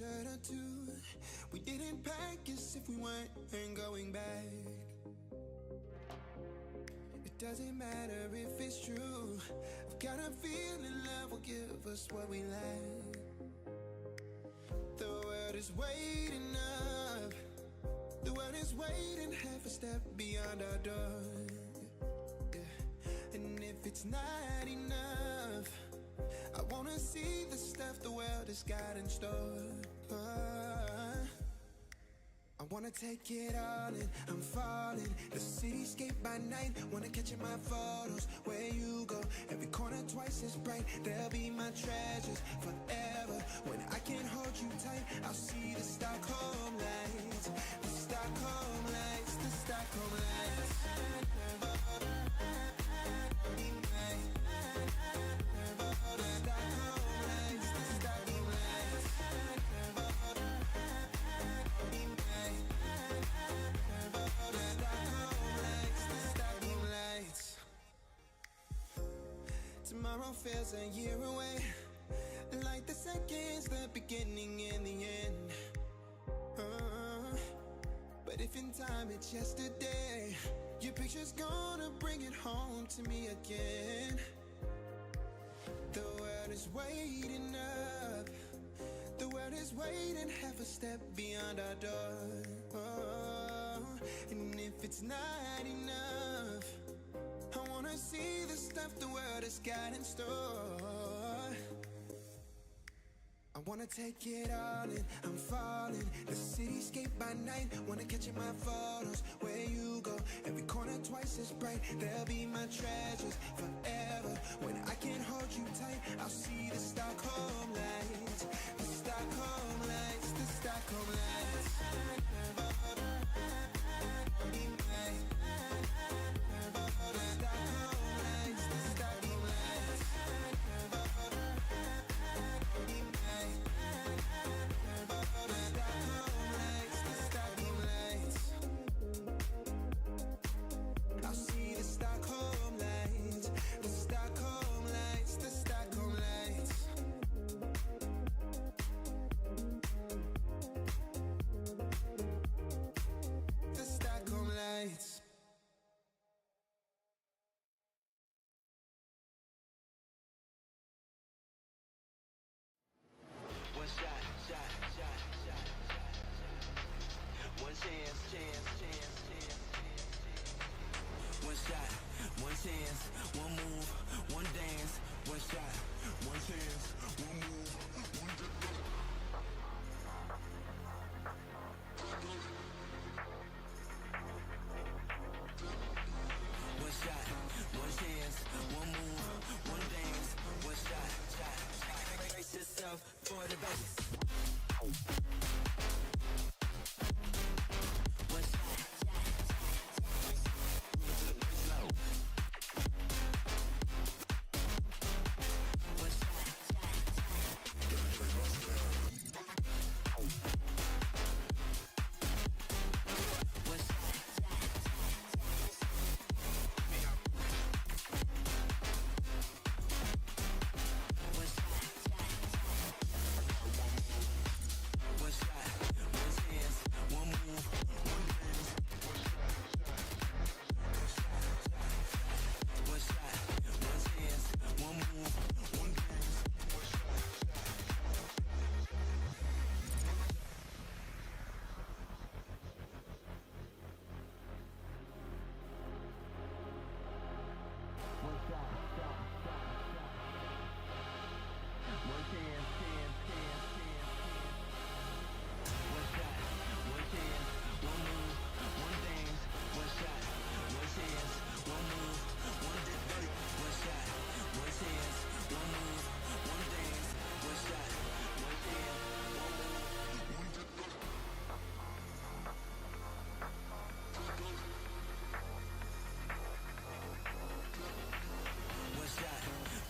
shirt or two. We didn't pack as if we weren't going back. It doesn't matter if it's true. I've got a feeling love will give us what we lack. The world is waiting up. The world is waiting half a step beyond our door. Yeah. And if it's not enough, I wanna see the stuff the world has got in store. I wanna take it all in, I'm falling. The cityscape by night, wanna catch in my photos. Where you go, every corner twice as bright. They'll be my treasures forever. When I can't hold you tight, I'll see the Stockholm lights. The Stockholm lights, the Stockholm lights. Tomorrow feels a year away, like the seconds, the beginning and the end. But if in time it's yesterday, your picture's gonna bring it home to me again. The world is waiting up. The world is waiting half a step beyond our door. And if it's not enough, I wanna see the stuff the world has got in store. I wanna take it all in, I'm falling. The cityscape by night, wanna catch in my photos. Where you go, every corner twice as bright. They'll be my treasures forever. When I can't hold you tight, I'll see the Stockholm lights. The Stockholm lights, the Stockholm lights. For the base.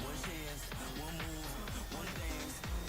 One chance, one move, one dance.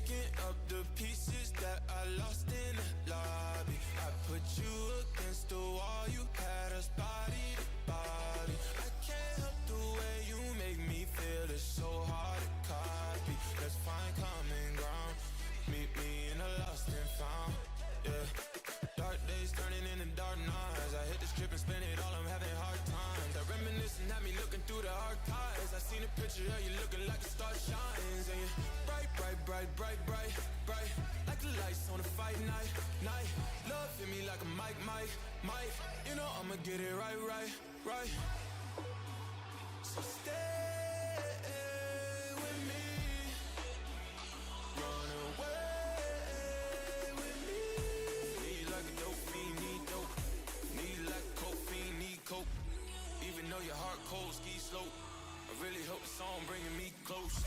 picking up the pieces that I lost in the lobby. I put you against the wall, you had us body to body. I can't help the way you make me feel, it's so hard to copy. Let's find common ground, meet me in the lost and found, yeah. Dark days turning into dark nights. I hit the strip and spend it all, I'm having hard times. I reminiscing at me looking through the archives. I seen a picture of you looking like a star shines. And you bright, bright, bright, bright, bright, bright, like the lights on a fight night, night. Love hit me like a mic, mic, mic. You know I'ma get it right, right, right. So stay with me, run away with me. Need like a dope fiend, need dope. Need like a coke fiend, need coke. Even though your heart cold, ski slope. I really hope the song bringing me close.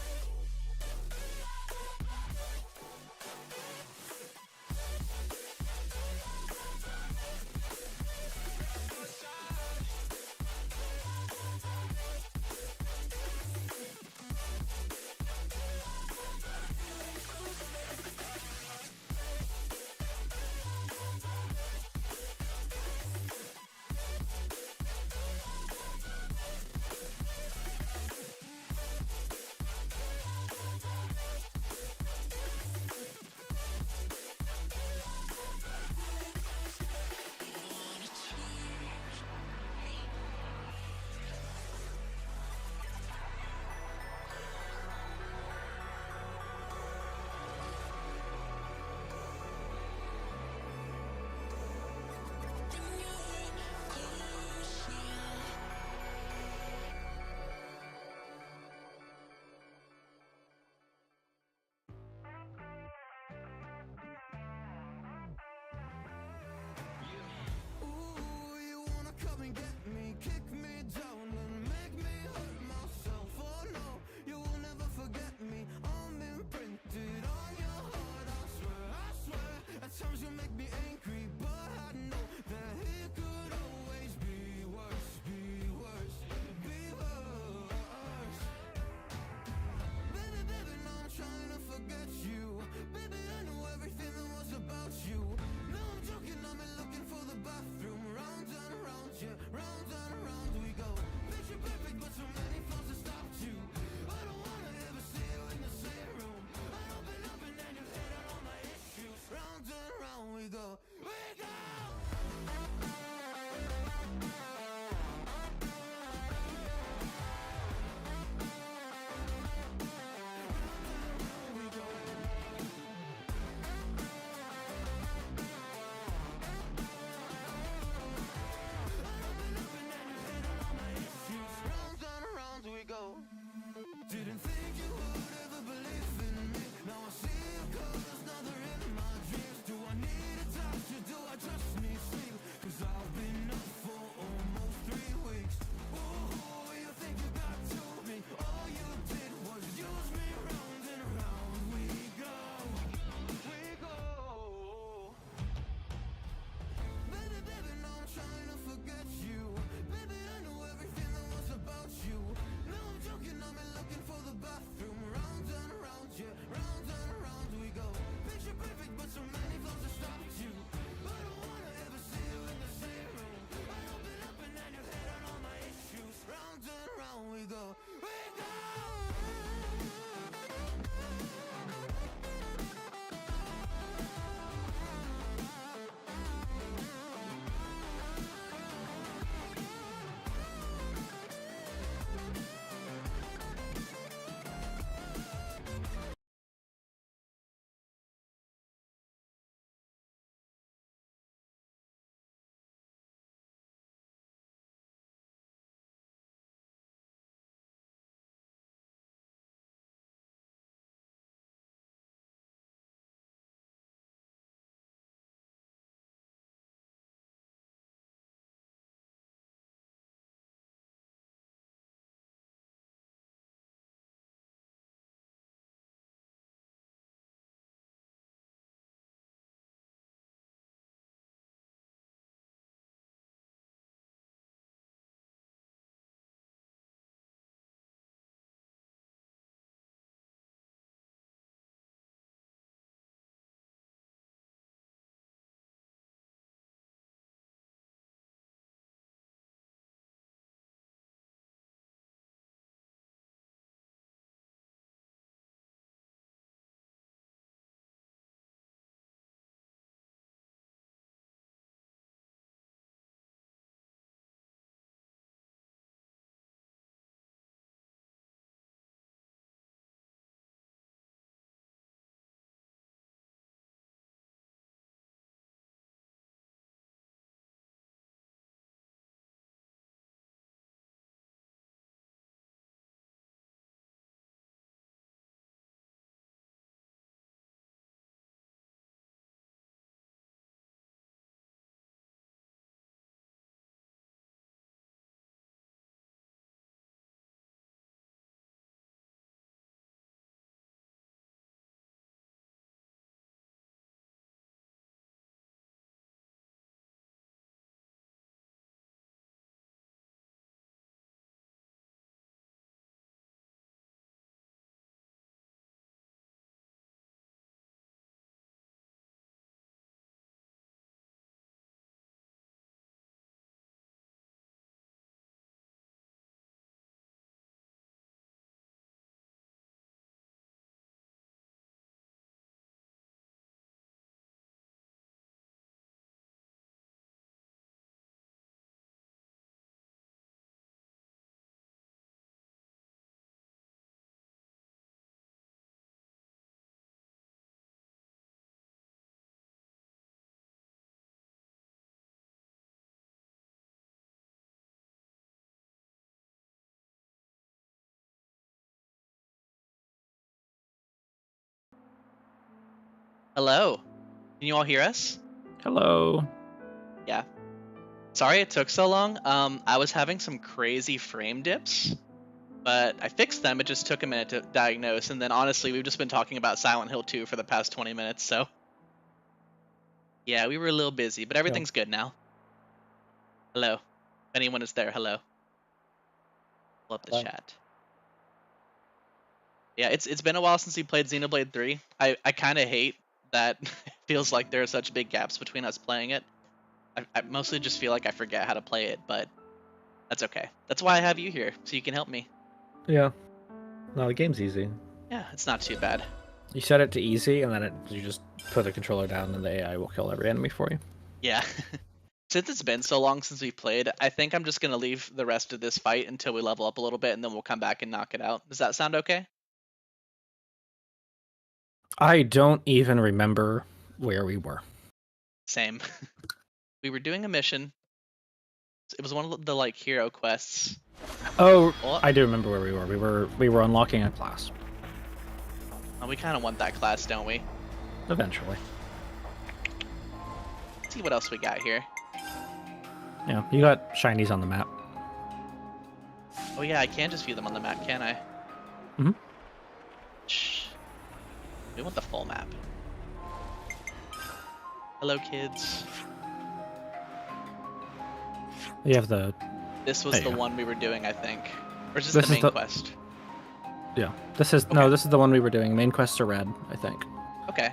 Hello. Can you all hear us? Hello. Yeah. Sorry it took so long. I was having some crazy frame dips, but I fixed them. It just took a minute to diagnose, and then honestly, we've just been talking about Silent Hill 2 for the past 20 minutes, so yeah, we were a little busy, but everything's good now. Hello. If anyone is there, hello. Pull up the chat. Yeah, it's been a while since we played Xenoblade 3. I kind of hate that it feels like there are such big gaps between us playing it. I mostly just feel like I forget how to play it, but that's okay. That's why I have you here, so you can help me. Yeah. No, the game's easy. Yeah, it's not too bad. You set it to easy, and then you just put the controller down, and the AI will kill every enemy for you. Yeah. Since it's been so long since we played, I think I'm just going to leave the rest of this fight until we level up a little bit, and then we'll come back and knock it out. Does that sound okay? I don't even remember where we were. Same. We were doing a mission. It was one of the like hero quests. Oh, I do remember where we were. We were unlocking a class. Well, we kind of want that class, don't we? Eventually. Let's see what else we got here. Yeah, you got shinies on the map. Oh yeah, I can just view them on the map, can I? Mm-hmm. Shh. We want the full map. Hello, kids. You have the... This was the one we were doing, I think. Or is this the main quest? Yeah. This is... Okay. No, this is the one we were doing. Main quests are red, I think. Okay.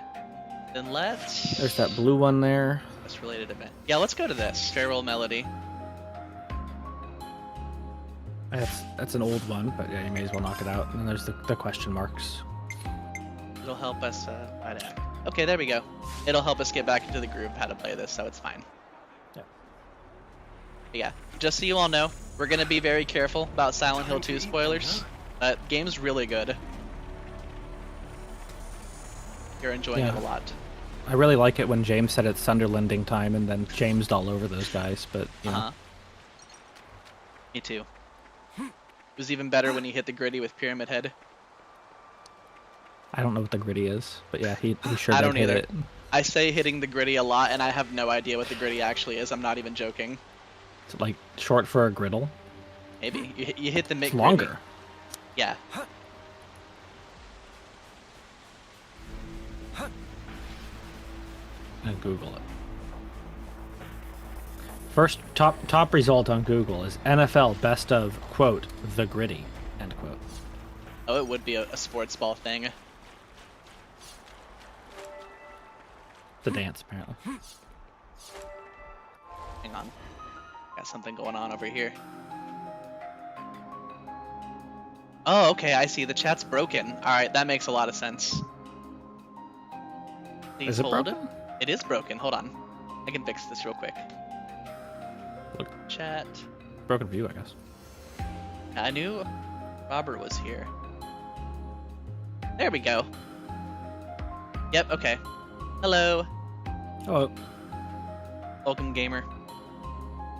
Then let's... There's that blue one there. Quest related event. Yeah, let's go to this. Farewell Melody. That's an old one, but yeah, you may as well knock it out. And then there's the question marks. It'll help us find out. Okay, there we go. It'll help us get back into the groove of how to play this, so it's fine. Yeah, just so you all know, we're going to be very careful about Silent Hill 2 spoilers. Game's really good. You're enjoying it a lot. I really like it when James said it's Sunderlanding time and then James'd all over those guys, but, you know. Me too. It was even better when he hit the gritty with Pyramid Head. I don't know what the gritty is, but yeah, he sure I did don't hit either. it. I say hitting the gritty a lot, and I have no idea what the gritty actually is. I'm not even joking. It's like short for a griddle? Maybe. You hit the mitt. It's longer. Yeah. And Google it. First top result on Google is NFL best of, quote, the gritty, end quote. Oh, it would be a sports ball thing. The dance, apparently. Hang on. Got something going on over here. Oh, okay, I see. The chat's broken. Alright, that makes a lot of sense. Please is it hold broken? It is broken. Hold on. I can fix this real quick. Look. Chat. Broken view, I guess. I knew Robert was here. There we go. Yep, okay. Hello. Hello. Welcome, gamer.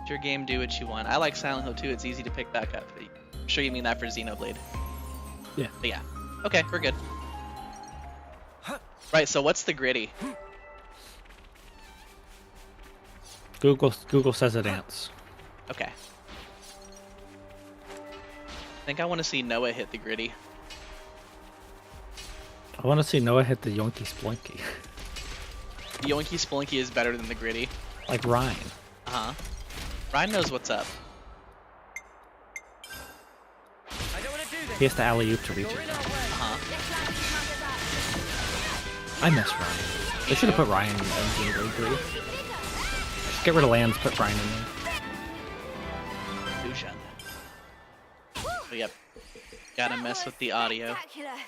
Let your game do what you want. I like Silent Hill 2. It's easy to pick back up. I'm sure you mean that for Xenoblade. Yeah. But yeah. Okay, we're good. Right, so what's the gritty? Google says a dance. Okay. I think I want to see Noah hit the gritty. I want to see Noah hit the Yoinky Sploinky. The Yoinky Sploinky is better than the gritty. Like Ryan. Uh-huh. Ryan knows what's up. He has to alley-oop to reach it. Uh-huh. I miss Ryan. They should have put Ryan in Xenoblade 3. Just get rid of lands, put Ryan in there. Dushan. Oh, yep. Gotta mess with the audio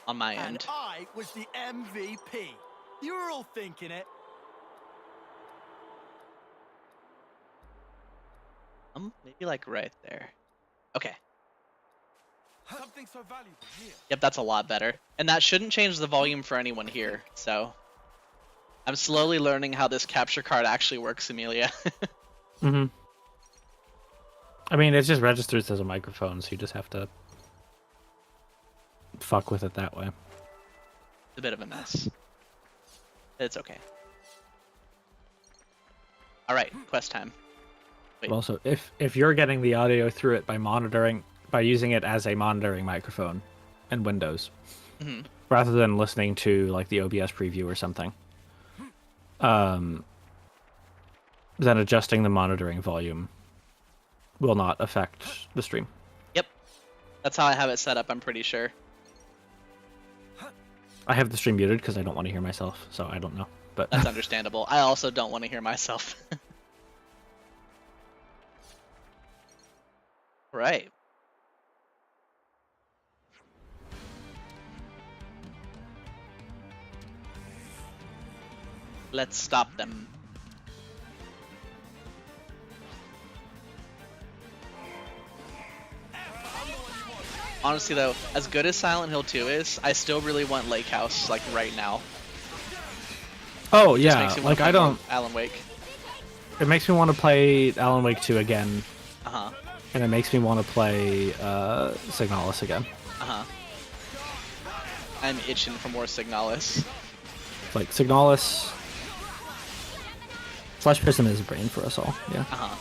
on my end. And I was the MVP. You were all thinking it. Maybe like right there. Okay. Something so valuable here. Yep, that's a lot better. And that shouldn't change the volume for anyone here, so... I'm slowly learning how this capture card actually works, Amelia. Mm-hmm. I mean, it just registers as a microphone, so you just have to fuck with it that way. It's a bit of a mess. It's okay. All right, quest time. Wait. But also, if you're getting the audio through it by using it as a monitoring microphone in Windows, rather than listening to like the OBS preview or something, then adjusting the monitoring volume will not affect the stream. Yep, that's how I have it set up. I'm pretty sure. I have the stream muted because I don't want to hear myself, so I don't know. But That's understandable. I also don't want to hear myself. Right. Let's stop them. Honestly though, as good as Silent Hill 2 is, I still really want Lake House, like, right now. oh Just yeah, makes me wanna like play I more don't. Alan Wake. It makes me want to play Alan Wake 2 again, Uh-huh. and it makes me want to play Signalis again. Uh-huh. I'm itching for more Signalis. Like Signalis, Flesh Prism is a brain for us all. Yeah. Uh-huh.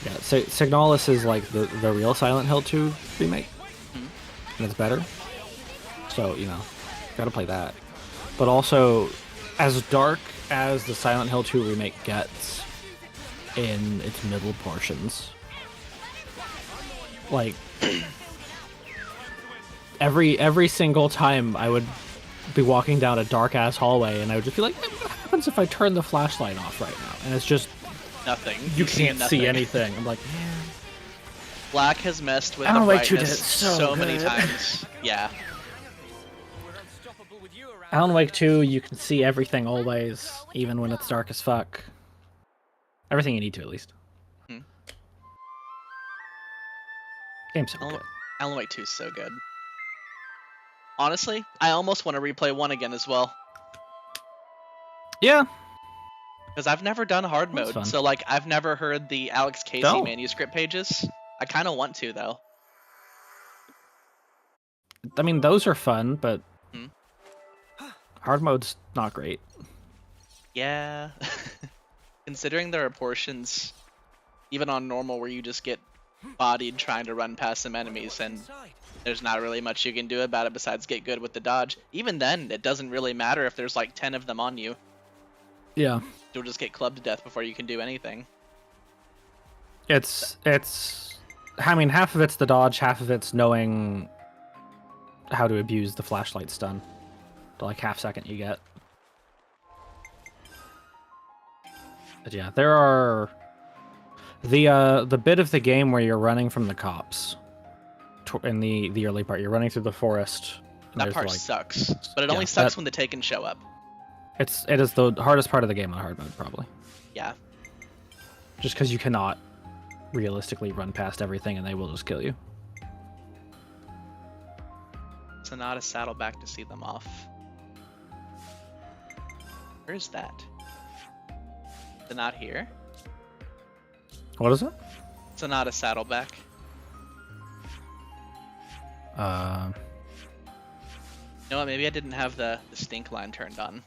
Yeah, Signalis is like the real Silent Hill 2 remake, and it's better. So, you know, gotta play that. But also, as dark as the Silent Hill 2 remake gets in its middle portions, like, every single time I would be walking down a dark-ass hallway, and I would just be like, what happens if I turn the flashlight off right now? And it's just... Nothing. You can't nothing. see anything. I'm like, Black has messed with Alan the Wake 2 did brightness it so many good. times. Yeah. Alan Wake 2, you can see everything always, even when it's dark as fuck. Everything you need to, at least. Game's so good. Alan Wake 2 is so good. Honestly, I almost want to replay 1 again as well. Yeah. Because I've never done hard That's mode, fun. so like I've never heard the Alex Casey No. manuscript pages. I kind of want to though. I mean, those are fun, but Hmm. hard mode's not great. Yeah. Considering there are portions, even on normal, where you just get bodied trying to run past some enemies, and there's not really much you can do about it besides get good with the dodge. Even then, it doesn't really matter if there's like 10 of them on you. Yeah. You'll just get clubbed to death before you can do anything. It's I mean, half of it's the dodge, half of it's knowing how to abuse the flashlight stun. The like half second you get. But yeah, there are the bit of the game where you're running from the cops in the early part. You're running through the forest. and That there's, part like, sucks, but it yeah, only sucks that- when the Taken show up. it is the hardest part of the game on hard mode, probably. Yeah. Just because you cannot realistically run past everything and they will just kill you. So not a saddleback to see them off. Where is that? Is it not here? What is it? So not a saddleback. Uh, You know what? Maybe I didn't have the stink line turned on.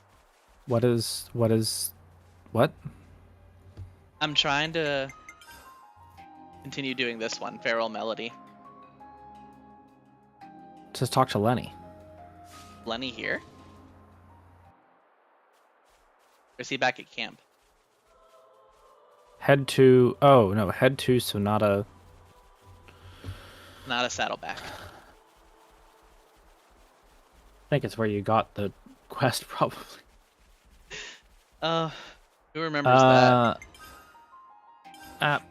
what? I'm trying to continue doing this one, Feral Melody. Just talk to Lenny. Lenny here? Or is he back at camp? Head to Sonata. Not a saddleback. I think it's where you got the quest, probably. Who remembers that? Map.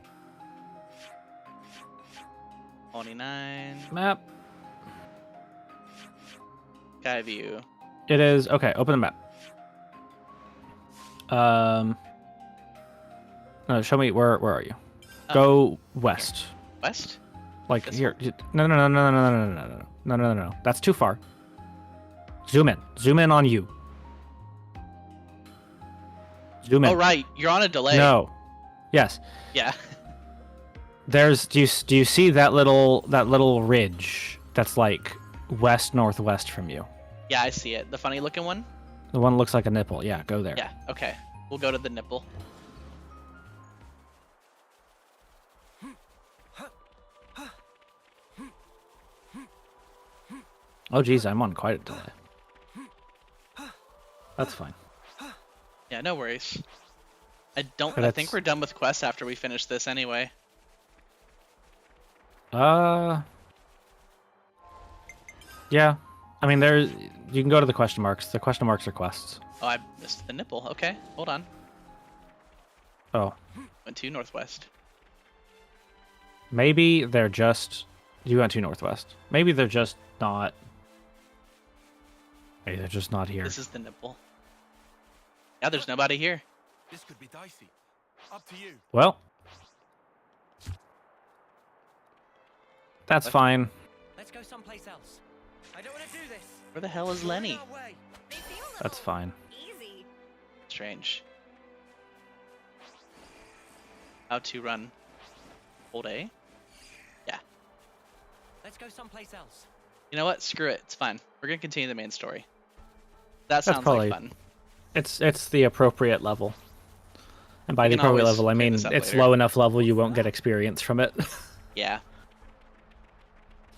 29. Map. Sky view. It is okay. Open the map. No, show me where are you? Oh. Go west. West? Like This here. No. That's too far. Zoom in. Zoom in on you. Zoom in. Oh right, you're on a delay. No. Yes. Yeah. There's. Do you see that little ridge that's like west northwest from you? Yeah, I see it. The funny looking one? The one looks like a nipple. Yeah, go there. Yeah, okay. We'll go to the nipple. Oh, geez, I'm on quite a delay. That's fine. Yeah, no worries. I But think we're done with quests after we finish this anyway. Yeah. I mean, you can go to the question marks. The question marks are quests. Oh, I missed the nipple. Okay, hold on. Oh. Went to northwest. Maybe they're just... You went to northwest. Maybe they're just not... Maybe they're just not here. This is the nipple. Yeah, there's nobody here. This could be dicey. Up to you. Well. That's fine. Let's go someplace else. I don't want to do this. Where the hell is Lenny? That's fine. Easy. Strange. How to run. Hold A? Yeah. Let's go someplace else. You know what? Screw it. It's fine. We're gonna continue the main story. That That's sounds probably like fun. It's the appropriate level. And by We the can appropriate always level, I clear mean this up it's later. low enough level you won't get experience from it. Yeah.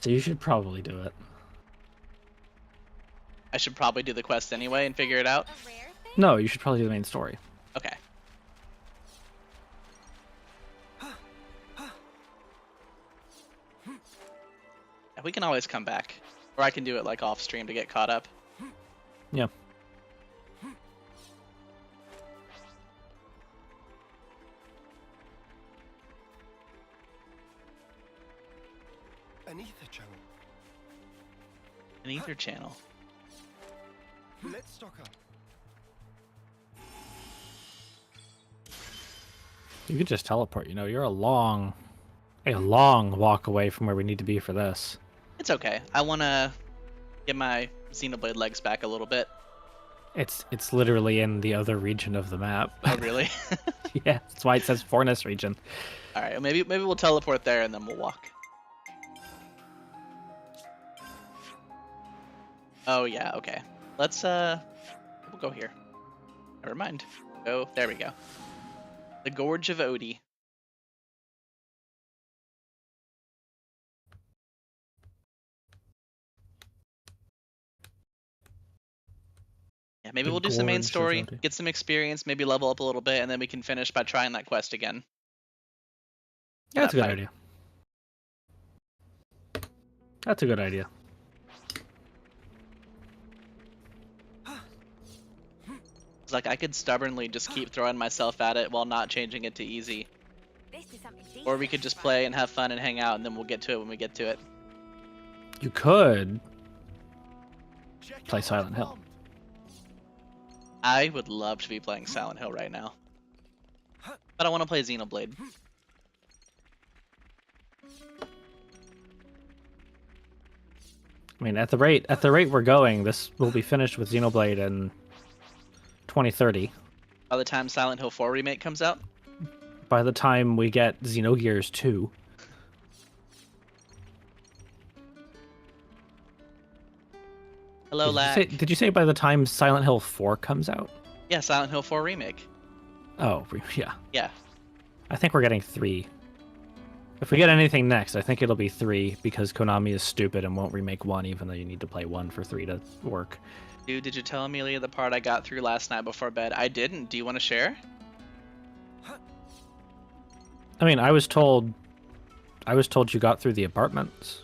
So you should probably do it. I should probably do the quest anyway and figure it out. A rare thing? No, you should probably do the main story. Okay. Yeah, we can always come back. Or I can do it like off stream to get caught up. Yeah. An ether channel. An ether channel. Let's stock up. You could just teleport, you know, you're a long walk away from where we need to be for this. It's okay. I want to get my Xenoblade legs back a little bit. It's literally in the other region of the map. Oh, really? Yeah, that's why it says Fornus region. All right, maybe we'll teleport there and then we'll walk. Oh yeah, okay. Let's we'll go here. Never mind. Oh, there we go. The Gorge of Odie. Yeah, maybe The we'll do some main Gorge of story, Odie. get some experience, maybe level up a little bit, and then we can finish by trying that quest again. Yeah, that's a good fight. idea. That's a good idea. It's like I could stubbornly just keep throwing myself at it while not changing it to easy. This is something decent. Or we could just play and have fun and hang out, and then we'll get to it when we get to it. You could Check play out Silent what's Hill. bombed. I would love to be playing Silent Hill right now. But I want to play Xenoblade. I mean, at the rate we're going, this will be finished with Xenoblade in 2030. By the time Silent Hill 4 Remake comes out? By the time we get Xenogears 2. Hello, Did you, lag. say, did you say by the time Silent Hill 4 comes out? Yeah, Silent Hill 4 Remake. Oh, yeah. Yeah. I think we're getting 3. If we get anything next, I think it'll be 3 because Konami is stupid and won't remake 1 even though you need to play 1 for 3 to work. Dude, did you tell Amelia the part I got through last night before bed? I didn't. Do you want to share? I mean, I was told you got through the apartments.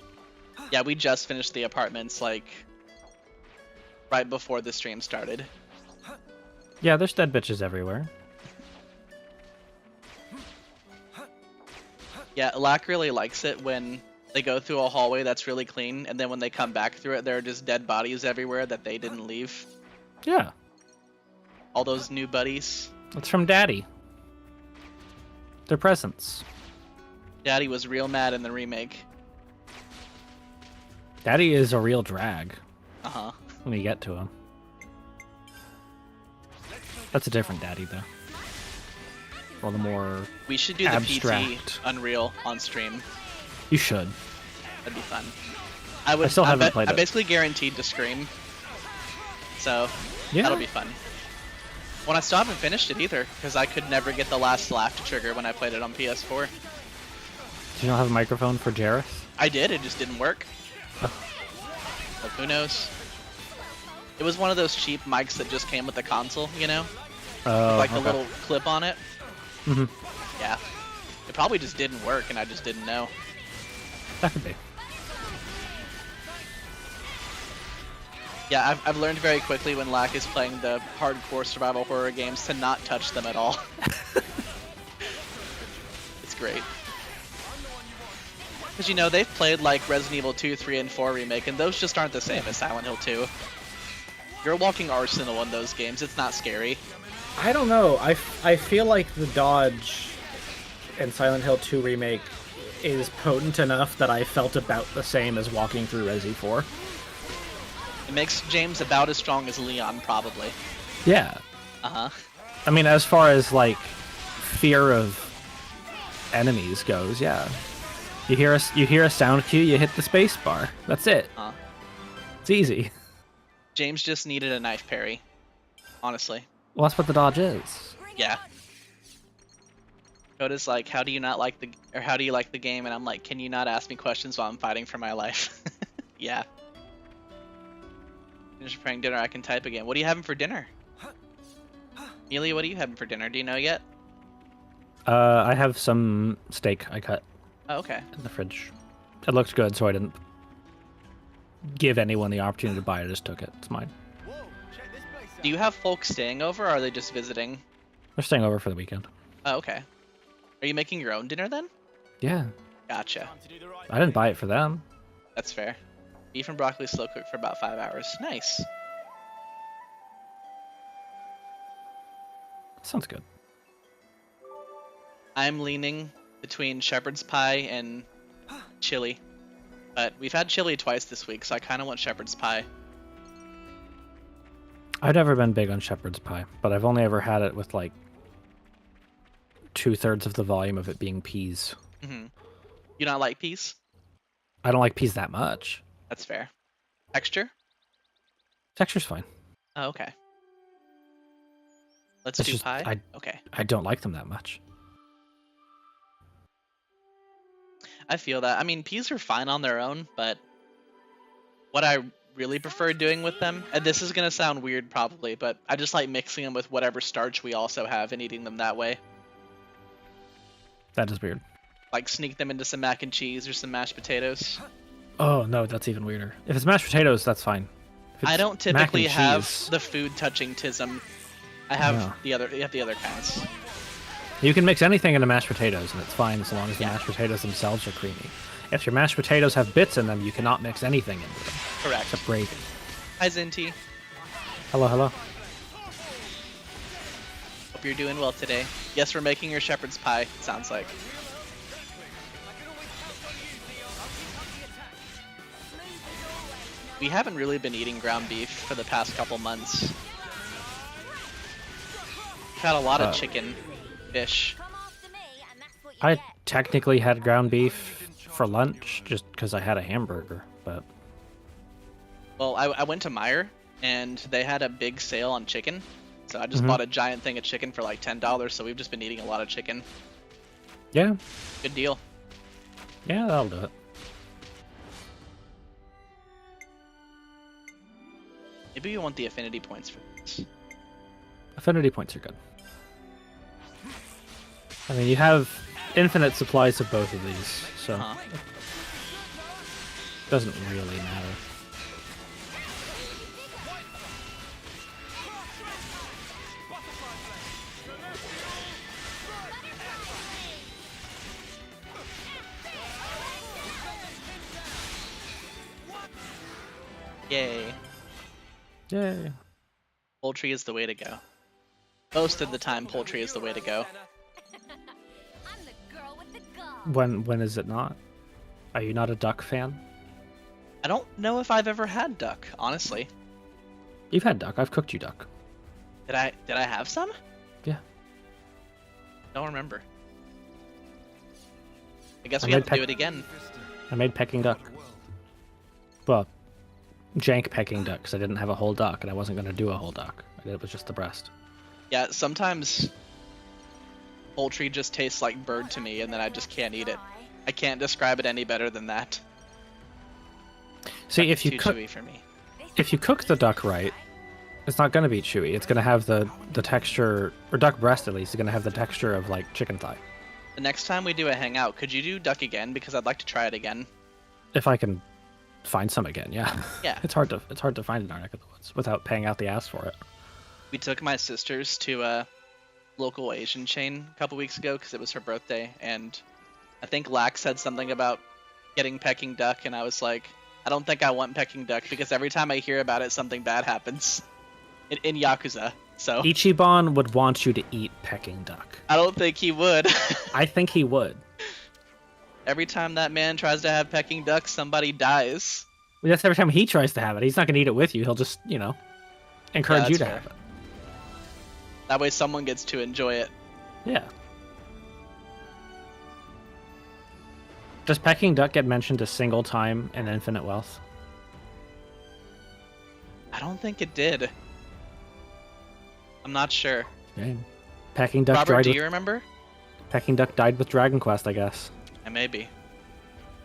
Yeah, we just finished the apartments, like, right before the stream started. Yeah, there's dead bitches everywhere. Yeah, Lack really likes it when they go through a hallway that's really clean, and then when they come back through it, there are just dead bodies everywhere that they didn't leave. Yeah, All those new buddies. it's from Daddy. Their presents. Daddy was real mad in the remake. Daddy is a real drag Uh-huh. when you get to him. That's a different Daddy, though. Or the more... We should do the Abstract. PT Unreal on stream. You should. That'd be fun. I would. I still haven't played I'm it. basically guaranteed to scream. So Yeah. that'll be fun. When I still haven't finished it either, because I could never get the last laugh to trigger when I played it on PS4. Do you not have a microphone for Jareth? I did, it just didn't work. Like, who knows? It was one of those cheap mics that just came with the console, you know? Oh, Like the okay. little clip on it. Mhm. Yeah. It probably just didn't work and I just didn't know. That could be. Yeah, I've learned very quickly when Lack is playing the hardcore survival horror games to not touch them at all. It's great. Because, you know, they've played like Resident Evil 2, 3, and 4 Remake, and those just aren't the same as Silent Hill 2. You're a walking arsenal in those games, it's not scary. I don't know. I feel like the dodge in Silent Hill 2 Remake is potent enough that I felt about the same as walking through Resi 4. It makes James about as strong as Leon, probably. Yeah. Uh-huh. I mean, as far as, like, fear of enemies goes, yeah. You hear a sound cue, you hit the space bar. That's it. It's easy. James just needed a knife parry. Honestly. Well, that's what the dodge is. Yeah. Coda's like, how do you like the game? And I'm like, can you not ask me questions while I'm fighting for my life? Yeah. Finish preparing dinner, I can type again. What are you having for dinner? Amelia, what are you having for dinner? Do you know yet? I have some steak I cut Oh, okay. in the fridge. It looked good, so I didn't give anyone the opportunity to buy it. I just took it. It's mine. Whoa, check this place out. Do you have folks staying over, or are they just visiting? They're staying over for the weekend. Oh, okay. Are you making your own dinner then? Yeah. Gotcha. Time to do the right I didn't buy it for them. That's fair. Beef and broccoli slow cooked for about 5 hours. Nice. Sounds good. I'm leaning between shepherd's pie and chili. But we've had chili twice this week, so I kind of want shepherd's pie. I've never been big on shepherd's pie, but I've only ever had it with, like, 2/3 of the volume of it being peas. Mm-hmm. You not like peas? I don't like peas that much. That's fair. Texture? Texture's fine. Oh, okay. Let's It's do just, pie? Okay. I don't like them that much. I feel that. I mean, peas are fine on their own, but what I really prefer doing with them, and this is going to sound weird probably, but I just like mixing them with whatever starch we also have and eating them that way. That is weird. Like sneak them into some mac and cheese or some mashed potatoes. Oh, no, that's even weirder. If it's mashed potatoes, that's fine. If I it's don't typically mac and have cheese- the food touching tism. I have No. the other kinds. You can mix anything into mashed potatoes, and it's fine as long as the Yeah. mashed potatoes themselves are creamy. If your mashed potatoes have bits in them, you cannot mix anything into them, Correct. except gravy. Hi Zinti. Hello, hello. Hope you're doing well today. Yes, we're making your shepherd's pie, it sounds like. We haven't really been eating ground beef for the past couple months. We've had a lot of chicken, fish. Come after me, and that's what you I get. technically had ground beef for lunch just because I had a hamburger, but Well, I went to Meijer, and they had a big sale on chicken. So I just bought a giant thing of chicken for like $10, so we've just been eating a lot of chicken. yeah, Good deal. yeah, that'll do it. Maybe we want the affinity points for this. Affinity points are good. I mean, you have infinite supplies of both of these, so Huh. it doesn't really matter. Yay. Yay. Poultry is the way to go. Most of the time, poultry is the way to go. I'm the girl with the gun. When is it not? Are you not a duck fan? I don't know if I've ever had duck, honestly. You've had duck. I've cooked you duck. Did I have some? Yeah. Don't remember. I guess I we made have to do it again. I made Peking duck. Well, jank pecking duck because I didn't have a whole duck and I wasn't going to do a whole duck. It was just the breast. Yeah, sometimes poultry just tastes like bird to me, and then I just can't eat it. I can't describe it any better than that. See, if you Too cook, chewy for me. if you cook the duck right, it's not going to be chewy. It's going to have the texture, or duck breast at least, is going to have the texture of like chicken thigh. The next time we do a hangout, could you do duck again? Because I'd like to try it again. If I can find some again, yeah. Yeah. It's hard to find in our neck of the woods without paying out the ass for it. We took my sisters to a local Asian chain a couple weeks ago because it was her birthday, and I think Lax said something about getting pecking duck, and I was like, I don't think I want pecking duck because every time I hear about it, something bad happens in Yakuza. So Ichiban would want you to eat pecking duck. I don't think he would. I think he would. Every time that man tries to have pecking duck, somebody dies. Well, that's every time he tries to have it. He's not going to eat it with you. He'll just, encourage you to fair. have it. That way someone gets to enjoy it. Yeah. Does pecking duck get mentioned a single time in Infinite Wealth? I don't think it did. I'm not sure. Okay. Pecking duck Robert, died do with, you remember? Pecking duck died with Dragon Quest, I guess. Maybe.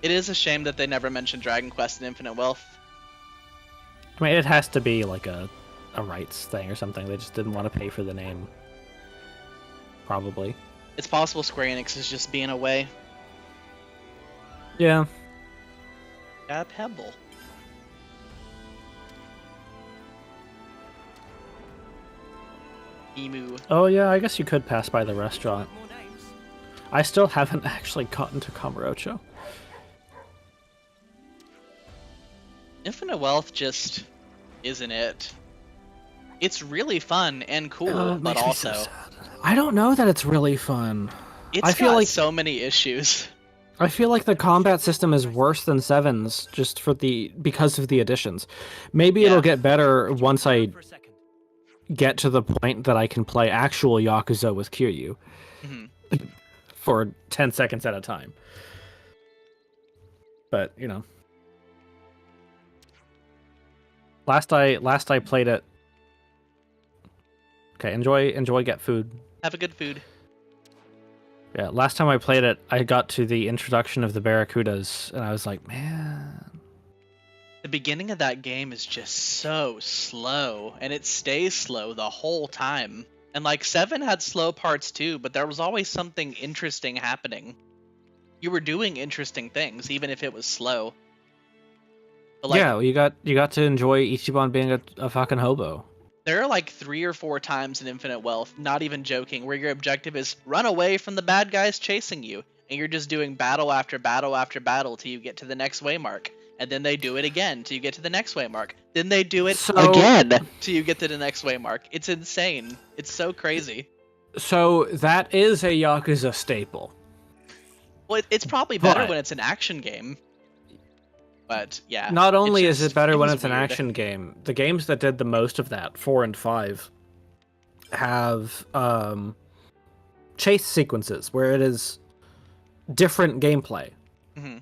It is a shame that they never mentioned Dragon Quest in Infinite Wealth. I mean, it has to be like a rights thing or something. They just didn't want to pay for the name. Probably. It's possible Square Enix is just being away. Yeah. Got a pebble. Emu. Oh yeah, I guess you could pass by the restaurant. More names. I still haven't actually gotten to Kamurocho. Infinite Wealth just isn't it. It's really fun and cool, but also I don't know that it's really fun. it's I feel got like so many issues. I feel like the combat system is worse than 7's just because of the additions. Maybe Yeah. it'll get better once I For a second. get to the point that I can play actual Yakuza with Kiryu Mhm. for 10 seconds at a time. But, last I played it. Okay, enjoy get food. Have a good food. Yeah, last time I played it, I got to the introduction of the Barracudas, and I was like, man. The beginning of that game is just so slow, and it stays slow the whole time. And like 7 had slow parts too, but there was always something interesting happening. You were doing interesting things, even if it was slow. But like, Yeah, well, you got to enjoy Ichiban being a fucking hobo. there are like 3 or 4 times in Infinite Wealth, not even joking, where your objective is run away from the bad guys chasing you, and you're just doing battle after battle after battle till you get to the next waymark. And then they do it again till you get to the next waymark. Then they do it again till you get to the next waymark. It's insane. It's so crazy. So that is a Yakuza staple. Well, it's probably better But- when it's an action game. But yeah. Not only is just it better when feels it's an weird. action game, the games that did the most of that, 4 and 5, have chase sequences where it is different gameplay. Mhm.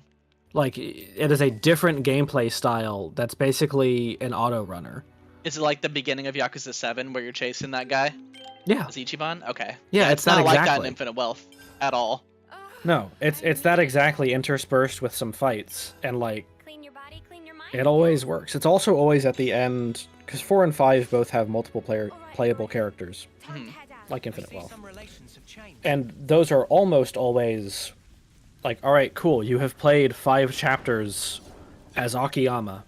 Like, it is a different gameplay style that's basically an auto runner. Is it like the beginning of Yakuza 7 where you're chasing that guy? Yeah. As Ichiban? Okay. Yeah, it's it's not that like that in exactly. Infinite Wealth at all. No, it's that exactly interspersed with some fights, and like, Clean your body, clean your mind. it always works. It's also always at the end, because 4 and 5 both have multiple playable characters, Time to head out. like I Infinite see Wealth. some relations have changed. And those are almost always like, all right, cool, you have played 5 chapters as Akiyama.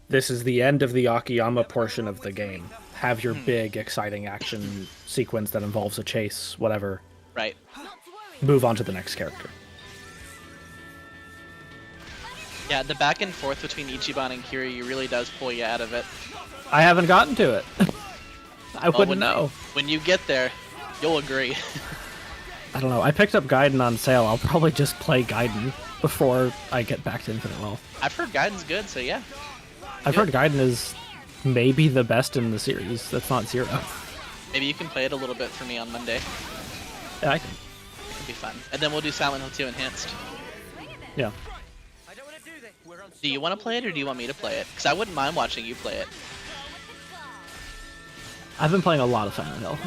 This is the end of the Akiyama portion of the game. Have your big, exciting action sequence that involves a chase, whatever. Right. Not to worry. Move on to the next character. Yeah, the back and forth between Ichiban and Kiryu really does pull you out of it. I haven't gotten to it. I Well, wouldn't know. When you get there, you'll agree. I don't know. I picked up Gaiden on sale. I'll probably just play Gaiden before I get back to Infinite Wealth. I've heard Gaiden's good, so yeah. I've heard Gaiden is maybe the best in the series. That's not 0. Maybe you can play it a little bit for me on Monday. Yeah, I can. It could be fun. And then we'll do Silent Hill 2 Enhanced. Yeah. I don't want to do this. We're on Do you want to play it or do you want me to play it? Because I wouldn't mind watching you play it. I've been playing a lot of Silent Hill.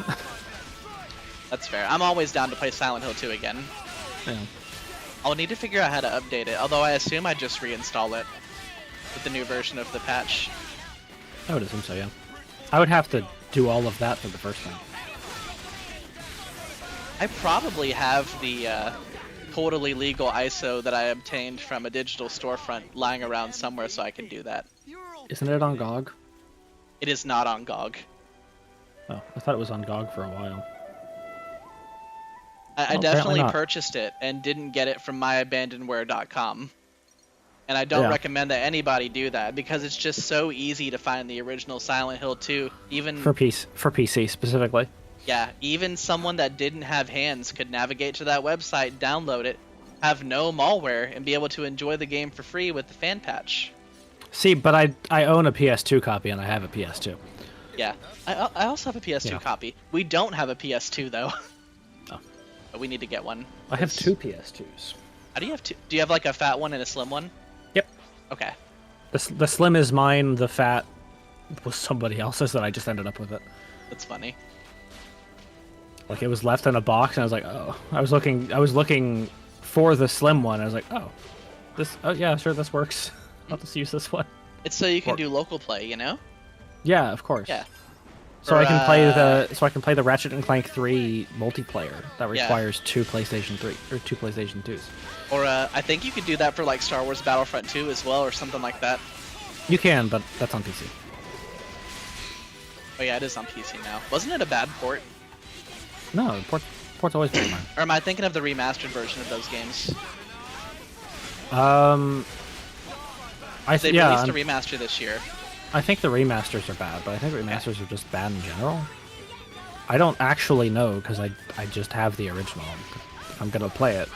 That's fair. I'm always down to play Silent Hill 2 again. Yeah. I'll need to figure out how to update it, although I assume I just reinstall it with the new version of the patch. I would assume so, yeah. I would have to do all of that for the first time. I probably have the totally legal ISO that I obtained from a digital storefront lying around somewhere so I can do that. Isn't it on GOG? It is not on GOG. Oh, I thought it was on GOG for a while. I Well, definitely apparently not. purchased it and didn't get it from myabandonware.com. And I don't Yeah. recommend that anybody do that because it's just so easy to find the original Silent Hill 2. Even For PC specifically. yeah, even someone that didn't have hands could navigate to that website, download it, have no malware, and be able to enjoy the game for free with the fan patch. See, but I own a PS2 copy and I have a PS2. Yeah, I also have a PS2 Yeah. copy. We don't have a PS2 though. Oh. But we need to get one. I have two PS2s. How do you have two? Do you have like a fat one and a slim one? Yep. Okay. The slim is mine, the fat was somebody else's, and I just ended up with it. That's funny. Like, it was left in a box, and I was like, oh. I was looking for the slim one, and I was like, oh, yeah, sure, this works. I'll just use this one. It's so you can do local play, you know? Yeah, of course. Yeah. So Or, I can play the Ratchet and Clank 3 multiplayer that requires two PlayStation 3 or two PlayStation 2s. Or I think you could do that for like Star Wars Battlefront 2 as well, or something like that. You can, but that's on PC. Oh yeah, it is on PC now. Wasn't it a bad port? No, port's always been mine. Or am I thinking of the remastered version of those games? They released a remaster this year. I think the remasters are bad, but I think remasters are just bad in general. I don't actually know because I just have the original. I'm gonna play it.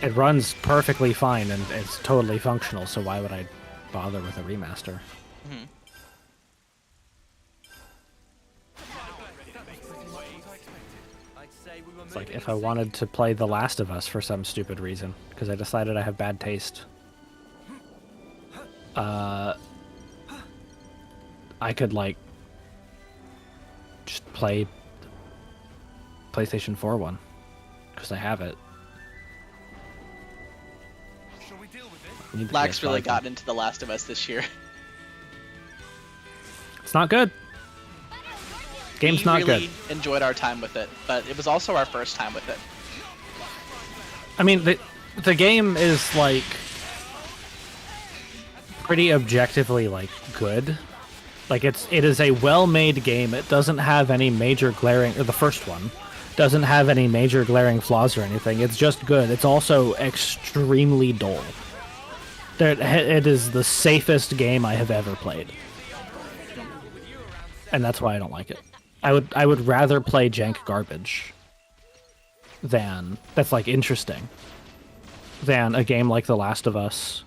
It runs perfectly fine and it's totally functional, so why would I bother with a remaster? Mhm. It's like if I wanted to play The Last of Us for some stupid reason, because I decided I have bad taste. I could, like, just play PlayStation 4 one, because I have it. I need the Lax PS5 really one. got into The Last of Us this year. It's not good. Game's We not really good. enjoyed our time with it, but it was also our first time with it. I mean, the game is, like, pretty objectively, like, good. Like, it is a well-made game. It doesn't have any major glaring, or the first one doesn't have any major glaring flaws or anything. It's just good. It's also extremely dull. It is the safest game I have ever played. And that's why I don't like it. I would rather play jank garbage than that's like interesting than a game like The Last of Us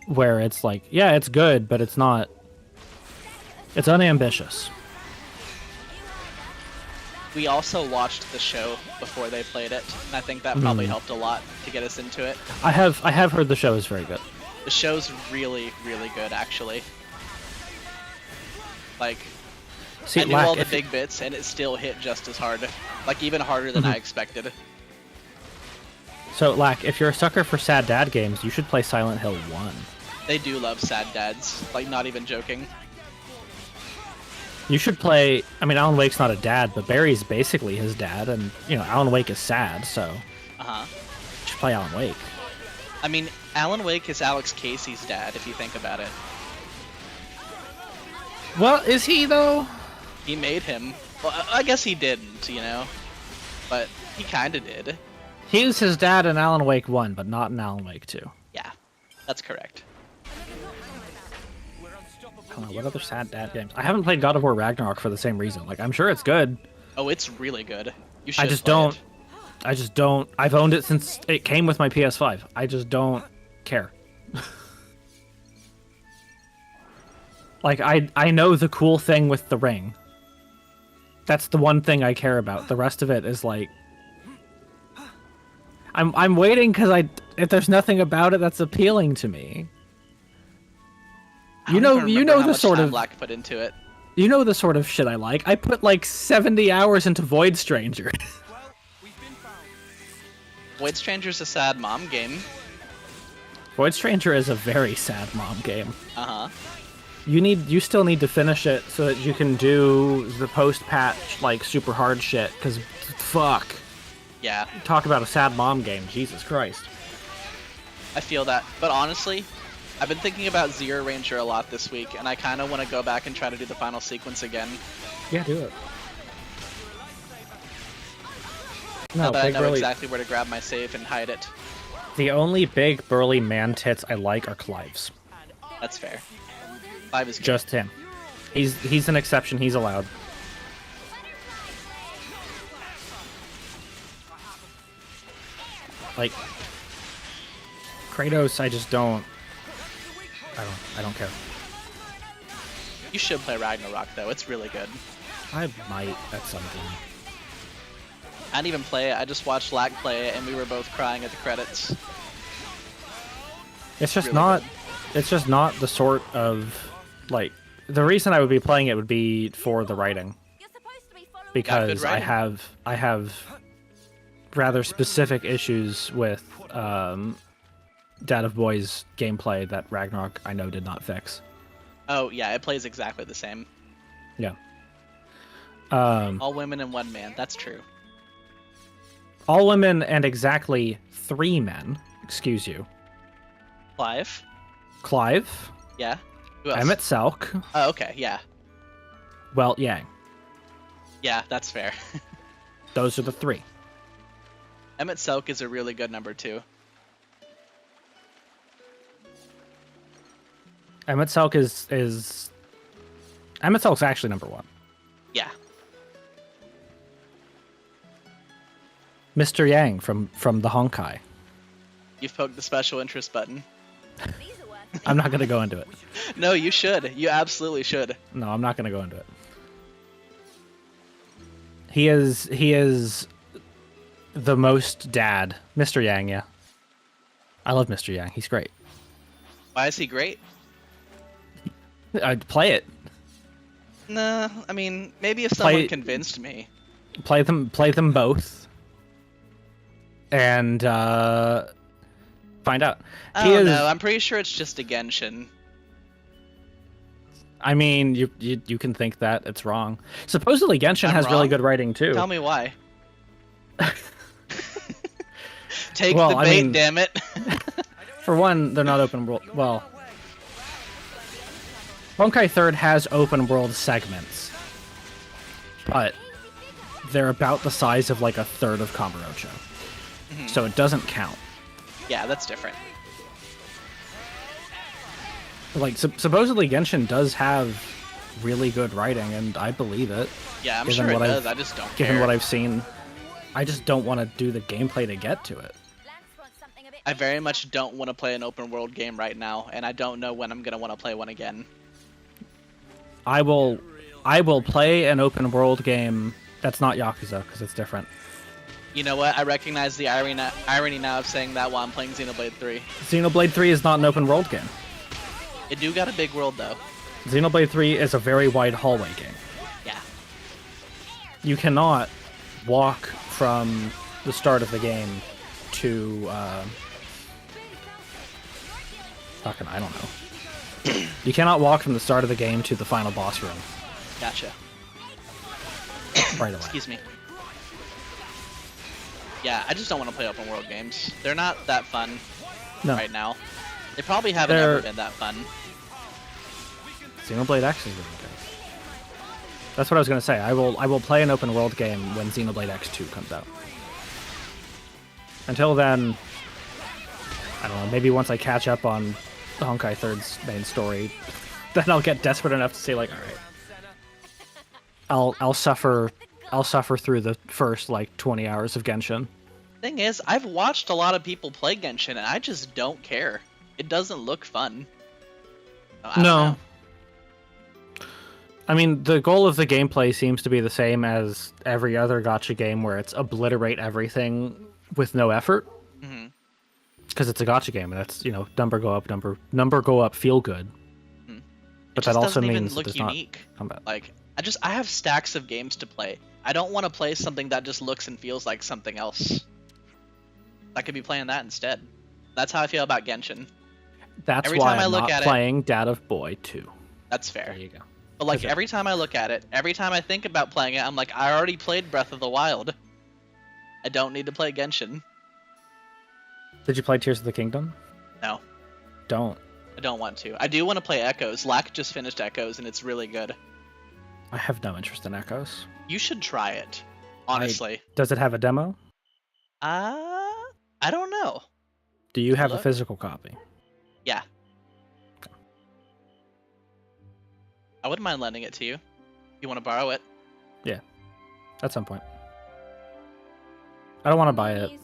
where it's like, yeah, it's good, but it's not. It's unambitious. We also watched the show before they played it, and I think that probably helped a lot to get us into it. I have heard the show is very good. The show's really, really good, actually. Like, See, I knew Lack, all the if- big bits, and it still hit just as hard. Like, even harder than I expected. So, Lack, if you're a sucker for sad dad games, you should play Silent Hill 1. They do love sad dads. Like, not even joking. You should play. I mean, Alan Wake's not a dad, but Barry's basically his dad, and you know, Alan Wake is sad, so Uh-huh. you should play Alan Wake. I mean, Alan Wake is Alex Casey's dad, if you think about it. Well, is he though? He made him. Well, I guess he didn't, you know? But he kinda did. He was his dad in Alan Wake 1, but not in Alan Wake 2. Yeah, that's correct. I don't know, what other sad dad games? I haven't played God of War Ragnarok for the same reason. Like, I'm sure it's good. Oh, it's really good. You should I just play don't. it. I just don't. I've owned it since it came with my PS5. I just don't care. Like, I know the cool thing with the ring. That's the one thing I care about. The rest of it is like... I'm waiting because there's nothing about it that's appealing to me. I don't even You remember know how the much sort time of Black put into it. you know the sort of shit I like. I put like 70 hours into Void Stranger. Well, we've been found. Void Stranger's a sad mom game. Void Stranger is a very sad mom game. Uh-huh. You still need to finish it so that you can do the post-patch like super hard shit. Cause fuck, Yeah, talk about a sad mom game. Jesus Christ. I feel that. But honestly, I've been thinking about Zero Ranger a lot this week, and I kind of want to go back and try to do the final sequence again. Yeah, do it. Now No, that I big know burly. exactly where to grab my save and hide it. The only big burly man tits I like are Clive's. That's fair. 5 is good. Just him. He's an exception. He's allowed. Like Kratos, I just don't. I don't care. You should play Ragnarok though. It's really good. I might at some point. I didn't even play it. I just watched Lack play it, and we were both crying at the credits. It's just Really not. good. It's just not the sort of like. The reason I would be playing it would be for the writing, You're supposed to be following because I writing. have rather specific issues with Dad of Boy's gameplay that Ragnarok I know did not fix. Oh yeah, it plays exactly the same. Yeah. All women and one man. That's true. All women and exactly 3 men. Excuse you. Clive. Clive, Yeah. Who else? Emmett Selk, Oh, okay. Yeah. Welt Yang. Yeah, that's fair. Those are the 3. Emmett Selk is a really good number 2. Emmett Selk is Emmett Selk's actually number 1. Yeah. Mr. Yang from the Honkai. You've poked the special interest button. These are worth I'm not gonna go into it. No, you should. You absolutely should. No, I'm not gonna go into it. He is the most dad. Mr. Yang, yeah. I love Mr. Yang. He's great. Why is he great? I'd play it. Nah, I mean, maybe if someone Play- convinced me. Play them both. And find out. I He don't is- know. I'm pretty sure it's just a Genshin. I mean, you can think that it's wrong. Supposedly Genshin I'm has really wrong? good writing too. Tell me why. Take Well, the I bait, mean- damn it. For one, they're not open world. Well, Honkai Third has open world segments, but they're about the size of like a third of Kamurocho, so it doesn't count. Yeah, that's different. Like supposedly Genshin does have really good writing, and I believe it. Yeah, I'm Given sure it what does. I've- I just don't Given care. what I've seen, I just don't want to do the gameplay to get to it. Lance wants something a bit I very much don't want to play an open world game right now, and I don't know when I'm gonna want to play one again. I will play an open world game that's not Yakuza because it's different. You know what? I recognize the irony now of saying that while I'm playing Xenoblade 3. Xenoblade 3 is not an open world game. It do got a big world though. Xenoblade 3 is a very wide hallway game. Yeah. You cannot walk from the start of the game to fucking I don't know. You cannot walk from the start of the game to the final boss room Gotcha. right away. Excuse me. Yeah, I just don't want to play open world games. They're not that fun No, right now. They probably haven't They're- ever been that fun. Xenoblade X is really good. That's what I was gonna say. I will play an open world game when Xenoblade X2 comes out. Until then, I don't know. Maybe once I catch up on the Honkai Third's main story, then I'll get desperate enough to say like, all right, I'll suffer through the first like 20 hours of Genshin. Thing is, I've watched a lot of people play Genshin, and I just don't care. It doesn't look fun. I don't know. I mean, the goal of the gameplay seems to be the same as every other gacha game, where it's obliterate everything with no effort. Mm-hmm. Because it's a gacha game, and that's, number go up, feel good. Mm. But It that just also doesn't even means that look there's unique. not combat. Like, I have stacks of games to play. I don't want to play something that just looks and feels like something else. I could be playing that instead. That's how I feel about Genshin. That's every why time I I'm look not at it- playing Dad of Boy 2. That's fair. There you go. But like Okay. every time I look at it, every time I think about playing it, I'm like, I already played Breath of the Wild. I don't need to play Genshin. Did you play Tears of the Kingdom? No, Don't. I don't want to. I do want to play Echoes. Lack just finished Echoes, and it's really good. I have no interest in Echoes. You should try it. Honestly. Does it have a demo? I don't know. Do you have a Look. physical copy? Yeah. I wouldn't mind lending it to you. You want to borrow it? Yeah. At some point. I don't want to buy it. Please.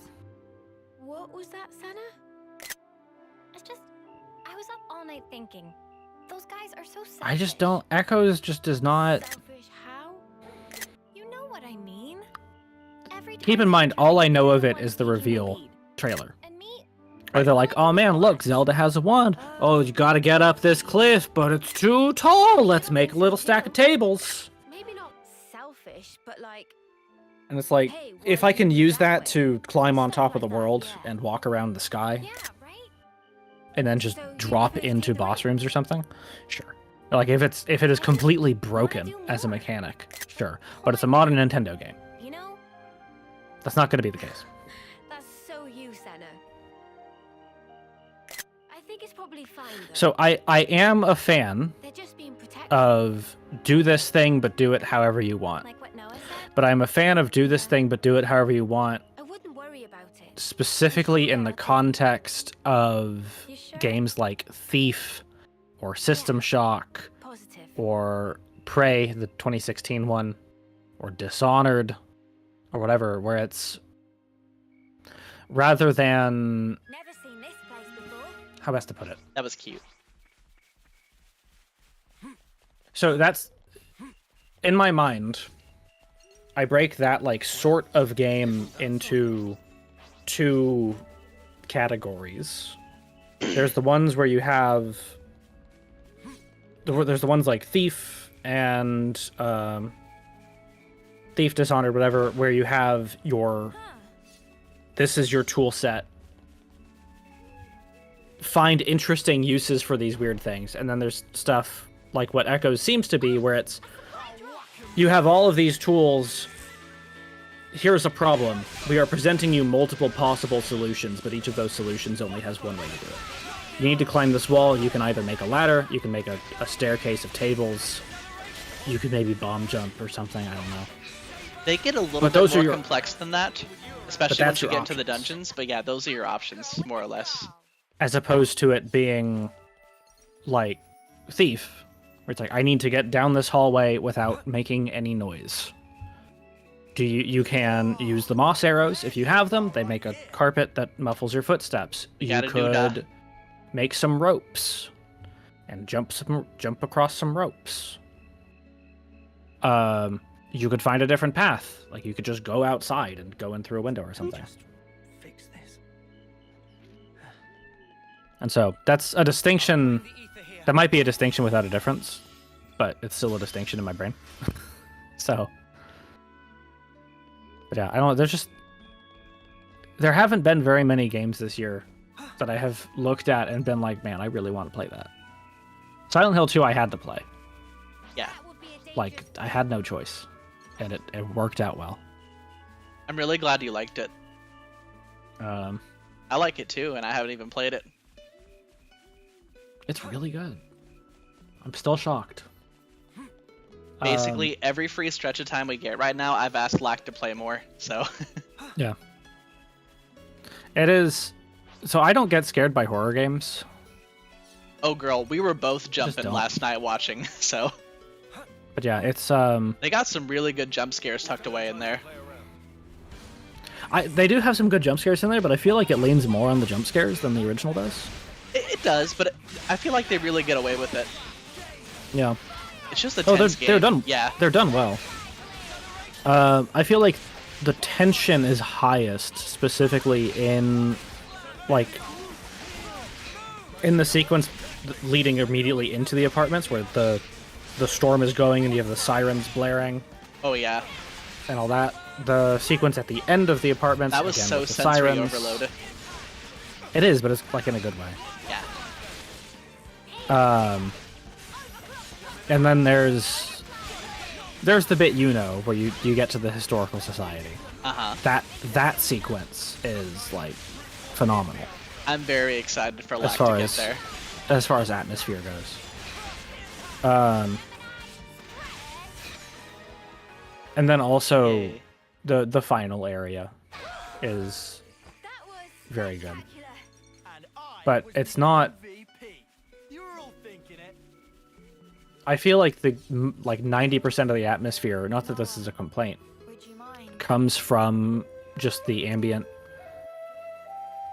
What was that, Senna? I was up all night thinking. Those guys are so selfish. I just don't. Echoes just does not. Selfish how? You know what I mean. Every Keep time in mind, try all to I know be of it one is the taking reveal lead. trailer. And me? Or they're like, oh man, look, Zelda has a wand. Oh, you gotta get up this cliff, but it's too tall. Let's make a little stack of tables. Maybe not selfish, but like And it's like, Hey, why if I do can it use that that way? to climb on Stuff top of the like that, world yeah. and walk around the sky, yeah, right? and then just So you drop never into take the boss risk. rooms or something, sure. Like if it is completely broken as a mechanic, sure. But it's a modern Nintendo game. You know, That's not going to be the case. that's so you, Senna. I think it's probably fine though. So I am a fan They're just being protected. of do this thing but do it however you want. Like what Noah said. But I'm a fan of do this thing but do it however you want, I wouldn't worry about it. specifically in the context of You sure? games like Thief or System Shock Positive. or Prey, the 2016 one, or Dishonored or whatever, where it's rather than Never seen this place before. how best to put it. That was cute. So that's in my mind. I break that like sort of game into two categories. There's the ones where you have there's the ones like Thief and Thief, Dishonored, whatever, where you have your this is your tool set. Find interesting uses for these weird things, and then there's stuff like what Echoes seems to be, where it's you have all of these tools. Here's a problem. We are presenting you multiple possible solutions, but each of those solutions only has one way to do it. You need to climb this wall. You can either make a ladder, you can make a staircase of tables, you could maybe bomb jump or something, I don't know. They get a little But bit those are more your- complex than that, especially that's once you your get into the options. dungeons. But yeah, those are your options, more or less. As opposed to it being like Thief, where it's like, I need to get down this hallway without making any noise. You can use the moss arrows if you have them. They make a carpet that muffles your footsteps. You Gotta do that. could make some ropes and jump across some ropes. You could find a different path. Like you could just go outside and go in through a window or something. Fix this. And so that's a distinction. The ether here. That might be a distinction without a difference, but it's still a distinction in my brain. So, but yeah, I don't know. There haven't been very many games this year that I have looked at and been like, man, I really want to play that. Silent Hill 2, I had to play. Yeah, That would be a dangerous Like, I had no choice, and it worked out well. I'm really glad you liked it. I like it too, and I haven't even played it. It's really good. I'm still shocked. Basically, every free stretch of time we get right now, I've asked Lack to play more. So Yeah. It is. So I don't get scared by horror games. oh girl, we were both Just jumping don't. last night watching. So But yeah, it's they got some really good jump scares tucked away in there. they do have some good jump scares in there, but I feel like it leans more on the jump scares than the original does. It does, but I feel like they really get away with it. Yeah. It's just a Oh, tense game. they're done. Yeah, They're done well. I feel like the tension is highest, specifically in like in the sequence leading immediately into the apartments where the storm is going and you have the sirens blaring. Oh yeah. And all that. The sequence at the end of the apartments. That was again, so with the sensory sirens. overload. It is, but it's like in a good way. Yeah. And then there's the bit where you get to the historical society. That sequence is like phenomenal. I'm very excited for Lack to get there. As far as atmosphere goes. And then also the final area is very good. But it's not. I feel like the 90% of the atmosphere, not that this is a complaint, comes from just the ambient,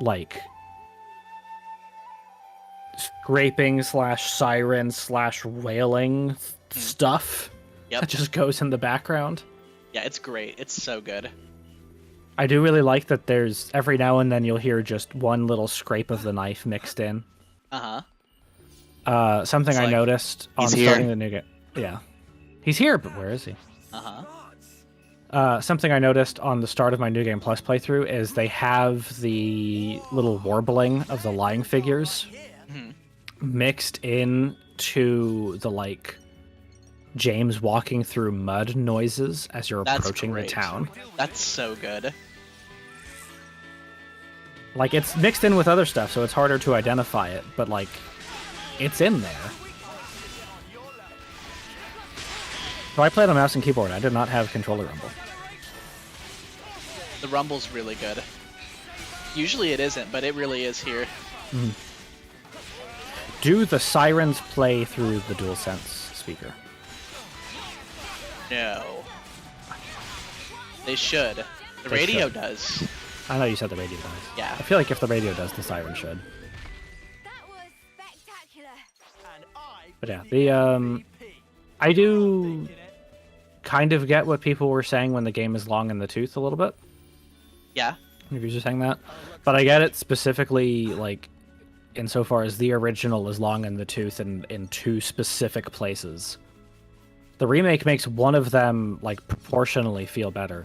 like scraping / siren / wailing stuff that just goes in the background. Yeah, it's great. It's so good. I do really like that there's every now and then you'll hear just one little scrape of the knife mixed in. Something It's I like, noticed on starting the new game. Yeah. He's here, but where is he? Something I noticed on the start of my New Game Plus playthrough is they have the little warbling of the lying figures mixed in to the like James walking through mud noises as you're approaching the town. That's so good. Like it's mixed in with other stuff, so it's harder to identify it, but like it's in there. So I played on mouse and keyboard. I did not have controller rumble. The rumble's really good. Usually it isn't, but it really is here. Do the sirens play through the DualSense speaker? No. They should. The radio does. I know you said the radio does. Yeah. I feel like if the radio does, the siren should. That was spectacular. But yeah, the I do kind of get what people were saying when the game is long in the tooth a little bit. Yeah. Reviews are saying that, but I get it specifically like insofar as the original is long in the tooth and in two specific places. The remake makes one of them like proportionally feel better,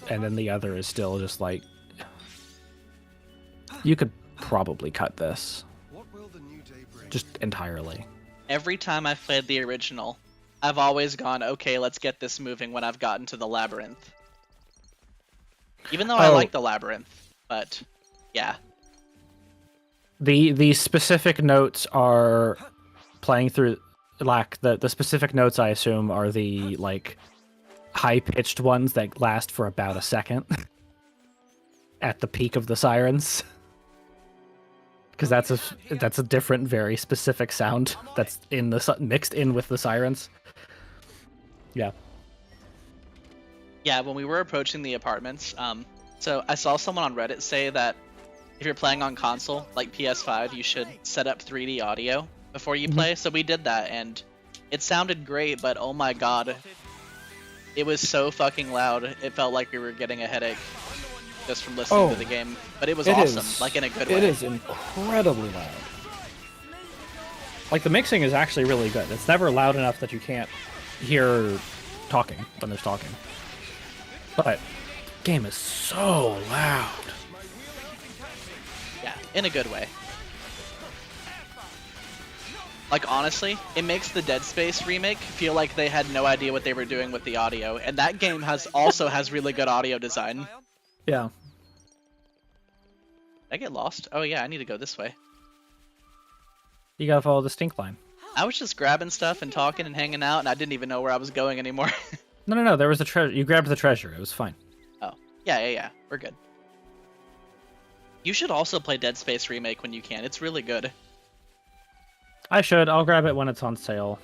and then the other is still just like you could probably cut this just entirely. Every time I've played the original, I've always gone, okay, let's get this moving when I've gotten to the labyrinth. Even though I like the labyrinth, but yeah. The specific notes are playing through the specific notes I assume are the like high-pitched ones that last for about a second at the peak of the sirens. Because that's a different, very specific sound that's in the mixed in with the sirens. Yeah. Yeah, when we were approaching the apartments, so I saw someone on Reddit say that if you're playing on console, like PS5, you should set up 3D audio before you play. So we did that, and it sounded great, but oh my god, it was so fucking loud. It felt like we were getting a headache just from listening to the game. But it was awesome, like in a good way. It is incredibly loud. Like the mixing is actually really good. It's never loud enough that you can't hear talking when there's talking. But the game is so loud. Yeah, in a good way. Like honestly, it makes the Dead Space remake feel like they had no idea what they were doing with the audio, and that game also has really good audio design. Yeah. Did I get lost? Oh yeah, I need to go this way. You gotta follow the stink line. I was just grabbing stuff and talking and hanging out, and I didn't even know where I was going anymore. No. There was a treasure. You grabbed the treasure. It was fine. Oh, yeah. We're good. You should also play Dead Space Remake when you can. It's really good. I should. I'll grab it when it's on sale.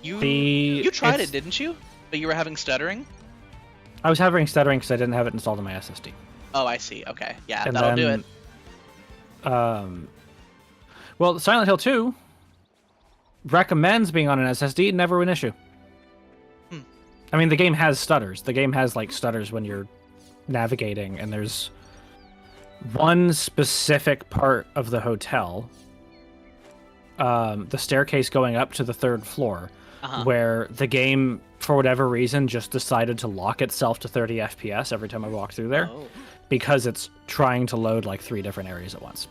You tried it, didn't you? But you were having stuttering? I was having stuttering because I didn't have it installed on my SSD. Oh, I see. Okay. Yeah, And that'll then, do it. Well, Silent Hill 2 recommends being on an SSD, never an issue. I mean, the game has stutters. The game has, like, stutters when you're navigating, and there's one specific part of the hotel, the staircase going up to the 3rd floor, where the game, for whatever reason, just decided to lock itself to 30 FPS every time I walk through there, because it's trying to load like 3 different areas at once.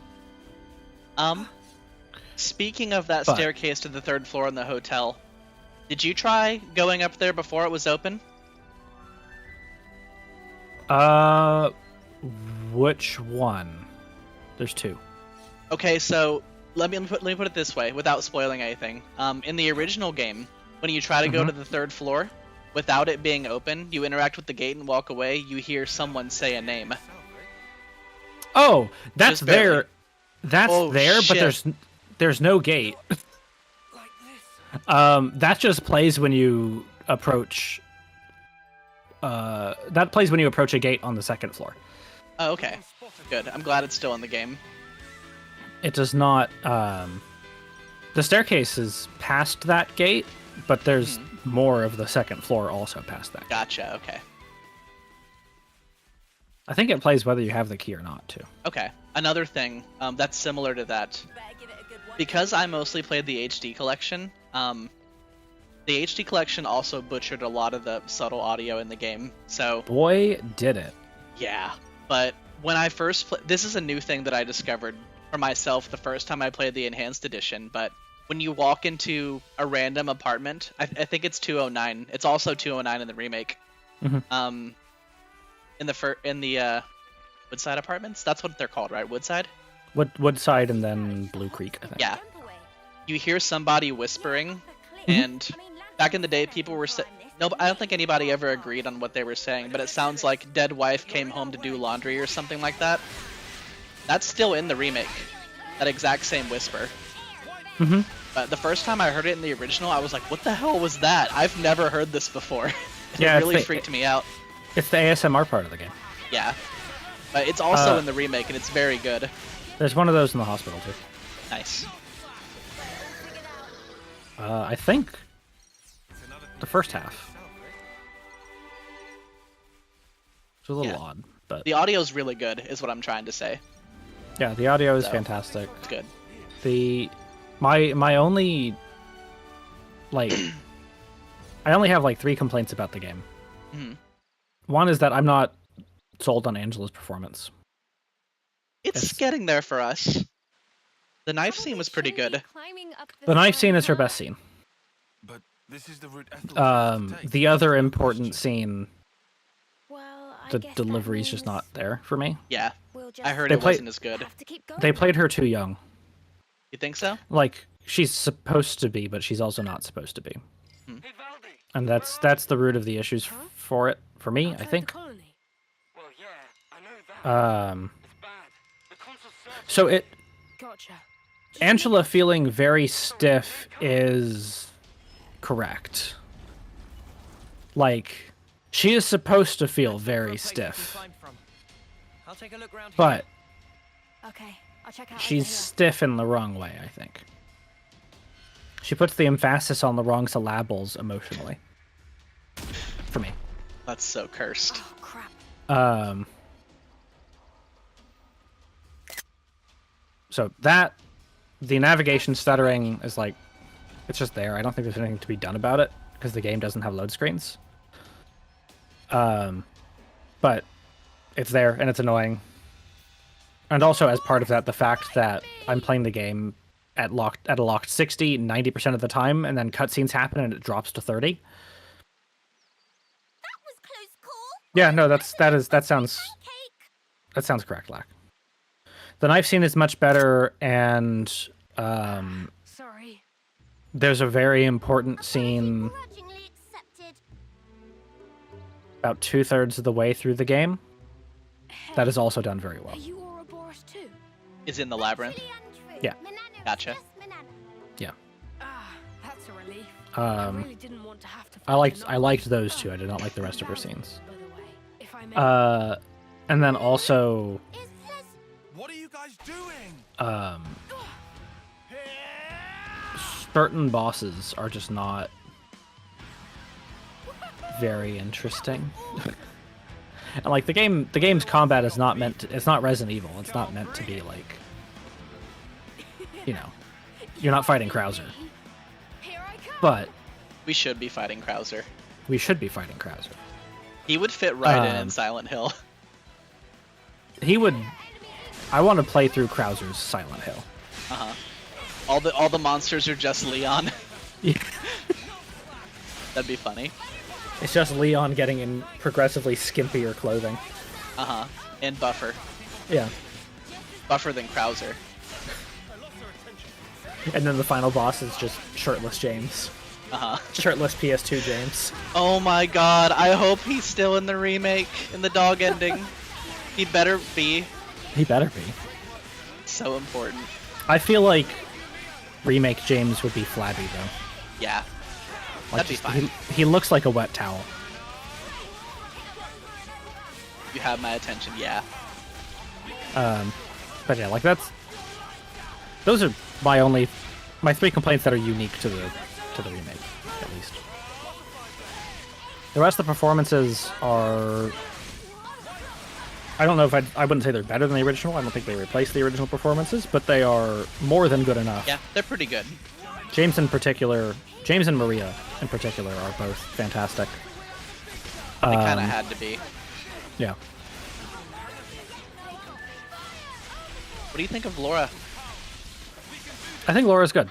Speaking of that staircase to the 3rd floor in the hotel, did you try going up there before it was open? Which one? There's 2. Okay, so let me put it this way, without spoiling anything. In the original game, when you try to go to the 3rd floor, without it being open, you interact with the gate and walk away. You hear someone say a name. Oh, that's Just barely. there. That's there, shit. but there's no gate. That just plays when you approach. That plays when you approach a gate on the 2nd floor. Oh, okay. Good. I'm glad it's still in the game. It does not. The staircase is past that gate, but there's more of the 2nd floor also past that. Gotcha. Okay. I think it plays whether you have the key or not, too. Okay. Another thing that's similar to that, because I mostly played the HD collection, the HD collection also butchered a lot of the subtle audio in the game, so... Boy, did it. Yeah, but when I first this is a new thing that I discovered for myself the first time I played the Enhanced Edition, but when you walk into a random apartment, I think it's 209, it's also 209 in the remake, in the Woodside Apartments? That's what they're called, right? Woodside? Woodside and then Blue Creek, I think. Yeah. You hear somebody whispering, and back in the day, people were no, I don't think anybody ever agreed on what they were saying, but it sounds like dead wife came home to do laundry or something like that. That's still in the remake. That exact same whisper. But the first time I heard it in the original, I was like, what the hell was that? I've never heard this before. It really freaked me out. It's the ASMR part of the game. Yeah. But it's also in the remake, and it's very good. There's one of those in the hospital, too. Nice. I think the first half. It's a little odd, but... The audio's really good, is what I'm trying to say. Yeah, the audio is fantastic. It's good. My only... Like... I only have, 3 complaints about the game. One is that I'm not sold on Angela's performance. It's getting there for us. The knife scene was pretty good. The knife scene is her best scene. But this is the route the other important scene, the delivery's just not there for me. Yeah, I heard it wasn't as good. They played her too young. You think so? She's supposed to be, but she's also not supposed to be. And that's the root of the issues for it, for me, I think. So Angela feeling very stiff is correct. She is supposed to feel very stiff. But she's stiff in the wrong way, I think. She puts the emphasis on the wrong syllables emotionally. For me. That's so cursed. Oh, crap. So the navigation stuttering is it's just there. I don't think there's anything to be done about it because the game doesn't have load screens. But it's there and it's annoying. And also as part of that, the fact that I'm playing the game at a locked 60 90% of the time, and then cutscenes happen and it drops to 30. That was close call. Yeah, no, that sounds correct, Lack. The knife scene is much better, and Sorry. there's a very important scene about 2/3 of the way through the game that is also done very well. Are you Ouroboros too? Is in the labyrinth. Yeah. Gotcha. Yeah. That's a relief. I really didn't want to have to I liked those two. I did not like the rest of her scenes. by the way, if I may. And then also What are you guys doing? certain bosses are just not very interesting. And like the game's combat is not meant to, it's not Resident Evil. It's not meant to be like, you know, you're not fighting Krauser. Here I come. But We should be fighting Krauser. we should be fighting Krauser. He would fit right in Silent Hill. He would. I want to play through Krauser's Silent Hill. All the monsters are just Leon. Yeah. That'd be funny. It's just Leon getting in progressively skimpier clothing. And Buffer. Yeah. Buffer than Krauser. And then the final boss is just shirtless James. Shirtless PS2 James. Oh my god, I hope he's still in the remake, in the dog ending. He better be. He better be. So important. I feel like remake James would be flabby though. Yeah. Like That'd be fine. He looks like a wet towel. You have my attention, yeah. But yeah, like those are my 3 complaints that are unique to the remake, at least. The rest of the performances are, I don't know if I wouldn't say they're better than the original. I don't think they replace the original performances, but they are more than good enough. Yeah, they're pretty good. James and Maria in particular are both fantastic. They kind of had to be. Yeah. What do you think of Laura? I think Laura's good.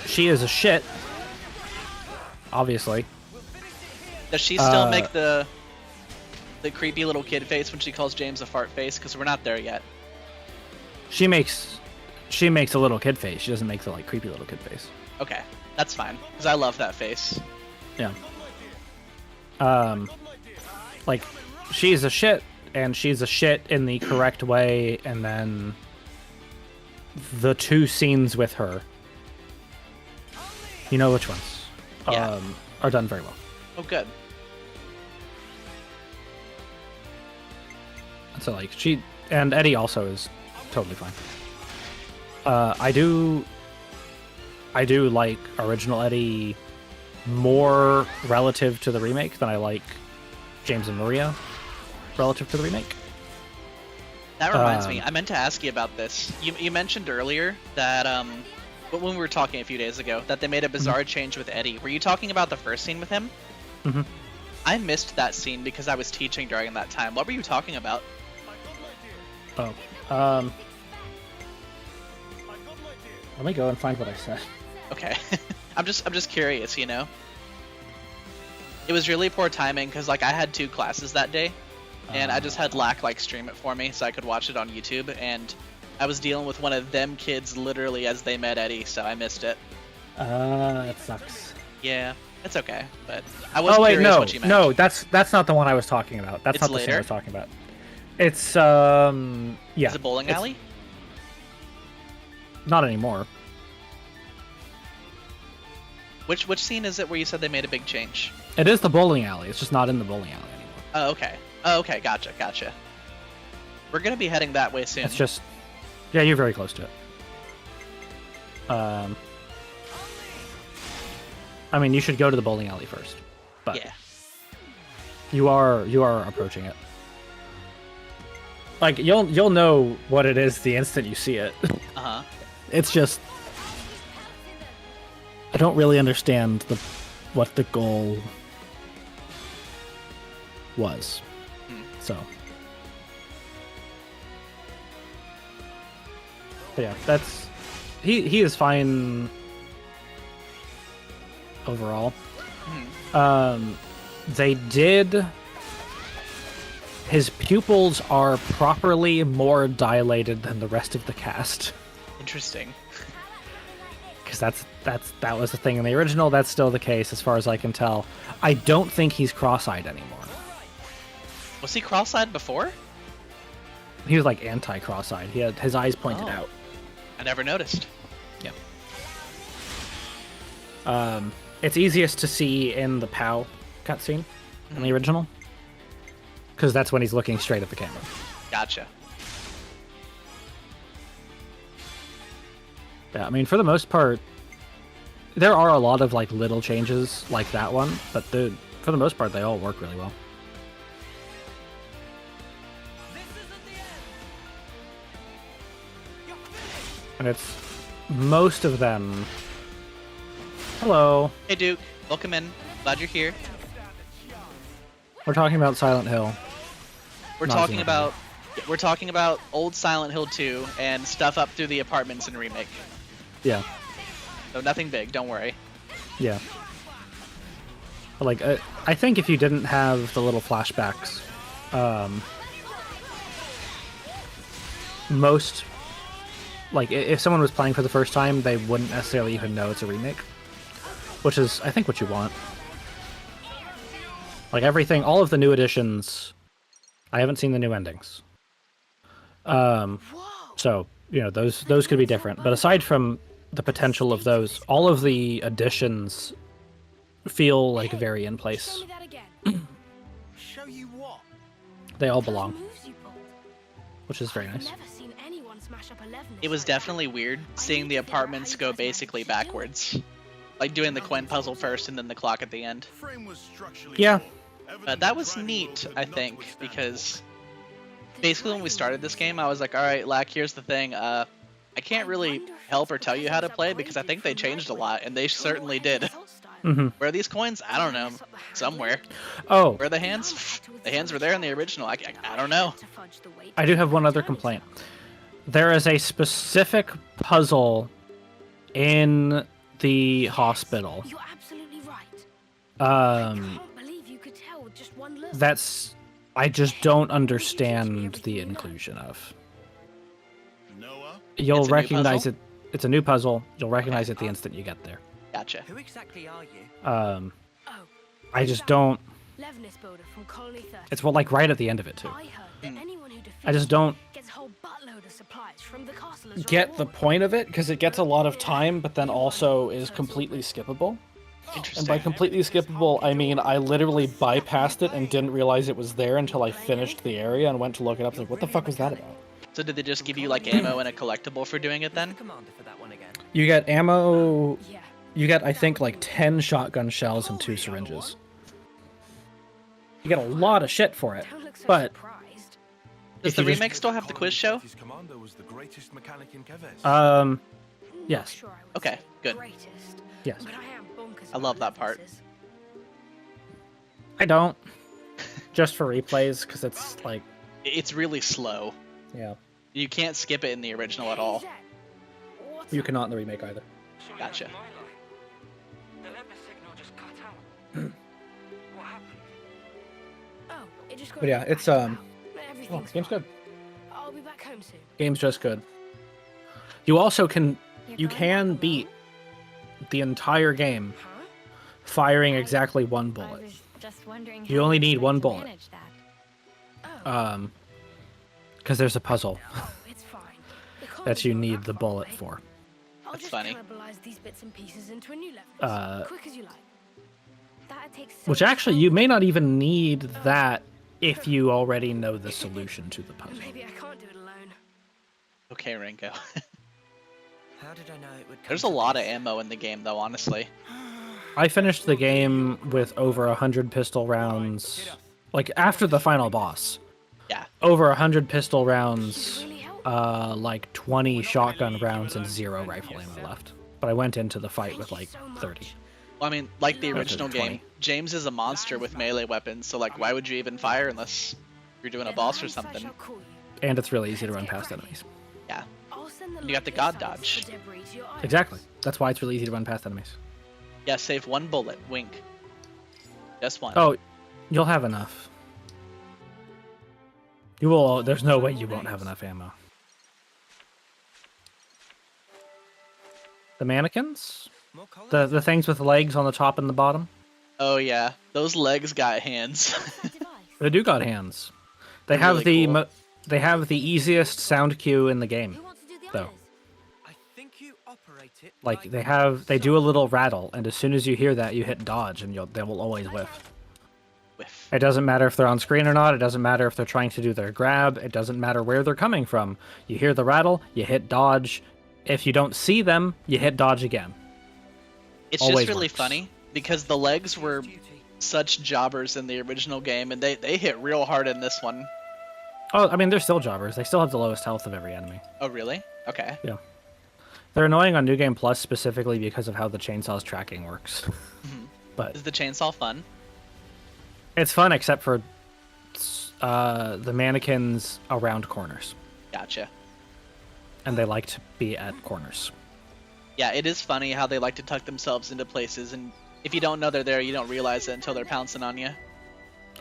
She is a shit, obviously. Does she still make the creepy little kid face when she calls James a fart face? Because we're not there yet. She makes a little kid face. She doesn't make the like creepy little kid face. Okay, that's fine. Because I love that face. Yeah. Like she's a shit, and she's a shit in the correct way, and then the 2 scenes with her, you know which ones, Yeah. are done very well. Oh, good. So like she and Eddie also is totally fine. I do like original Eddie more relative to the remake than I like James and Maria relative to the remake. That reminds me, I meant to ask you about this. You mentioned earlier that, but when we were talking a few days ago, that they made a bizarre change with Eddie. Were you talking about the first scene with him? Mm-hmm. I missed that scene because I was teaching during that time. What were you talking about? Oh, let me go and find what I said. Okay. I'm just curious, you know? It was really poor timing because, like, I had 2 classes that day, and I just had Lack, like, stream it for me so I could watch it on YouTube, and I was dealing with one of them kids literally as they met Eddie, so I missed it. That sucks. Yeah, it's okay, but I was curious what you meant. No, that's not the one I was talking about. That's It's not the scene later? I was talking about. It's yeah. Is it bowling alley? Not anymore. Which scene is it where you said they made a big change? It is the bowling alley. It's just not in the bowling alley anymore. Oh, okay. Oh, okay, gotcha. We're gonna be heading that way soon. It's just, yeah, you're very close to it. I mean, you should go to the bowling alley first, but Yeah. you are approaching it. Like you'll know what it is the instant you see it. Uh-huh. It's just I don't really understand what the goal was. So but yeah, that's he is fine overall. They did. His pupils are properly more dilated than the rest of the cast. Interesting. Because that was the thing in the original. That's still the case, as far as I can tell. I don't think he's cross-eyed anymore. Was he cross-eyed before? He was like anti-cross-eyed. He had his eyes pointed out. I never noticed. Yeah. It's easiest to see in the POW cutscene in the original, because that's when he's looking straight at the camera. Gotcha. Yeah, I mean, for the most part, there are a lot of like little changes like that one, but for for the most part, they all work really well. And it's most of them. Hello. Hey Duke, welcome in. Glad you're here. We're talking about Silent Hill. We're talking about old Silent Hill 2 and stuff up through the apartments in Remake. Yeah. So nothing big, don't worry. Yeah. But like, I think if you didn't have the little flashbacks, most, like, if someone was playing for the first time, they wouldn't necessarily even know it's a remake. Which is, I think, what you want. Like, everything, all of the new additions, I haven't seen the new endings. So, you know, those could be different. But aside from the potential of those, all of the additions feel like very in place. Show you what? They all belong, which is very nice. It was definitely weird seeing the apartments go basically backwards. Like doing the coin puzzle first and then the clock at the end. Yeah. That was neat, I think, because basically when we started this game, I was like, alright, Lack, here's the thing. I can't really help or tell you how to play because I think they changed a lot, and they certainly did. Mm-hmm. Where are these coins? I don't know. Somewhere. Oh. Where are the hands? The hands were there in the original. I don't know. I do have one other complaint. There is a specific puzzle in the hospital. You're absolutely right. I can't believe you could tell with just one look. That's... I just don't understand the inclusion of. You'll recognize it. It's a new puzzle. You'll recognize it the instant you get there. Gotcha. Who exactly are you? I just don't... Levinus builder from Colony 30. It's well, like right at the end of it too. I heard that anyone who defeats I just don't gets a whole buttload of supplies from the castle as get the reward. point of it, because it gets a lot of time, but then also is completely skippable. Interesting. And by completely skippable, I mean I literally bypassed it and didn't realize it was there until I finished the area and went to look it up. Like, what the fuck was that about? So did they just give you like ammo and a collectible for doing it then? Commander for that one again. You get ammo. Yeah. You get, I think, like 10 shotgun shells and 2 syringes. You get a lot of shit for it, Don't look so but surprised. Does if the you just- remake still have the quiz show? Not yes. sure I would Okay, say good. Greatest, Yes. but I am bonkers I love about that part. references. I don't. Just for replays, because it's like, It's really slow. yeah. You can't skip it in the original at all. Hey, Zach, what's You up? cannot in the remake either. Gotcha. Oh, it just got But yeah, back it's now. Oh, Everything's game's fine. good. I'll be back home soon. Game's just good. You also can, You're you going can back beat alone? the entire game Huh? firing exactly one bullet. Just wondering You how only you're need going one to bullet. manage that. Oh, Because there's a puzzle it's fine. The that combo's you not need that the far bullet away. for. I'll That's just funny. cannibalize these bits and pieces into a new level. Quick as you like. That takes so Which much actually, time. you may not even need that if you already know the solution to the puzzle. Maybe I can't do it alone. Okay, Ringo. How did I know it would come There's a to lot of this? ammo in the game, though, honestly. I finished the game with over 100 pistol rounds, like after the final boss. Yeah. Over 100 pistol rounds, Really help. like 20 shotgun rounds and 0 rifle ammo left. But I went into the fight with like 30. Well, I mean, like the Okay, original 20. game, James is a monster with melee weapons, so like, why would you even fire unless you're doing a boss or something? And it's really easy to run past enemies. Yeah. You got the god dodge. Exactly. That's why it's really easy to run past enemies. Yeah, save one bullet. Wink. Just one. Oh, you'll have enough. You will. There's no way you won't have enough ammo. The mannequins? More colors? The things with legs on the top and the bottom? Oh yeah, those legs got hands. They do got hands. They They're have really the cool. they have the easiest sound cue in the game, though. I think you operate it Like they do a little rattle, and as soon as you hear that, you hit dodge, and they will always whiff. Whiff. It doesn't matter if they're on screen or not. It doesn't matter if they're trying to do their grab. It doesn't matter where they're coming from. You hear the rattle, you hit dodge. If you don't see them, you hit dodge again. It's Always just really works. funny because the legs were such jobbers in the original game, and they hit real hard in this one. Oh, I mean, they're still jobbers. They still have the lowest health of every enemy. Oh, really? Okay. Yeah. They're annoying on New Game Plus specifically because of how the chainsaw's tracking works. But Is the chainsaw fun? it's fun except for the mannequins around corners. Gotcha. And they like to be at corners. Yeah, it is funny how they like to tuck themselves into places, and if you don't know they're there, you don't realize it until they're pouncing on you.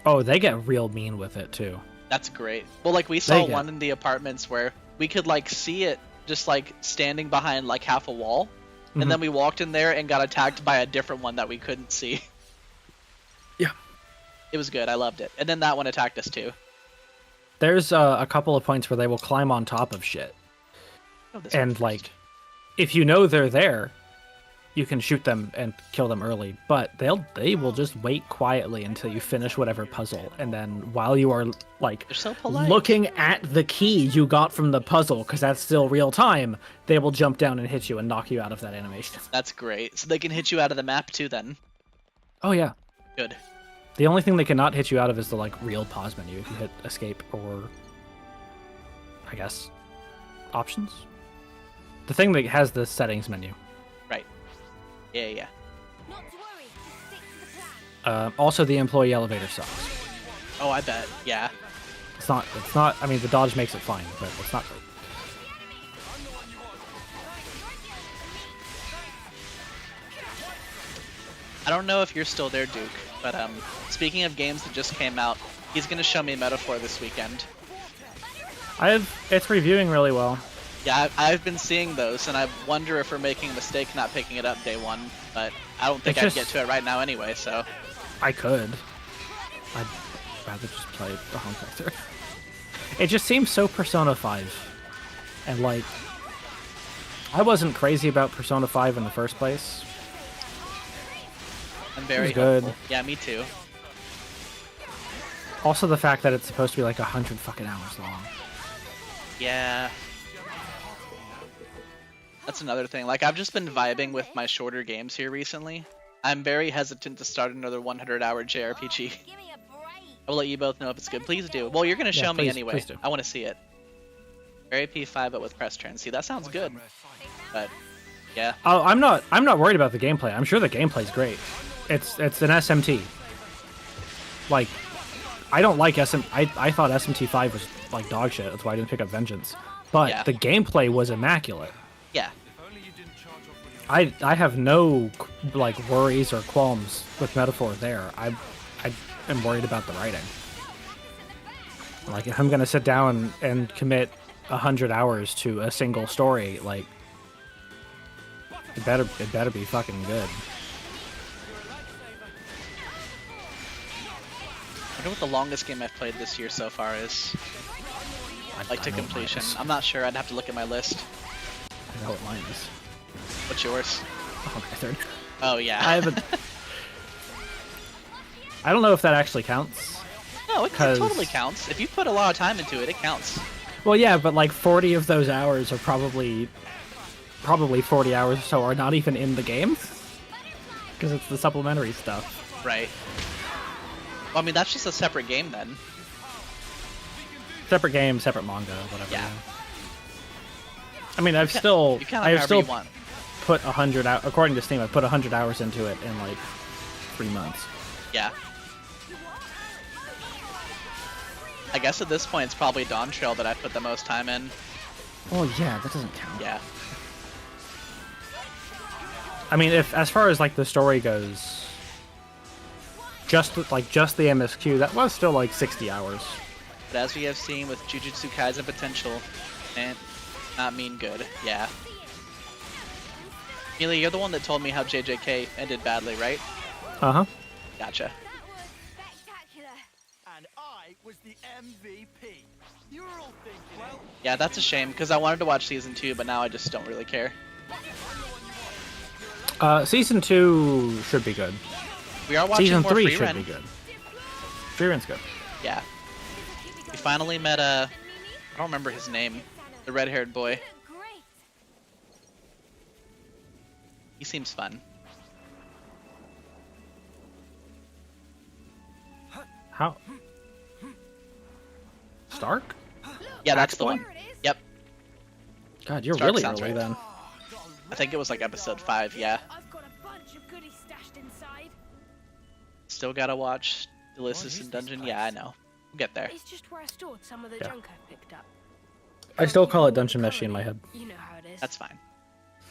Oh, they get real mean with it, too. That's great. Well, like, we saw They one get- in the apartments where we could, like, see it just, like, standing behind, like, half a wall, and then we walked in there and got attacked by a different one that we couldn't see. Yeah. It was good. I loved it. And then that one attacked us, too. There's a couple of points where they will climb on top of shit. Oh, this And, one like, if you know they're there, you can shoot them and kill them early, but they will just wait quietly until you finish whatever puzzle, and then while you are like They're so polite. looking at the key you got from the puzzle, because that's still real time, they will jump down and hit you and knock you out of that animation. That's great. So they can hit you out of the map, too, then. Oh yeah. Good. The only thing they cannot hit you out of is the like real pause menu if you hit escape or I guess options. The thing that has the settings menu. Right. Yeah. Not to worry. Just stick to the plan. Also, the employee elevator sucks. Oh, I bet. Yeah. It's not. I mean, the dodge makes it fine, but it's not great. I don't know if you're still there, Duke, but speaking of games that just came out, he's gonna show me Metaphor this weekend. It's reviewing really well. Yeah, I've been seeing those, and I wonder if we're making a mistake not picking it up day one, but I don't think It's I'd just- get to it right now anyway, so. I could. I'd rather just play the home character. It just seems so Persona 5. And like, I wasn't crazy about Persona 5 in the first place. I'm very good. hopeful. Yeah, me too. Also the fact that it's supposed to be like 100 fucking hours long. Yeah. That's another thing. Like, I've just been vibing with my shorter games here recently. I'm very hesitant to start another 100-hour JRPG. Give me a break. I will let you both know if it's good. Please do. Well, you're going to show me please- anyway. please do. I want to see it. JRPG5, but with press turn. See, that sounds good. But, yeah. Oh, I'm not worried about the gameplay. I'm sure the gameplay's great. It's an SMT. Like, I don't like I thought SMT5 was like dog shit. That's why I didn't pick up Vengeance. But Yeah. the gameplay was immaculate. Yeah. I have no like worries or qualms with Metaphor there. I am worried about the writing. Like if I'm gonna sit down and commit 100 hours to a single story, like it better be fucking good. I wonder what the longest game I've played this year so far is. Like, to I know what mine completion. is. I'm not sure. I'd have to look at my list. I know what mine is. What's yours? Oh, my third. Oh, yeah. I haven't. I don't know if that actually counts. No, it 'cause- totally counts. If you put a lot of time into it, it counts. Well, yeah, but like 40 of those hours are probably 40 hours or so are not even in the game because it's the supplementary stuff. Right. Well, I mean, that's just a separate game then. Separate game, separate manga, whatever. Yeah. I mean, I've still You count I've however still you want. put 100 hours. According to Steam, I put 100 hours into it in like 3 months. Yeah. I guess at this point it's probably Dawn Trail that I put the most time in. Oh yeah, that doesn't count. Yeah. I mean, if as far as like the story goes, just the MSQ, that was still like 60 hours. But as we have seen with Jujutsu Kaisen potential, and not mean good. Yeah. Amelia, you're the one that told me how JJK ended badly, right? Uh-huh. Gotcha. That was spectacular. And I was the MVP. You were all thinking, well, Yeah, that's a shame, because I wanted to watch Season 2, but now I just don't really care. Season 2 should be good. We are watching Season more 3 Free should Ren. be good. Free Ren's good. Yeah. We finally met, I don't remember his name. The red-haired boy. Look great. He seems fun. How? Stark? Yeah, that's the one. There it is. Yep. God, you're Stark really sounds early right. then. I think it was like episode 5. Yeah. I've got a bunch of goodies stashed inside. Still gotta watch Ulysses in Dungeon. Yeah, I know. We'll get there. It's just where I stored some of the Yeah. junk I picked up. I still call it Dungeon Meshi in my head You know how it is. That's fine.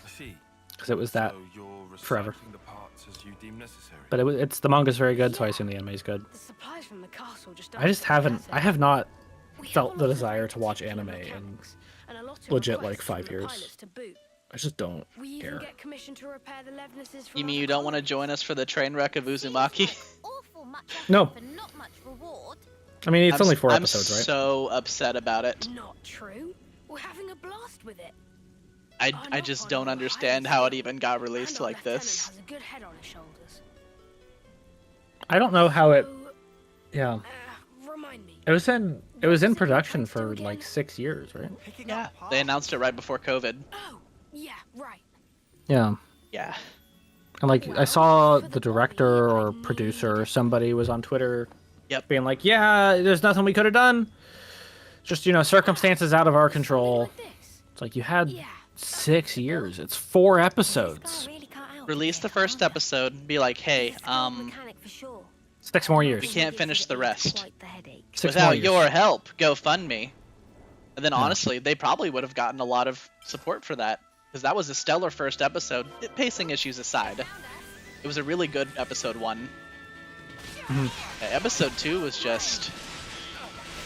I see. because it was that. So you're forever. recycling the parts as you deem necessary. But it's the manga's very good, so I assume the anime is good. The supplies from the castle just I just haven't. I have not We have felt a the lot of desire to watch electrical anime in mechanics, and a lot of legit, requests like, 5 from the years. pilots to boot. I just don't We even care. get commissioned to repair the Levnesses from You mean other you don't want to colonies. join us for the train wreck of Uzumaki? Awful much No. effort for not much reward. I mean, it's only 4 I'm episodes, right? so upset about it. Not true. We're having a blast with it. I just don't understand how it even got released And our like lieutenant this. has a good head on his shoulders. I don't know how it. So, Yeah, remind me. it was in production for like 6 years, right? Picking Yeah, up they parts. announced it right before COVID. Oh, yeah, right. Yeah, Yeah. and like I saw the director or producer or somebody was on Twitter, Yep. being like, "Yeah, there's nothing we could have done. Just circumstances out of our control." Like this. It's like you had Yeah. 6 years. It's 4 episodes. Release the first episode and be like, hey, 6 more years. We can't finish the rest. 6 more without years. your help, go fund me. And then honestly, they probably would have gotten a lot of support for that. Because that was a stellar first episode, pacing issues aside. It was a really good episode 1. Mhm. Yeah, episode 2 was just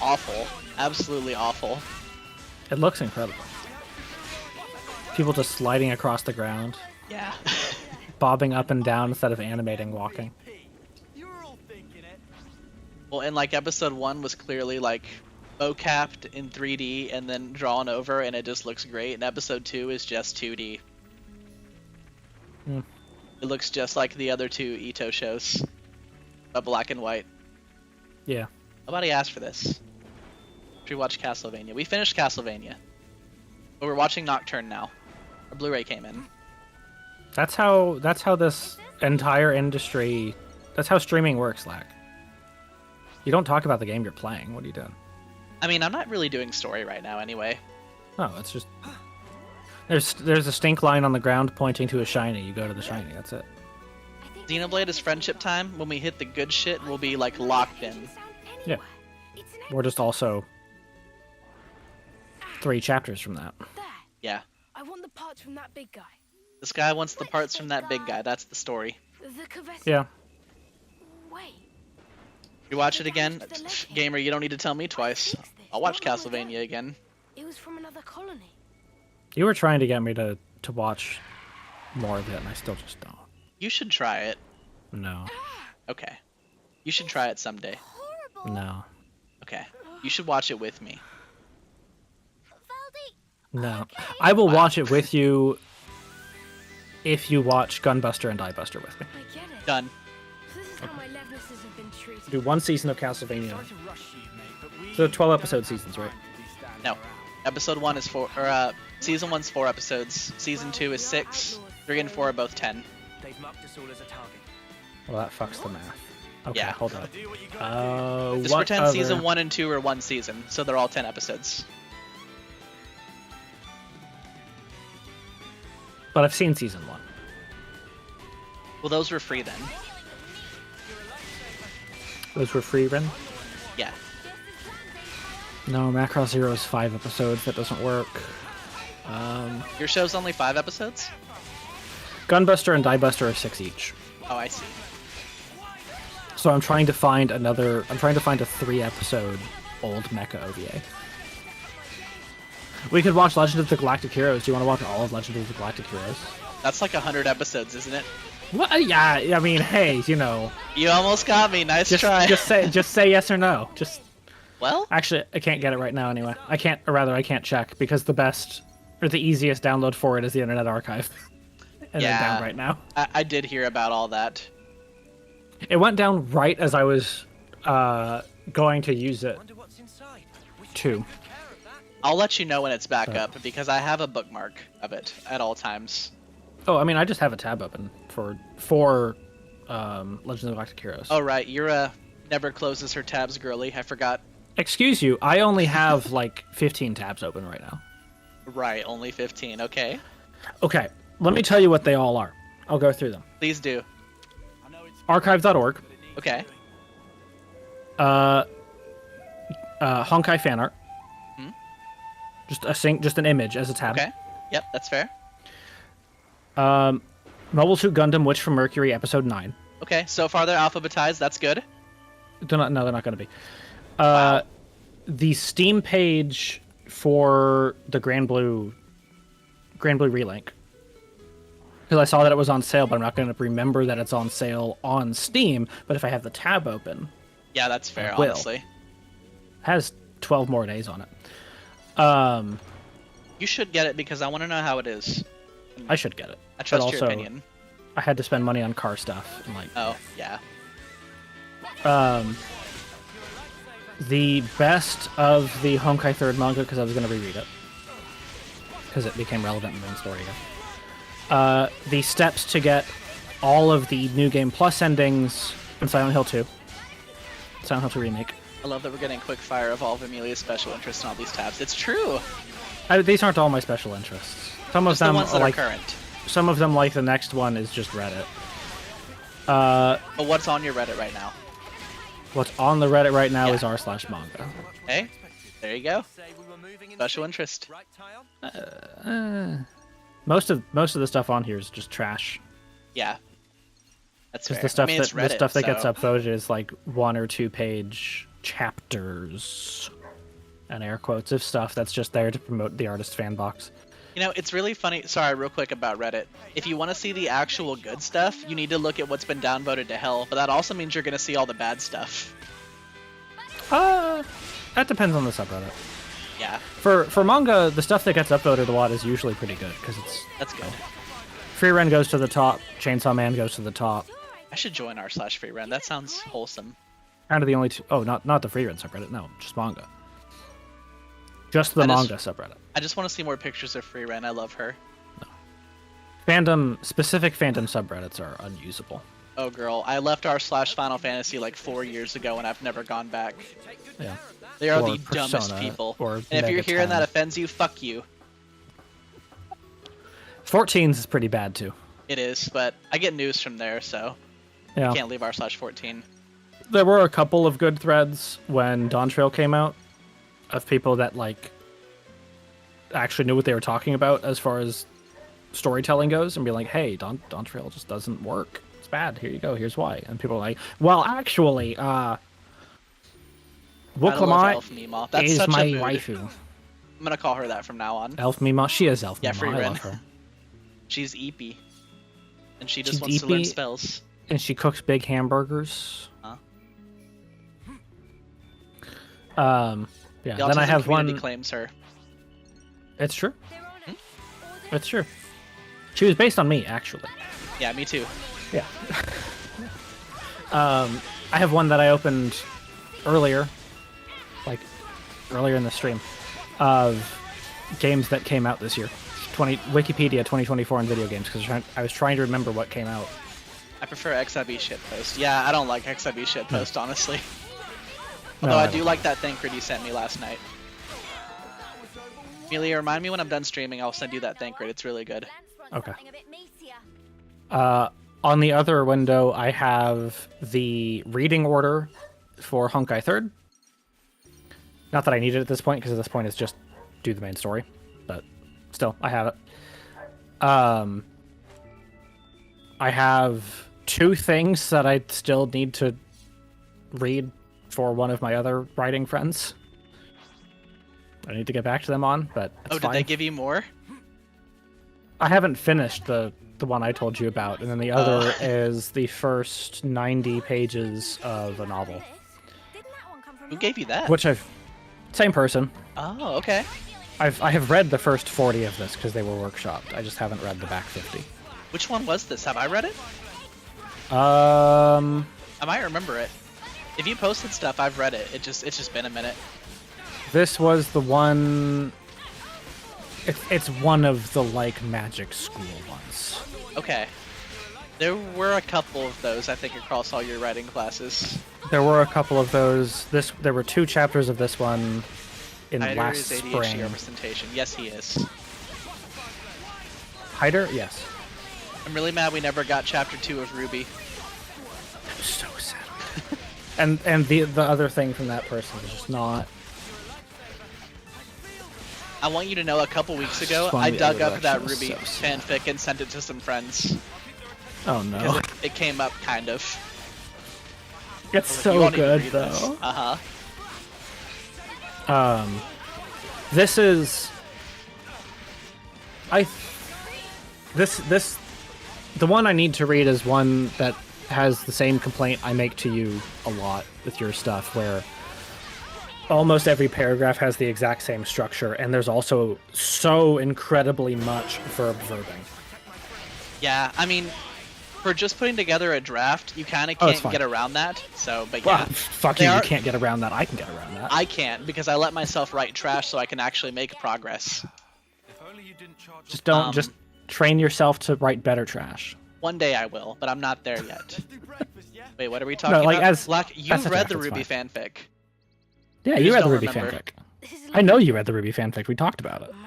awful. Absolutely awful. It looks incredible. People just sliding across the ground, Yeah. bobbing up and down instead of animating walking. You're all thinking it. Well, and like episode 1 was clearly like mocapped in 3D and then drawn over and it just looks great. And episode 2 is just 2D. Hmm. It looks just like the other 2 Ito shows, but black and white. Yeah. Nobody asked for this. We watched Castlevania. We finished Castlevania. But we're watching Nocturne now. Our Blu-ray came in. That's how this entire industry, that's how streaming works, Lack. You don't talk about the game you're playing. What are you doing? I mean, I'm not really doing story right now anyway. No, it's just there's a stink line on the ground pointing to a shiny. You go to the shiny. That's it. Xenoblade is friendship time. When we hit the good shit, we'll be like locked in. Yeah. We're just also 3 chapters from that. There. Yeah. I want the parts from that big guy. This guy wants the parts from that big guy. That's the story. The Kavesi. Yeah. Wait. You watch it again? Gamer, you don't need to tell me twice. I'll watch Castlevania again. It was from another colony. You were trying to get me to watch more of it, and I still just don't. You should try it. No. Okay. You should try it someday. Horrible. No. Okay. You should watch it with me. Valdi. No. I will watch it with you if you watch Gunbuster and Diebuster with me. I get it. Done. This is how my Levnesses have been treated. Do 1 season of Castlevania. Sorry to rush you, mate, but we So 12 don't episode have seasons, right? time to be standing No. around. Episode 1 is season 1's 4 episodes. Season 2 is 6. 3 and 4 are both 10. They've marked us all as a target. Well, that fucks the math. Okay, Yeah. hold up. Do what you gotta Just What pretend other... season 1 and 2 are one season, so they're all 10 episodes. But I've seen season 1. Well, those were free then. Those were free, Ren? Yeah. No, Macross Zero is 5 episodes. That doesn't work. Your show's only 5 episodes? Gunbuster and Diebuster are 6 each. Oh, I see. So I'm trying to find another. I'm trying to find a 3-episode old mecha OVA. We could watch Legend of the Galactic Heroes. Do you want to watch all of Legend of the Galactic Heroes? That's like 100 episodes, isn't it? What? Yeah, I mean, hey, you know, You almost got me. Nice just try. just say yes or no. Just Well, actually, I can't get it right now anyway. I can't, or rather, I can't check because the best or the easiest download for it is the Internet Archive, and Yeah. it's down right now. I did hear about all that. It went down right as I was going to use it Wonder what's inside. We should too. take good care of that. I'll let you know when it's back So- up because I have a bookmark of it at all times. Oh, I mean, I just have a tab open for Legend of the Galactic Heroes. Oh right, you're Never closes her tabs, girly. I forgot. Excuse you, I only have like 15 tabs open right now. Right, only 15. Okay. Okay, let me tell you what they all are. I'll go through them. Please do. Archive.org. Okay. Honkai fan art. Just an image as a tab. Okay. Yep, that's fair. Mobile Suit Gundam Witch from Mercury episode 9. Okay, so far they're alphabetized. That's good. They're not going to be. Wow. The Steam page for the Grand Blue Relink. Because I saw that it was on sale, but I'm not going to remember that it's on sale on Steam. But if I have the tab open, Yeah, that's fair, I will. honestly. It has 12 more days on it. You should get it because I want to know how it is. I should get it. I trust But your also, opinion. I had to spend money on car stuff and like. Oh, yeah. The best of the Honkai 3rd manga, because I was going to reread it. Because it became relevant in the main story again. The steps to get all of the New Game Plus endings in Silent Hill 2. Silent Hill 2 Remake. I love that we're getting quick fire of all of Amelia's special interests in all these tabs. It's true. These aren't all my special interests. Some of Just the them ones that are are like current. some of them, like the next one, is just Reddit. But what's on your Reddit right now? What's on the Reddit right now Yeah. is r/manga. Hey, there you go. Say we were moving in Special sync, interest. right, Tile? Most of the stuff on here is just trash. Yeah. That's Because fair. the stuff I mean, it's that the stuff that gets so- upvoted is like 1 or 2 page chapters and air quotes of stuff that's just there to promote the artist fan box. You know, it's really funny. Sorry, real quick about Reddit. If you want to see the actual good stuff, you need to look at what's been downvoted to hell. But that also means you're going to see all the bad stuff. That depends on the subreddit. Yeah, For manga, the stuff that gets upvoted a lot is usually pretty good because it's that's good. Free Ren goes to the top, Chainsaw Man goes to the top. I should join r/freerun. That sounds wholesome. Kind of the only two. Oh, not the Free Ren subreddit. No, just manga. Just the manga subreddit. I just want to see more pictures of Free Ren. I love her. Specific fandom subreddits are unusable. Oh, girl. I left r/Final Fantasy like 4 years ago and I've never gone back. Yeah. They are Or the dumbest Persona, people. or And if you're hearing Megaton. that offends you, fuck you. 14's is pretty bad too. It is, but I get news from there, so Yeah. can't leave r/14. There were a couple of good threads when Dawn Trail came out of people that like actually knew what they were talking about as far as storytelling goes and be like, hey, Dawn Trail just doesn't work. It's bad. Here you go. Here's why. And people are like, well, actually, I love Wooklamite Elf Mima. That's is such my a mood. waifu. I'm gonna call her that from now on. Elf Mima. She is Elf Yeah, Mima. Free I Ren. love her. She's eepy. And she just She's wants to learn eepy. spells. And she cooks big hamburgers. Huh? Yeah. The Then I autism have community one. claims her. It's true. It's true. She was based on me, actually. Yeah, me too. Yeah. I have one that I opened earlier, like earlier in the stream, of games that came out this year. Wikipedia 2024 in video games, because I was trying to remember what came out. I prefer XIV shitpost. Yeah, I don't like XIV shitpost, honestly. No, Although I don't do like like that thank you sent me last night. Amelia, remind me when I'm done streaming, I'll send you that thank It's really good. Okay. On the other window, I have the reading order for Honkai 3rd. Not that I need it at this point, because at this point it's just do the main story. But still, I have it. I have 2 things that I still need to read for one of my other writing friends. I need to get back to them on, but it's Oh, fine. did they give you more? I haven't finished the one I told you about, and then the other is the first 90 pages of a novel, Who gave you that? which same person. Oh, okay. I have read the first 40 of this because they were workshopped. I just haven't read the back 50. Which one was this? Have I read it? Um, I might remember it. If you posted stuff, I've read it. It's just been a minute. this was the one. It's one of the like magic school ones. Okay. There were a couple of those, I think, across all your writing classes. There were a couple of those. There were 2 chapters of this one in Hyder last is ADHD spring. representation. Yes, he is. Hyder, yes. I'm really mad we never got chapter 2 of Ruby. That was so sad. and the other thing from that person was just not. I want you to know, a couple weeks ago, Swung I the dug other up that direction, Ruby it was so sad. fanfic and sent it to some friends. Oh no. Because it came up, kind of. It's I was like, "You so all need to good read this." though. Uh-huh. This is. The one I need to read is one that has the same complaint I make to you a lot with your stuff, where almost every paragraph has the exact same structure, and there's also so incredibly much verbing. Yeah, I mean, for just putting together a draft, you kind of Oh, it's can't fine. get around that. So, but Well, yeah. fuck They you, you are- can't get around that. I can get around that. I can't, because I let myself write trash so I can actually make progress. If only you didn't charge Just don't, Um, just train yourself to write better trash. One day I will, but I'm not there yet. Do breakfast, yeah? Wait, what are we talking like, about? as- Black, you as a read draft, the it's Ruby fine. fanfic. Yeah, You you just read the don't Ruby remember. fanfic. This is I know like- you read the Ruby fanfic. We talked about it. Man,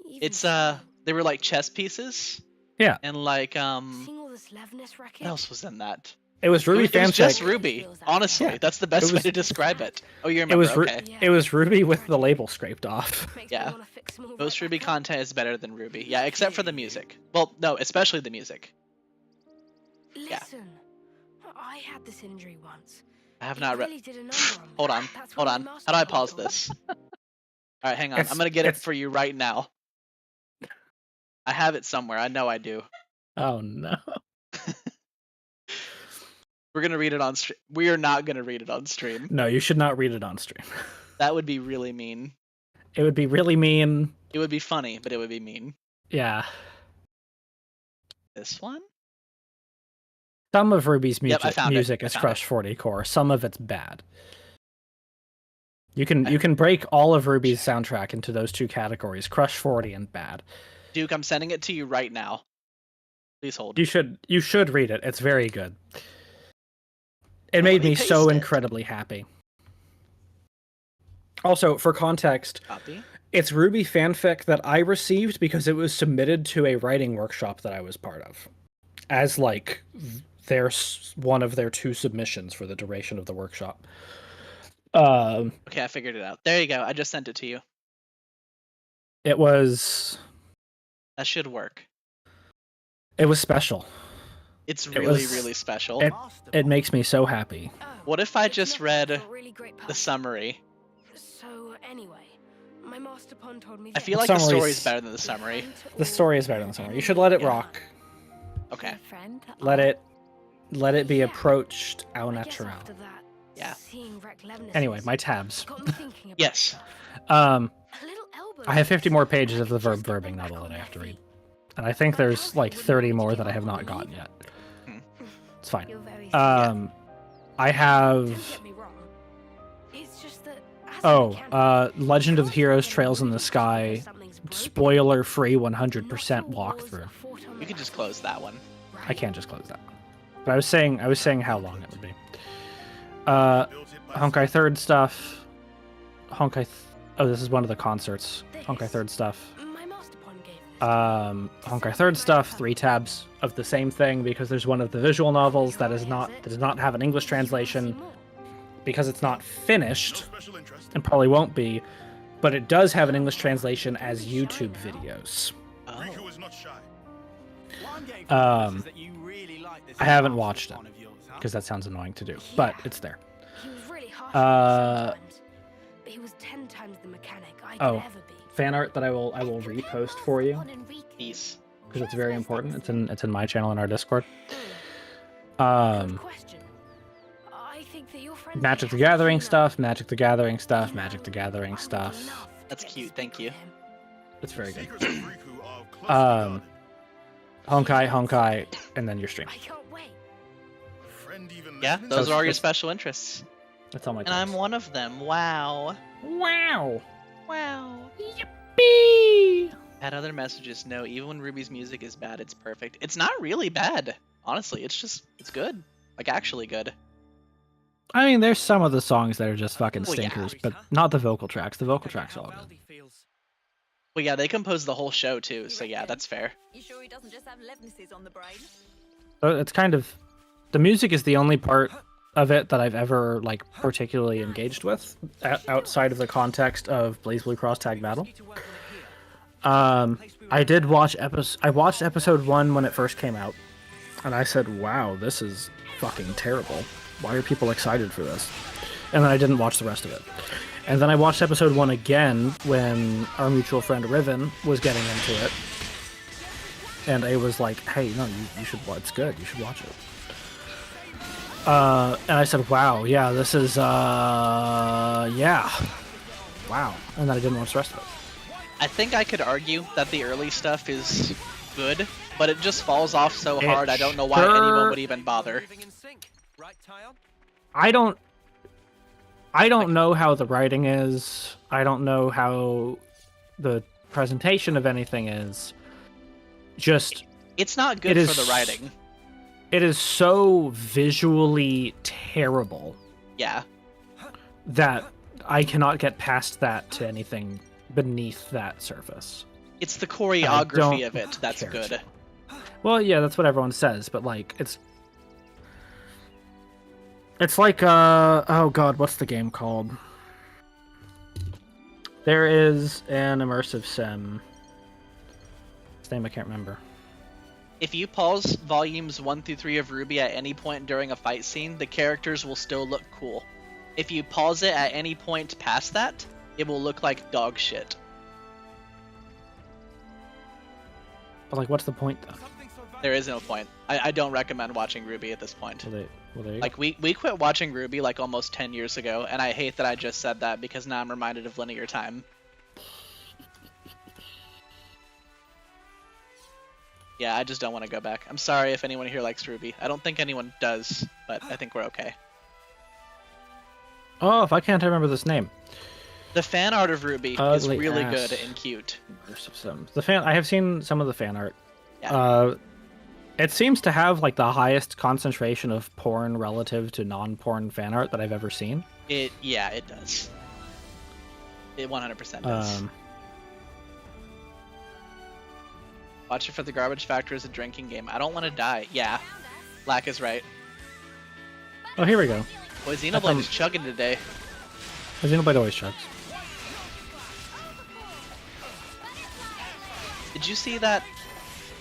even It's, so, they were like chess pieces, Yeah, and like, seeing all this Levness racket. what else was in that? it was Ruby It was fanfic. just Ruby, honestly. Yeah. That's the best It was- way to describe it. Oh, you It remember, was okay. it was Ruby with the label scraped off. Makes me Yeah. wanna fix them all Most right Ruby back up. content is better than Ruby. Yeah, except for the music. Well, no, especially the music. Listen, I had this injury once. I have It not read. really did a number on me. Hold on, That's hold what on. my How do I master pause told me. this? Alright, hang on. It's- I'm gonna get it it's- for you right now. I have it somewhere. I know I do. Oh no. We're gonna read it on stream. We are not gonna read it on stream. No, you should not read it on stream. That would be really mean. It would be really mean. It would be funny, but it would be mean. Yeah. This one? Some of Ruby's Yep, I found it. music I is found Crush 40 core. Some of it's bad. You can break all of Ruby's soundtrack into those 2 categories: Crush 40 and bad. Duke, I'm sending it to you right now. Please hold. You should read it. It's very good. It Well, made let me me so paste it. incredibly happy. Also, for context, Copy. it's Ruby fanfic that I received because it was submitted to a writing workshop that I was part of, as like one of their 2 submissions for the duration of the workshop. Okay, I figured it out. There you go. I just sent it to you. It was That should work. special. It's It really, was- really special. It makes me so happy. Oh, What if I it's just not read a really great the puzzle. summary? So anyway, my master pun told me I this. feel like the Summary's- story's better than the summary. The story is better than the summary. You should let it Yeah. rock. Okay. Friend, Let it be Yeah. approached au I guess natural. after that, Yeah. seeing Wreck Levness Anyway, was- my tabs. got me thinking about Yes. stuff. Um, A little elbow I have 50 grease more pages of the and just verbing get them novel back that I on have to their read. feet. And I think there's like 30 more that I have not gotten yet. It's fine. You're very I Don't have... get me wrong. It's just that as a Oh, mechanic, Legend of because Heroes when Trails in you the discover Sky, something's broken, spoiler-free not 100% all wars walkthrough. are fought on You the could just battlefield, close that one. I right? can't just close that. But I was saying how long it would be. Honkai Third stuff. Oh, this is one of the concerts. Honkai Third stuff. My master pun gave this. Honkai Third stuff, 3 tabs of the same thing because there's one of the visual novels that does not have an English translation because it's not finished and probably won't be, but it does have an English translation as YouTube videos. Oh. I haven't watched it because that sounds annoying to do, but it's there. He was really harsh Uh, sometimes, but he was 10 times the mechanic I could oh. ever be. Fan art that I will repost for you Peace. because it's very important. It's in my channel in our Discord. Good question. I think that your friend Magic the may have Gathering enough. stuff, Magic the Gathering stuff, You Magic the know, Gathering I would stuff. love to That's get cute, to thank speak you. with him. It's very good. Honkai, and then your stream. I can't wait. Yeah, So those are all your it's- special interests. That's all my And I'm tabs. one of them. Wow. Wow! Wow. Yippee! Add other messages. No, even when Ruby's music is bad, it's perfect. It's not really bad. Honestly, it's good. Like, actually good. I mean, there's some of the songs that are just fucking Well, yeah. stinkers, but not the vocal tracks. The vocal tracks are all good. Well, yeah, they composed the whole show too, so yeah, that's fair. You sure he doesn't just have Levises on the brain? So it's kind of, the music is the only part of it that I've ever like particularly engaged with outside of the context of Blaze Blue Cross Tag Battle. I did watch I watched episode 1 when it first came out, and I said, "Wow, this is fucking terrible. Why are people excited for this?" And then I didn't watch the rest of it. And then I watched episode 1 again when our mutual friend Riven was getting into it, and I was like, "Hey, no, you should. It's good. You should watch it." And I said, "Wow, yeah, this is yeah, wow." And then I didn't watch the rest of it. I think I could argue that the early stuff is good, but it just falls off so hard. I don't know why anyone would even bother. I don't know how the writing is. I don't know how the presentation of anything is. Just it's not good for the writing. It is so visually terrible. Yeah. That I cannot get past that to anything beneath that surface. It's the choreography of it that's good. Well, yeah, that's what everyone says, but like it's like oh god, what's the game called? There is an immersive sim. His name I can't remember. If you pause volumes 1 through 3 of RWBY at any point during a fight scene, the characters will still look cool. If you pause it at any point past that, it will look like dog shit. But like, what's the point though? There is no point. I don't recommend watching RWBY at this point. Well, there you like we quit watching RWBY like almost 10 years ago, and I hate that I just said that because now I'm reminded of linear time. Yeah, I just don't want to go back. I'm sorry if anyone here likes RWBY. I don't think anyone does, but I think we're okay. Oh, if I can't remember this name. The fan art of RWBY is really good and cute. The fan, I have seen some of the fan art. Yeah. It seems to have like the highest concentration of porn relative to non-porn fan art that I've ever seen. It does. It 100% does. Watch it for the Garbage Factor is a drinking game. I don't want to die. Yeah, Black is right. Oh, here we go. Boy, Xenoblade is chugging today. Xenoblade always chugs. Did you see that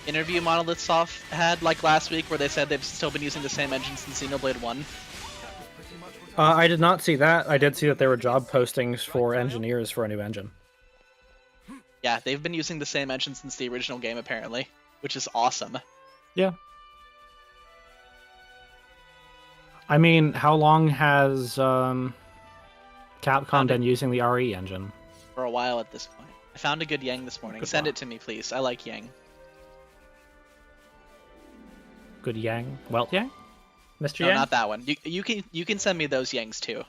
interview Monolith Soft had like last week where they said they've still been using the same engine since Xenoblade 1? I did not see that. I did see that there were job postings for engineers for a new engine. Yeah, they've been using the same engine since the original game apparently, which is awesome. Yeah. I mean, how long has Capcom been using the RE engine? For a while at this point. I found a good Yang this morning. Send it to me, please. I like Yang. Good Yang? Welt Yang? Mr. No, Yang? not that one. You can send me those Yangs too.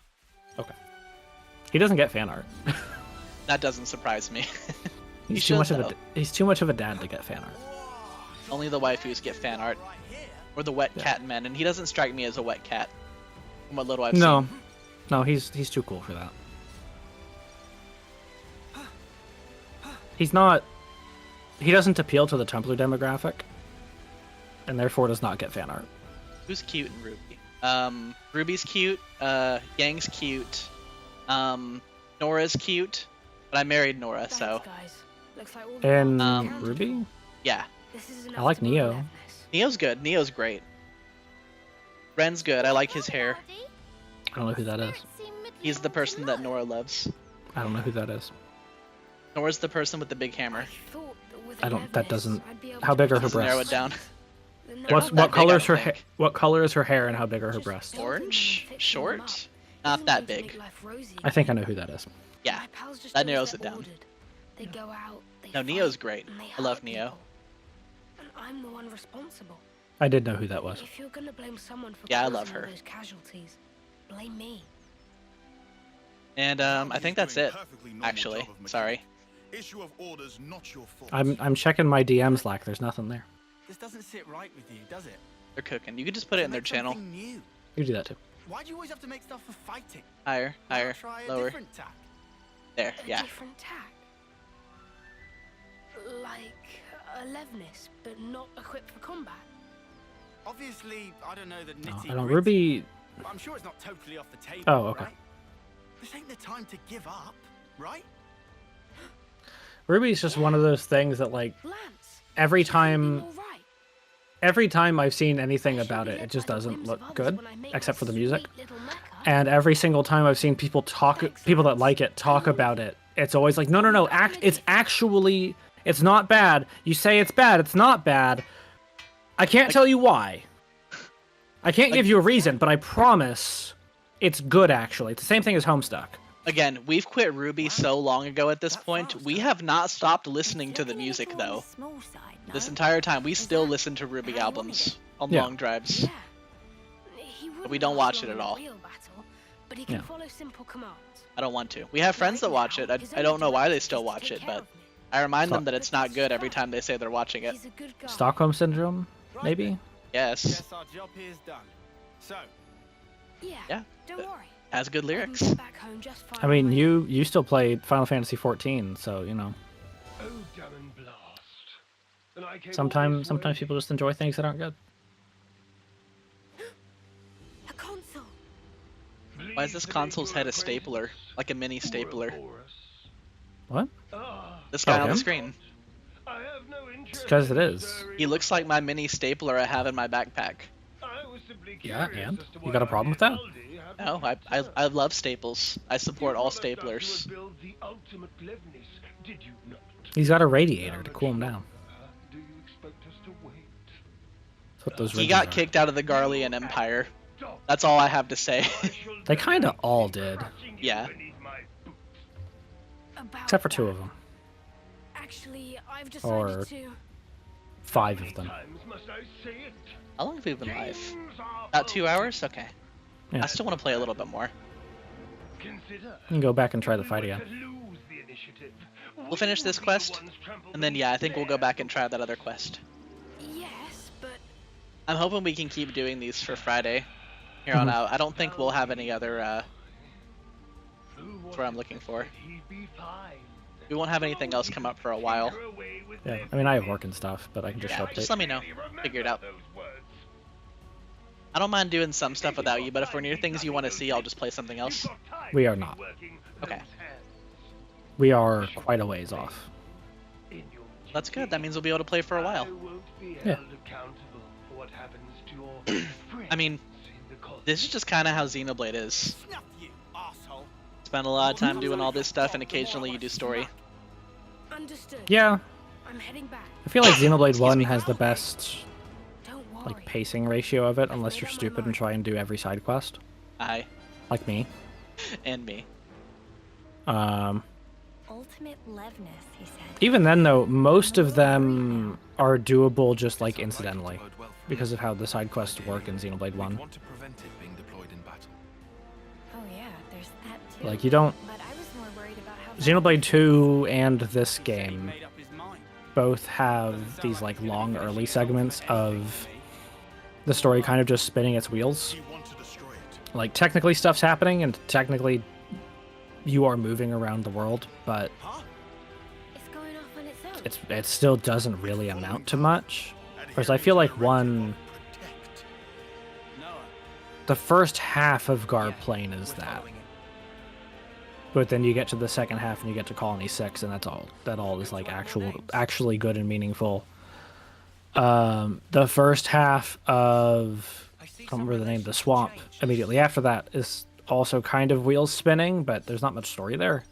Okay. He doesn't get fan art. That doesn't surprise me. He's too much of a dad to get fan art. Only the waifus get fan art. Or the wet cat men, and he doesn't strike me as a wet cat. From what little I've seen. No, he's too cool for that. He's not. He doesn't appeal to the Tumblr demographic, and therefore does not get fan art. Who's cute in RWBY? Ruby's cute. Yang's cute. Nora's cute. But I married Nora, so. In RWBY? Yeah. I like Neo. Neo's good. Neo's great. Ren's good. I like his hair. I don't know who that is. He's the person that Nora loves. I don't know who that is. Nora's the person with the big hammer. That doesn't. How big are her breasts? Narrow it down. What color is her hair? What color is her hair, and how big are her breasts? Orange, short, not that big. I think I know who that is. Yeah, that narrows it down. No, Neo's great. I love Neo. And I'm the one responsible. I did know who that was. If you're gonna blame someone for I love her. those casualties, blame me. And I think that's it. Actually, sorry. Issue of orders, not your fault. I'm checking my DMs like there's nothing there. This doesn't sit right with you, does it? They're cooking. You can just put it in their channel. You do that too. Why do you always have to make stuff for fighting? Higher, Why not higher, try a lower. different tack? There, A yeah. different tack. Like a Levnis, but not equipped for combat. Obviously, I don't know the No, nitty I don't. gritty, Ruby. but I'm sure it's not totally off the table. Oh, okay. Right? This ain't the time to give up, right? Ruby's just one of those things that, like, Lance, every you think you'll time, be all right? every time I've seen anything I should about be it, led it just by the doesn't whims look of others good, when I make except my for the music. sweet little mecha. And every single time I've seen people people that like it talk about it, it's always like, no, it's not bad. You say it's bad, it's not bad. I can't tell you why. I can't give you a reason, but I promise it's good, actually. It's the same thing as Homestuck. Again, we've quit Ruby so long ago at this point. We have not stopped listening to the Looking a music, little on though. the small side, no? This entire time, we still listen to Ruby how you wanted albums it? on Yeah. long drives. Yeah. He wouldn't we don't last watch it long at in a all. real battle, but he can Yeah. follow simple commands. I don't want to. We have friends that watch it. I don't know why they still watch it, but I remind them that it's not good every time they say they're watching it. He's a good guy. Stockholm Syndrome, Right maybe? then. Yes, Guess our job here's done. So, Yeah. Don't worry. has good I can lyrics. get back home just fine I mean, already. you still played Final Fantasy 14, so, you know. Oh, damn and blast. And I came all Sometimes this way. people just enjoy things that aren't good. A console. Why is this console's head a stapler? Like a mini stapler. What? This guy on him? the screen. I have no interest because it in is. stirring He looks like my mini stapler I have in my backpack. I was simply Yeah, curious and? as to You why got a our problem with dear that? Aldi hadn't No, picked I up. love staples. I support You all promised us you staplers. would build the ultimate Levnis, did you not? He's got a radiator to cool him down. Do you expect us to wait? That's what those He ridges got are. kicked out of the Garlean Empire. That's all I have to say. They kind of all did, Yeah. About except for two that. of them. Actually, I've Or decided to. 5 of them. Must I say it? How long have we been live? Kings are About 2 hours? Okay. Yeah. I still want to play a little bit more. Consider You can go back and try the fight again. to lose the initiative. We'll finish this quest, and then yeah, I think we'll go back and try that other quest. Yes, but I'm hoping we can keep doing these for Friday here on out. I don't think we'll have any other, that's what I'm looking for. We won't have anything else come up for a while. Yeah, I mean, I have work and stuff, but I can just Yeah, update. just let me know. Figure it out. I don't mind doing some stuff without you, but if we're near things you want to see, I'll just play something else. We are not. Okay. We are quite a ways off. That's good. That means we'll be able to play for a while. Yeah. I mean, this is just kind of how Xenoblade is. snuff you, asshole. Spend a lot of time doing all this stuff, and occasionally you do story. understood. Yeah, I'm heading back. I feel like Xenoblade 1 has the best Don't worry. like pacing ratio of it, unless you're stupid and try and do every side quest, I like me. and me. Ultimate Levnis, he said. Even then, though, most of them are doable just like incidentally, because of how the side quests work in Xenoblade 1. Want to prevent it being deployed in battle. Oh yeah, there's that too. Like, you don't. But I was more worried about how Xenoblade 2 and this He game made up his mind. both have these like long early segments of the story kind of just spinning its wheels. You want to destroy it. Like, technically stuff's happening and technically you are moving around the world, but it's going off on its own. it still doesn't really amount to much. Whereas I feel like one, Noah, the first half of Garb Plain is that, but then you get to the second half and you get to Colony 6, and that's all. That all is like actually good and meaningful. The first half of, I can't remember the name, the Swamp. Immediately after that is also kind of wheels spinning, but there's not much story there.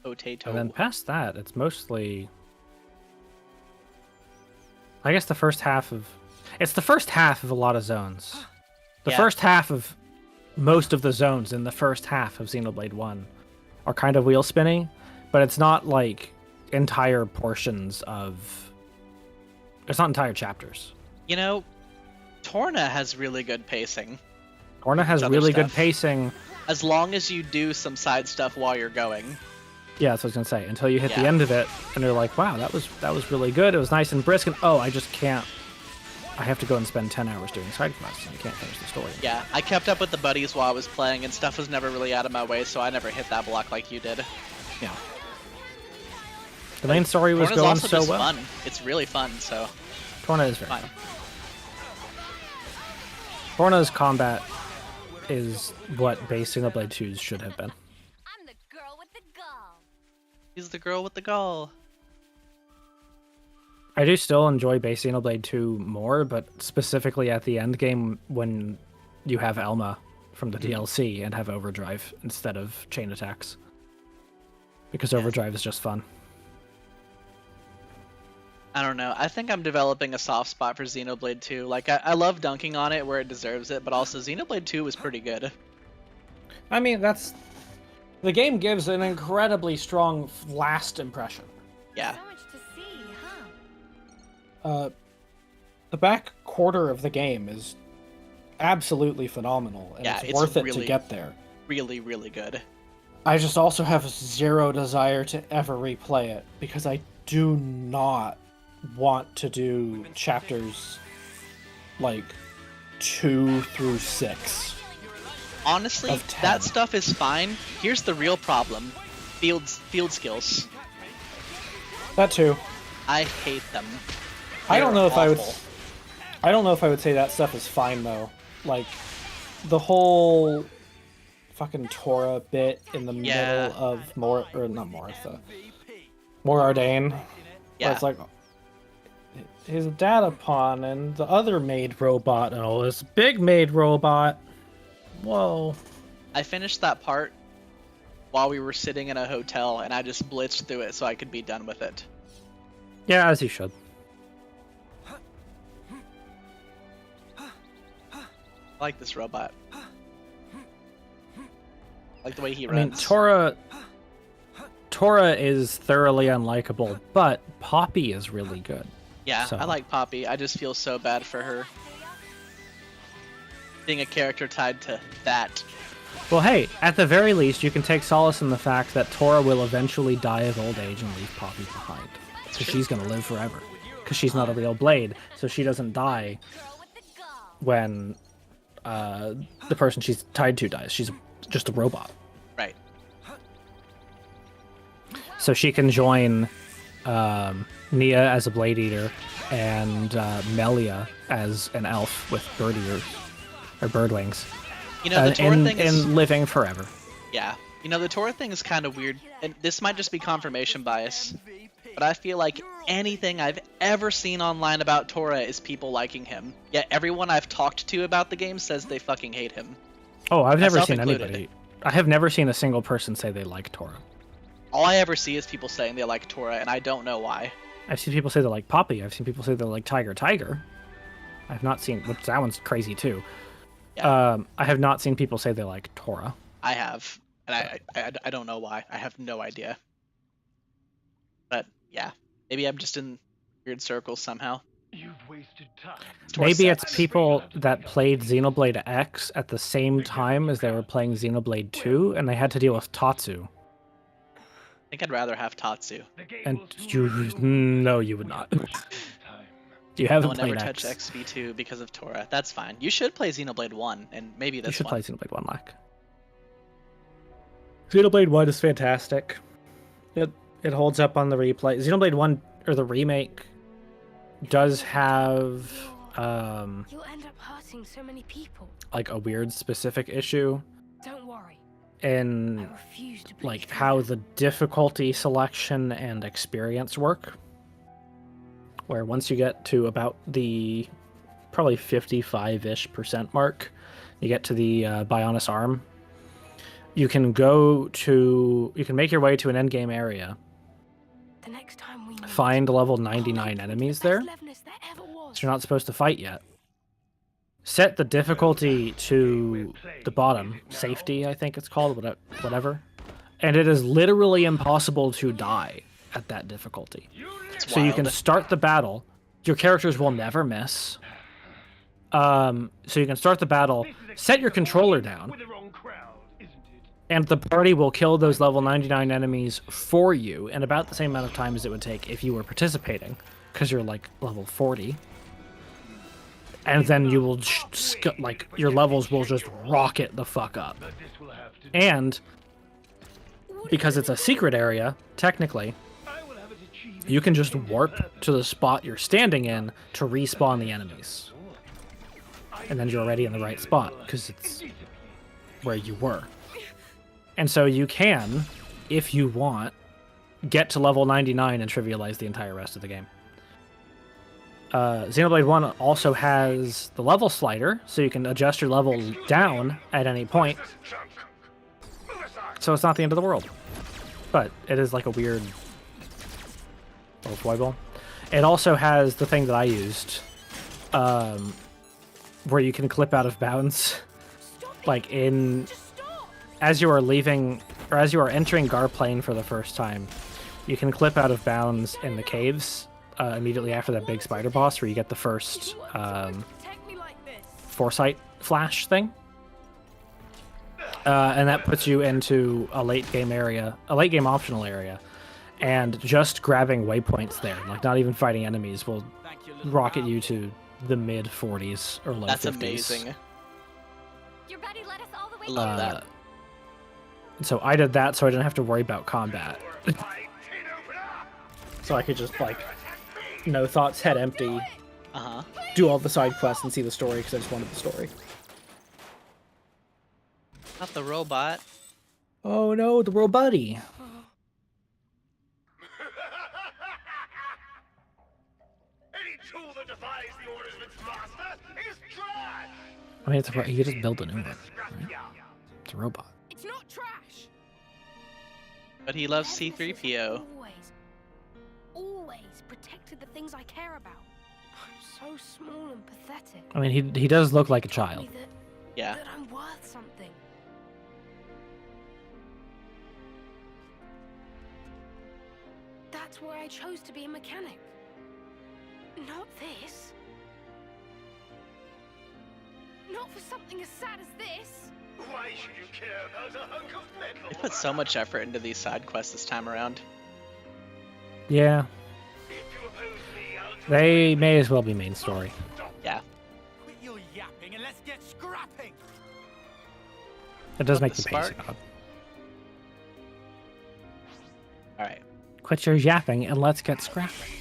Potato. And then past that, it's mostly, I guess, the first half of, it's the first half of a lot of zones. The Yeah. first half of most of the zones in the first half of Xenoblade 1 are kind of wheel spinning, but it's not like entire portions of, it's not entire chapters. You know, Torna has really good pacing. Orna has Other really good stuff. pacing. As long as you do some side stuff while you're going. Yeah, that's what I was gonna say. Until you hit the Yeah. end of it, and you're like, wow, that was really good. It was nice and brisk, and oh, I just can't. I have to go and spend 10 hours doing side quests, and I can't finish the story. Yeah, I kept up with the buddies while I was playing, and stuff was never really out of my way, so I never hit that block like you did. Yeah. The main story was Torna's going also so just well. fun. It's really fun, so Torna is very fine. fun. Torna's combat is what base Xenoblade 2's should have been. I'm the girl with the gall. He's the girl with the gall. I do still enjoy base Xenoblade 2 more, but specifically at the end game when you have Elma from the DLC and have Overdrive instead of chain attacks. Because Overdrive is just fun. I don't know. I think I'm developing a soft spot for Xenoblade 2. Like, I love dunking on it where it deserves it, but also Xenoblade 2 was pretty good. I mean, that's... The game gives an incredibly strong last impression. Yeah. So much to see, huh? The back quarter of the game is absolutely phenomenal, and Yeah, it's it's worth it to really- get there. Really, really good. I just also have zero desire to ever replay it, because I do not want to do chapters, like, 2 through 6. Honestly, Of 10. that stuff is fine. Here's the real problem. Field skills. That too. I hate them. I don't know if I would... Awful. I don't know if I would say that stuff is fine, though. Like, the whole fucking Torah bit in the Yeah. middle of Morardain. Where Yeah. it's like, his data pawn and the other maid robot and all this big maid robot. Whoa. I finished that part while we were sitting in a hotel, and I just blitzed through it so I could be done with it. Yeah, as you should. I like this robot. I like the way he I mean, runs. Torah is thoroughly unlikable, but Poppy is really good. Yeah, so. I like Poppy. I just feel so bad for her. Being a character tied to that. Well, hey, at the very least, you can take solace in the fact that Torah will eventually die of old age and leave Poppy behind. Because she's going to live forever. Because she's not a real blade, so she doesn't die when the person she's tied to dies. She's just a robot. Right. So she can join Nia as a blade eater and Amelia as an elf with bird ears or bird wings. You know, the Torah thing is... and living forever. Yeah. You know, the Torah thing is kind of weird, and this might just be confirmation bias, but I feel like anything I've ever seen online about Torah is people liking him. Yet everyone I've talked to about the game says they fucking hate him. Oh, I've never Myself seen included. anybody. I have never seen a single person say they like Torah. All I ever see is people saying they like Torah, and I don't know why. I've seen people say they like Poppy. I've seen people say they like Tiger. I've not seen... Which, that one's crazy, too. Yeah. I have not seen people say they like Torah. I have, and I don't know why. I have no idea. But yeah, maybe I'm just in weird circles somehow. You've wasted time. Maybe it's people that played Xenoblade X at the same time as they were playing Xenoblade 2, and they had to deal with Tatsu. I think I'd rather have Tatsu. And you... No, you would not. You No haven't one ever played touched X. XV2 because of Torah. That's fine. You should play Xenoblade 1, and maybe You this should one. play Xenoblade 1, like. Xenoblade 1 is fantastic. It holds up on the replay. Xenoblade 1, or the remake, does have You'll end up hurting so many people. like a weird specific issue Don't worry. in I refuse to like believe how the difficulty selection and experience work. Where once you get to about the probably 55-ish% mark, you get to the Bionis Arm, you can make your way to an endgame area, the next time we meet, find level 99 I'll enemies the there, best Levinus there ever was. so you're not supposed to fight yet. Set the difficulty to the bottom, safety I think it's called, whatever, and it is literally impossible to die at that difficulty. It's So you wild. can start the battle. Your characters will never miss. So you can start the battle, set your controller down, And the party will kill those level 99 enemies for you in about the same amount of time as it would take if you were participating, because you're like level 40. And then you will like your levels will just rocket the fuck up. And because it's a secret area, technically, you can just warp to the spot you're standing in to respawn the enemies. And then you're already in the right spot because it's where you were. And so you can, if you want, get to level 99 and trivialize the entire rest of the game. Xenoblade 1 also has the level slider, so you can adjust your level down at any point. So it's not the end of the world. But it is like a weird little foible. It also has the thing that I used, where you can clip out of bounds. Like as you are leaving, or as you are entering Gar Plain for the first time, you can clip out of bounds in the caves immediately after that big spider boss, where you get the first foresight flash thing. And that puts you into a late game optional area. And just grabbing waypoints there, like not even fighting enemies, will rocket you to the mid 40s or low 50s. That's amazing. Your buddy led us all the way Love that. So I did that so I didn't have to worry about combat. So I could just, like, no thoughts, head empty, do all the side quests and see the story because I just wanted the story. Not the robot. Oh no, the robuddy. Any tool that defies the orders of its master is trash. I mean, you just build a new one, right? It's a robot. It's not trash. But he loves C-3PO. Always protected the things I care about. I'm so small and pathetic. I mean, he does look like a child. Yeah. That I'm worth something. That's why I chose to be a mechanic. Not this. Not for something as sad as this. Why should you care about a hunk of metal? They put so much effort into these side quests this time around. Yeah. They may as well be main story. Yeah. Quit your yapping and let's get scrapping. It does make the the pace spark. odd. Alright. Quit your yapping and let's get scrapping.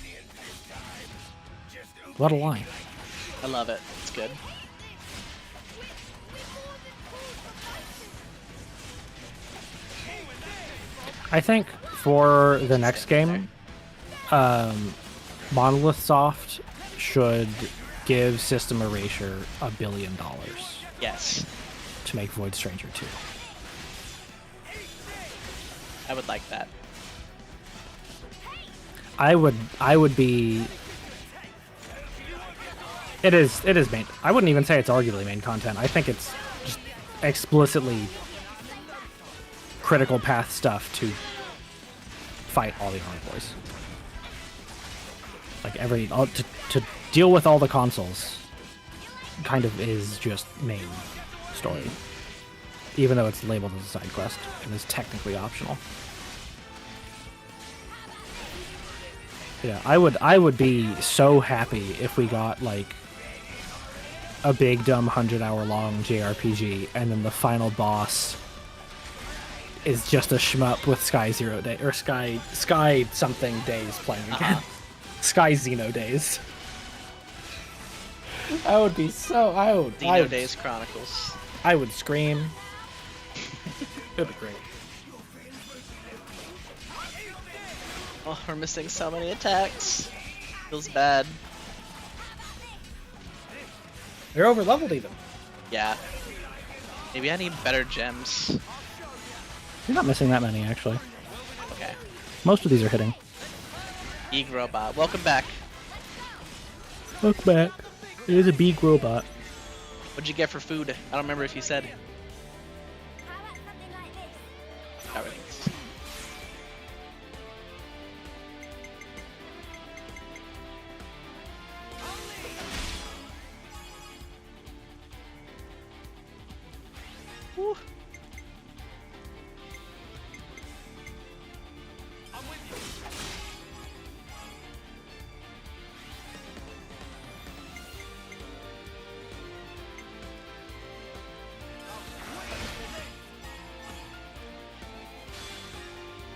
What a line. I love it. It's good. I think for the next game, Monolith Soft should give System Erasure $1 billion. Yes. To make Void Stranger 2. I would like that. I would be. It is main. I wouldn't even say it's arguably main content. I think it's just explicitly critical path stuff to fight all the Envoys. Like to deal with all the consoles kind of is just main story. Even though it's labeled as a side quest and is technically optional. Yeah, I would be so happy if we got like a big dumb 100-hour long JRPG and then the final boss is just a shmup with Sky Zero Day or Sky something days playing again. Sky Xeno Days. I would be so Xenoblade Chronicles. I would scream. It'd be great. Oh, we're missing so many attacks. Feels bad. They're over leveled even. Yeah. Maybe I need better gems. You're not missing that many actually. Okay. Most of these are hitting. Eeg Robot, welcome back. Look back. It is a big robot. What'd you get for food? I don't remember if you said. Everything's. Woo.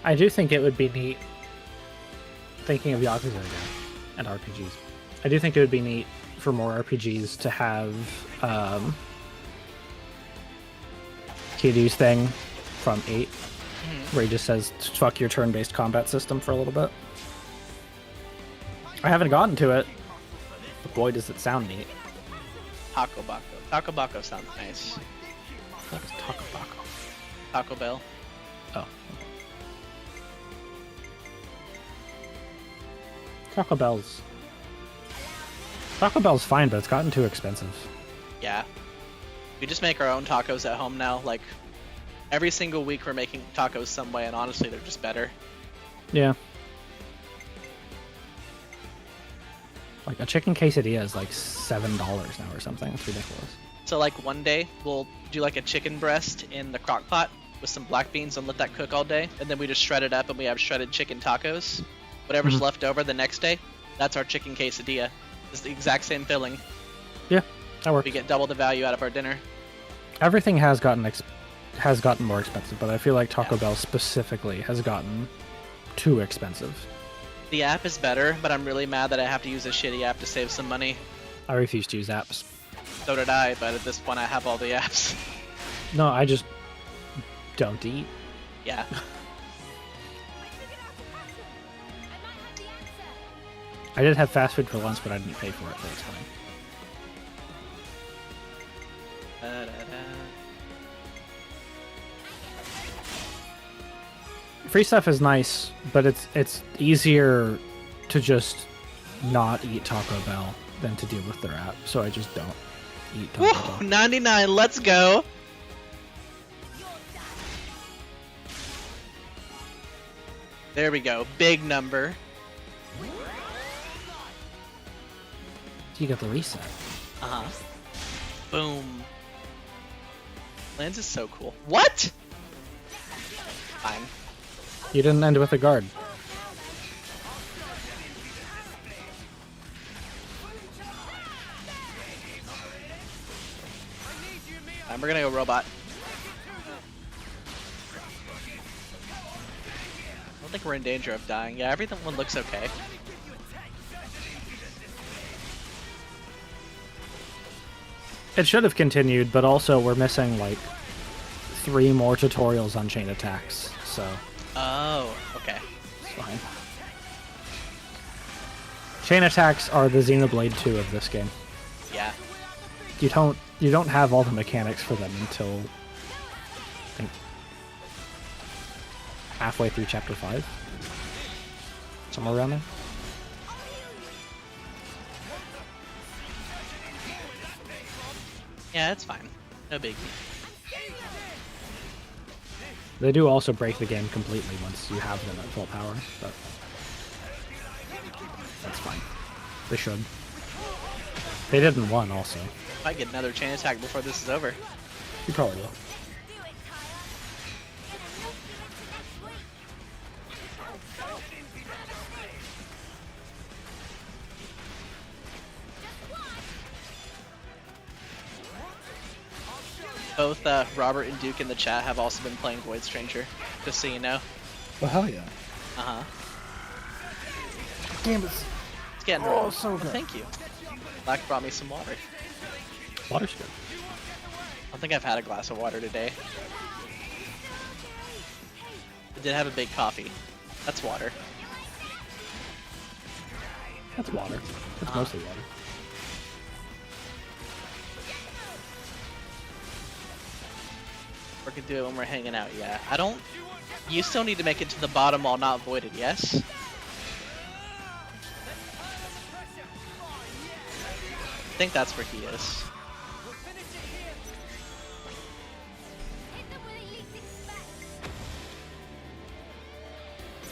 I do think it would be neat, thinking of Yakuza again, and RPGs. I do think it would be neat for more RPGs to have Kiryu's thing from 8, where he just says, fuck your turn-based combat system for a little bit. I haven't gotten to it, but boy does it sound neat. Taco Bako. Taco Bako sounds nice. What is Taco Bako? Taco Bell. Oh. Taco Bell's fine, but it's gotten too expensive. Yeah. We just make our own tacos at home now. Like, every single week we're making tacos some way, and honestly, they're just better. Yeah. Like, a chicken quesadilla is like $7 now or something. It's ridiculous. So, like, one day we'll do like a chicken breast in the crock pot with some black beans and let that cook all day, and then we just shred it up and we have shredded chicken tacos. Whatever's left over the next day, that's our chicken quesadilla. It's the exact same filling. Yeah, that works. We get double the value out of our dinner. Everything has gotten more expensive, but I feel like Taco Bell specifically has gotten too expensive. The app is better, but I'm really mad that I have to use a shitty app to save some money. I refuse to use apps. So did I, but at this point I have all the apps. No, I just don't eat. Yeah. I did have fast food for lunch, but I didn't pay for it, so it's fine. Free stuff is nice, but it's easier to just not eat Taco Bell than to deal with their app, so I just don't eat Taco Bell. 99, let's go! There we go, big number. You got the reset. Uh-huh. Boom. Lance is so cool. What? Fine. You didn't end with a guard. Fine, we're gonna go robot. I don't think we're in danger of dying. Yeah, everything looks okay. It should have continued, but also we're missing like 3 more tutorials on chain attacks, so Oh, okay. it's fine. Chain attacks are the Xenoblade 2 of this game. Yeah. You don't have all the mechanics for them until I think halfway through chapter 5. Somewhere around there. Yeah, it's fine. No biggie. They do also break the game completely once you have them at full power, but that's fine. They should. They did in 1 also. Might get another chain attack before this is over. You probably will. Both Robert and Duke in the chat have also been playing Void Stranger, just so you know. Well, hell yeah. Uh-huh. Damn it. It's getting Oh, rough. so good. Well, thank you. Black brought me some water. Water's good. I don't think I've had a glass of water today. I did have a big coffee. That's water. That's water. That's mostly water. We could do it when we're hanging out, yeah. I don't... You still need to make it to the bottom while not voided, yes? I think that's where he is.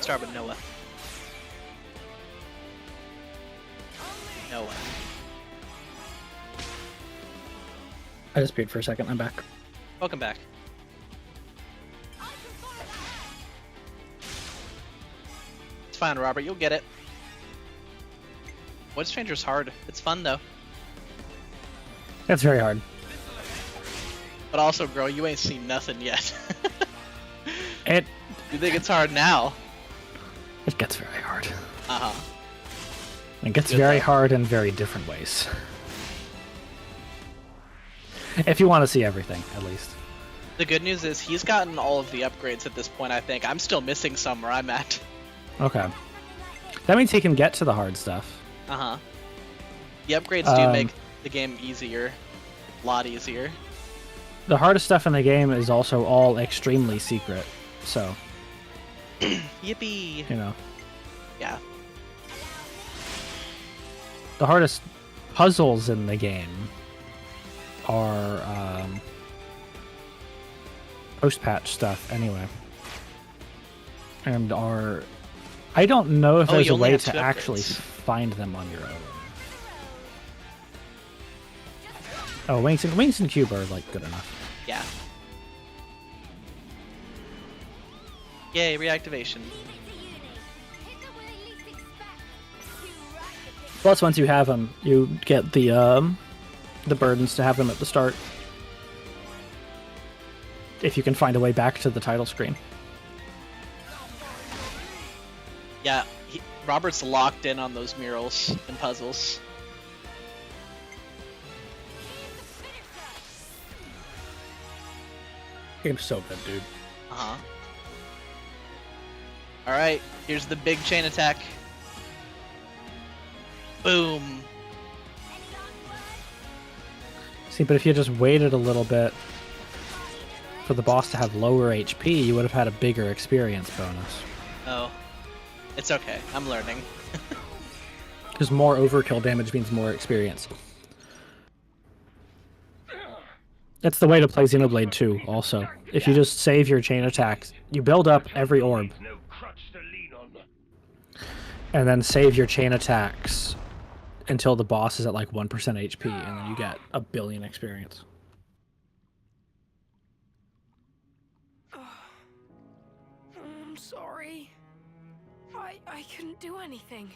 Start with Noah. Noah. I disappeared for a second. I'm back. Welcome back. It's fine, Robert. You'll get it. Void Stranger's hard. It's fun, though. That's very hard. But also, girl, you ain't seen nothing yet. You think it's hard now? It gets very hard. Uh-huh. It gets Good very though. hard in very different ways. If you want to see everything, at least. The good news is he's gotten all of the upgrades at this point, I think. I'm still missing some where I'm at. Okay. That means he can get to the hard stuff. Uh-huh. The upgrades do make the game easier. A lot easier. The hardest stuff in the game is also all extremely secret, so... Yippee! You know. Yeah. The hardest puzzles in the game are post-patch stuff, anyway. And are... I don't know if there's you a only way have to 2 actually upgrades. find them on your own. Oh, Wings and Cube are, like, good enough. Yeah. Yay, reactivation. Plus, once you have them, you get the burdens to have them at the start. If you can find a way back to the title screen. Yeah, Robert's locked in on those murals and puzzles. Game's so good, dude. Uh-huh. Alright, here's the big chain attack. Boom. See, but if you just waited a little bit for the boss to have lower HP, you would have had a bigger experience bonus. Oh. It's okay, I'm learning. Because more overkill damage means more experience. That's the way to play Xenoblade 2, also. If you just save your chain attacks, you build up every orb, No crutch to lean on. and then save your chain attacks until the boss is at like 1% HP, and then you get a billion experience. I'm sorry. I couldn't do anything.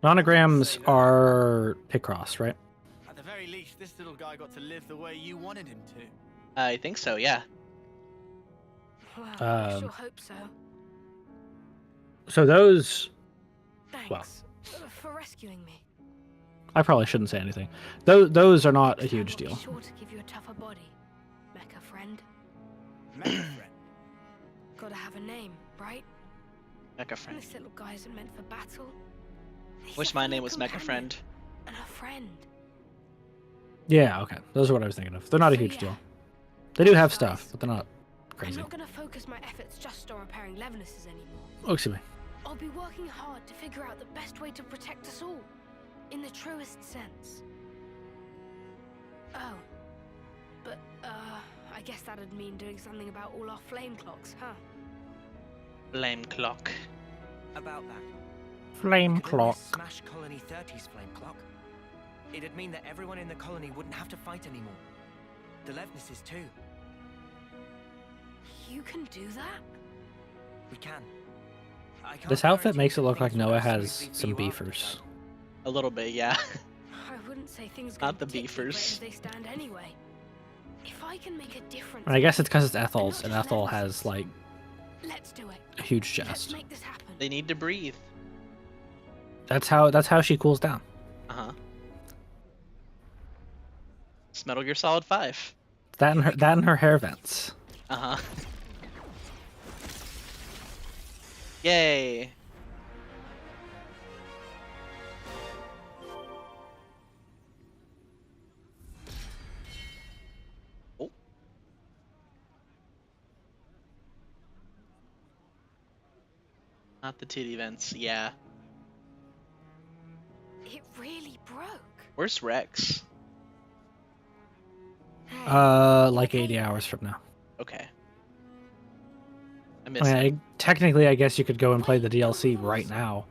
Nonograms are Picross, right? At the very least, this little guy got to live the way you wanted him to. I think so, yeah. Well, I sure Um, hope so. So those... Thanks well. For rescuing me. I probably shouldn't say anything. Those are not a huge I'll be deal. sure to give you a tougher body, mecha friend. Mecha friend. Gotta have a name, right? Mecha friend. This little guy isn't meant for battle. He's Wish a my fellow name was Mecha companion Friend. And a friend. Yeah, okay. Those are what I was thinking of. They're not a So, huge yeah. deal. They do have stuff, but they're not I'm crazy. not gonna focus my efforts just on repairing Levinuses anymore. Oh, excuse me. I'll be working hard to figure out the best way to protect us all, in the truest sense. Oh, but I guess that'd mean doing something about all our flame clocks, huh? Flame clock. About that. Flame Could always clock. smash Colony 30's flame clock. It'd mean that everyone in the colony wouldn't have to fight anymore. The Levnesses too. You can do that? We can. I can't This outfit guarantee makes it that look like things will Noah absolutely has be some you after beefers. that. A little bit, yeah. I wouldn't say things Not go the particularly great beefers. as they stand anyway. If I can make a difference, And I guess it's because it's and Ethel's, not and just Ethel Levinuses. has, like, Let's do it. a huge Let's chest. make this happen. They need to breathe. That's how she cools down. Uh-huh. It's Metal Gear Solid 5. That and her hair vents. Uh-huh. Yay! Oh. Not the titty vents, yeah. It really broke. Where's Rex? Hey, Like 80 hours from now. Okay. I I missed mean, it. technically, I guess you could go and play the DLC right now.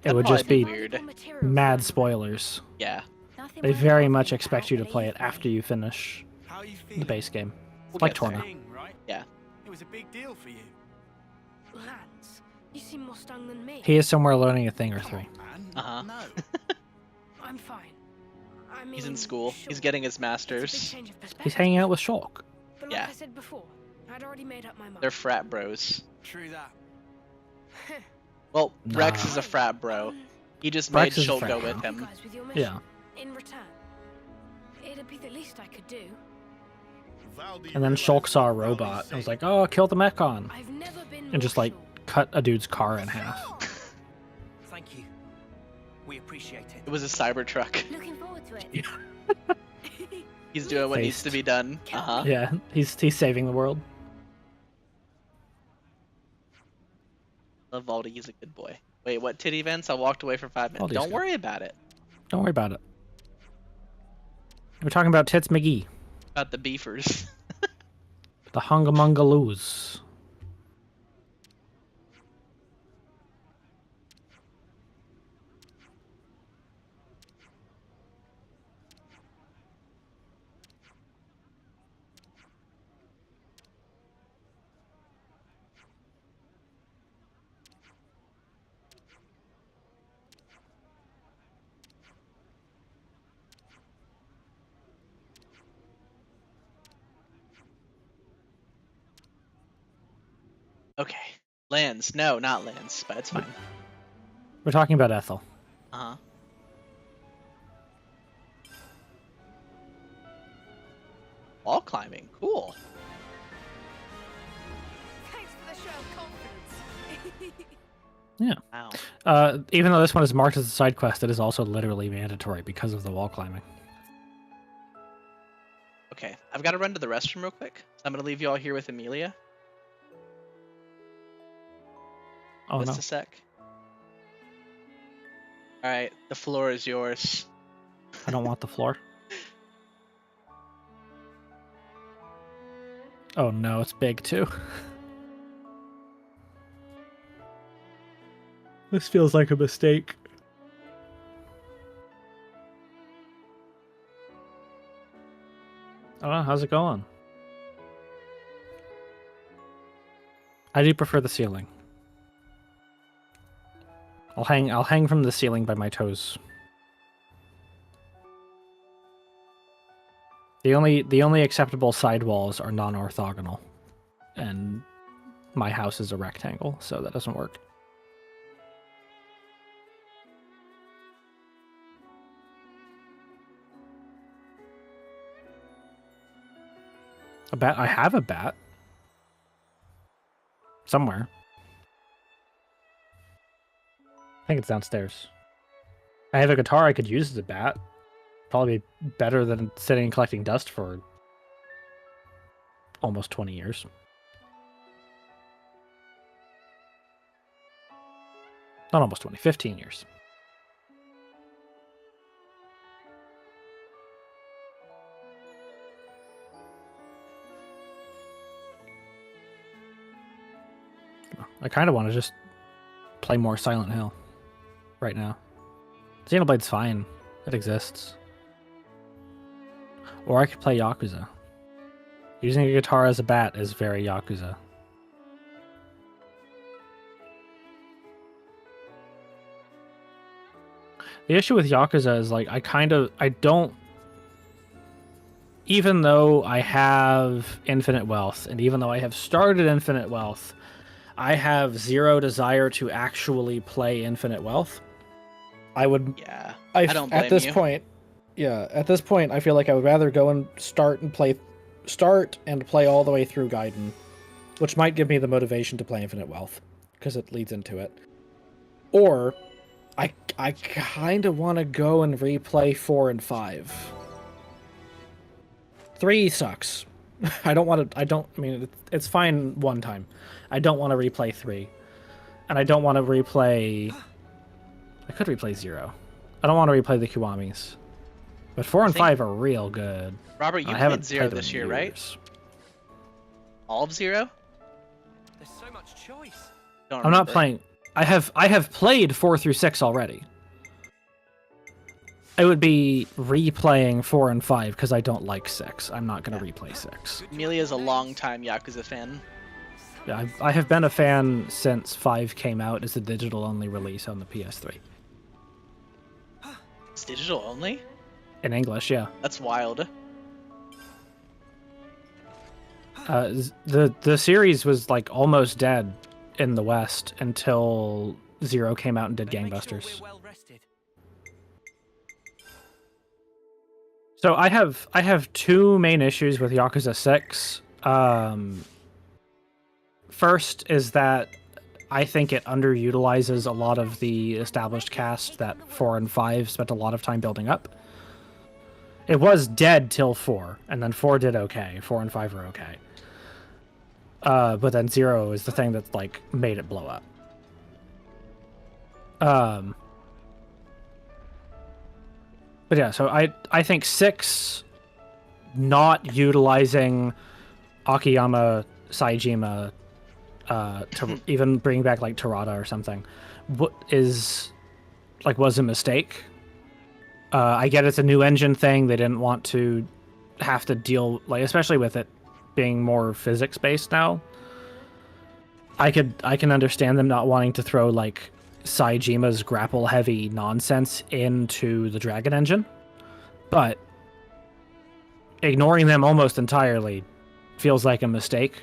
It That'd would probably just be weird. mad spoilers. Yeah. Nothing They worth very talking much about, expect you to play it believe me. after you finish How you the feeling? base game. We'll Like get there. Torna. Thing, right? Yeah. It was a big deal for you. Lance, you seem more stung than me. He is somewhere learning a thing or Come three. on, man. Uh-huh. No. I'm fine. I mean, He's in school. sure, He's getting his it's a big master's. change of perspective, He's hanging out with Shulk. But like Yeah. I said before, I'd already made up my mind. They're frat bros. True that. Well, Nah. Rex is a frat bro. He just Rex made is a Shult frat go bro. with You him. guys with your mission. Yeah. In return, it'd be the least I could do. And then Shulk saw a robot and was like, oh, kill the Mechon. I've never been And just like cut a dude's car in half. Thank you. We appreciate it. It was a Cybertruck. Looking forward to it. He's doing what needs to be done. Uh-huh. Yeah, he's saving the world. Love Valdi, he's a good boy. Wait, what titty events? I walked away for 5 minutes. Valdi's Don't good. worry about it. Don't worry about it. We're talking about Tits McGee. About the beefers. The Hungamungaloos. Okay. Lands. No, not lands, but it's fine. We're talking about Ethel. Uh-huh. Wall climbing. Cool. Thanks for the show of confidence. Yeah. Wow. Even though this one is marked as a side quest, it is also literally mandatory because of the wall climbing. Okay. I've got to run to the restroom real quick. I'm going to leave you all here with Amelia. Oh Just no. a sec. Alright, the floor is yours. I don't want the floor. Oh no, it's big too. This feels like a mistake. Oh, how's it going? I do prefer the ceiling. I'll hang from the ceiling by my toes. The only acceptable side walls are non-orthogonal. And my house is a rectangle, so that doesn't work. A bat? I have a bat. Somewhere. I think it's downstairs. I have a guitar I could use as a bat. Probably better than sitting and collecting dust for almost 20 years. Not almost 20, 15 years. I kind of want to just play more Silent Hill right now. Xenoblade's fine. It exists. Or I could play Yakuza. Using a guitar as a bat is very Yakuza. The issue with Yakuza is, like, I don't... Even though I have infinite wealth, and even though I have started infinite wealth, I have zero desire to actually play infinite wealth. I would... Yeah, I don't blame at this you. point, yeah, at this point, I feel like I would rather go and start and play all the way through Gaiden, which might give me the motivation to play infinite wealth, because it leads into it. Or, I kind of want to go and replay 4 and 5. 3 sucks. I mean, it's fine one time. I don't want to replay 3. And I don't want to replay... I could replay 0. I don't want to replay the Kiwamis. But 4 and 5 are real good. Robert, you I haven't played 0 played them this in year, right? years. All of 0? There's so much choice. Don't I'm not remember. playing... I have played 4 through 6 already. I would be replaying 4 and 5 because I don't like 6. I'm not going to replay 6. Amelia's a long-time Yakuza fan. Yeah, I have been a fan since 5 came out as a digital-only release on the PS3. It's digital only? In English, yeah. That's wild. The series was like almost dead in the West until Zero came out and did gangbusters. So I have two main issues with Yakuza 6. First is that I think it underutilizes a lot of the established cast that 4 and 5 spent a lot of time building up. It was dead till 4, and then 4 did okay. 4 and 5 were okay. But then 0 is the thing that like made it blow up. But yeah, so I think 6 not utilizing Akiyama, Saejima, to even bring back like Terada or something, was a mistake. I get it's a new engine thing. They didn't want to have to deal, like, especially with it being more physics based now. I can understand them not wanting to throw like Saejima's grapple heavy nonsense into the Dragon engine, but ignoring them almost entirely feels like a mistake.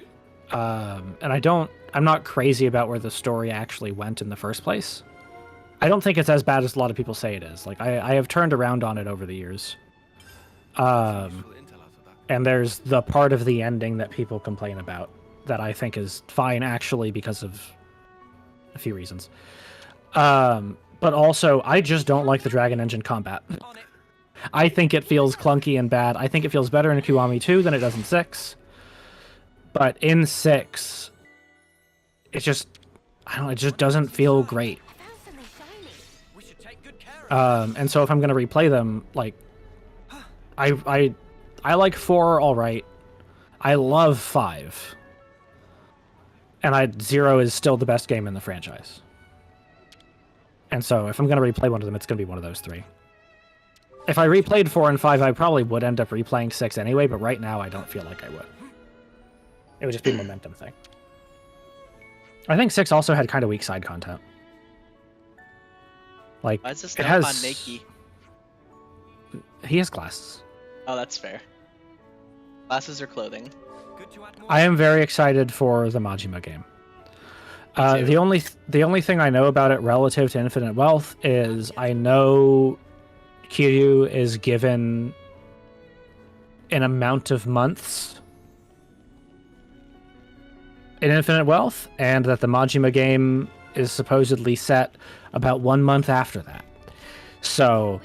And I'm not crazy about where the story actually went in the first place. I don't think it's as bad as a lot of people say it is. Like, I have turned around on it over the years. And there's the part of the ending that people complain about that I think is fine, actually, because of a few reasons. But also, I just don't like the Dragon Engine combat. I think it feels clunky and bad. I think it feels better in Kiwami 2 than it does in 6. But in 6, it just doesn't feel great. And so if I'm gonna replay them, like, I like 4 all right. I love 5, and 0 is still the best game in the franchise. And so if I'm gonna replay one of them, it's gonna be one of those 3. If I replayed 4 and 5, I probably would end up replaying 6 anyway. But right now, I don't feel like I would. It would just be a momentum thing. I think 6 also had kind of weak side content. Like, why is this it not has... on Nikki? He has glasses. Oh, that's fair. Glasses or clothing? I am very excited for the Majima game. The only thing I know about it relative to Infinite Wealth is I know Kiryu is given an amount of months in Infinite Wealth, and that the Majima game is supposedly set about 1 month after that. So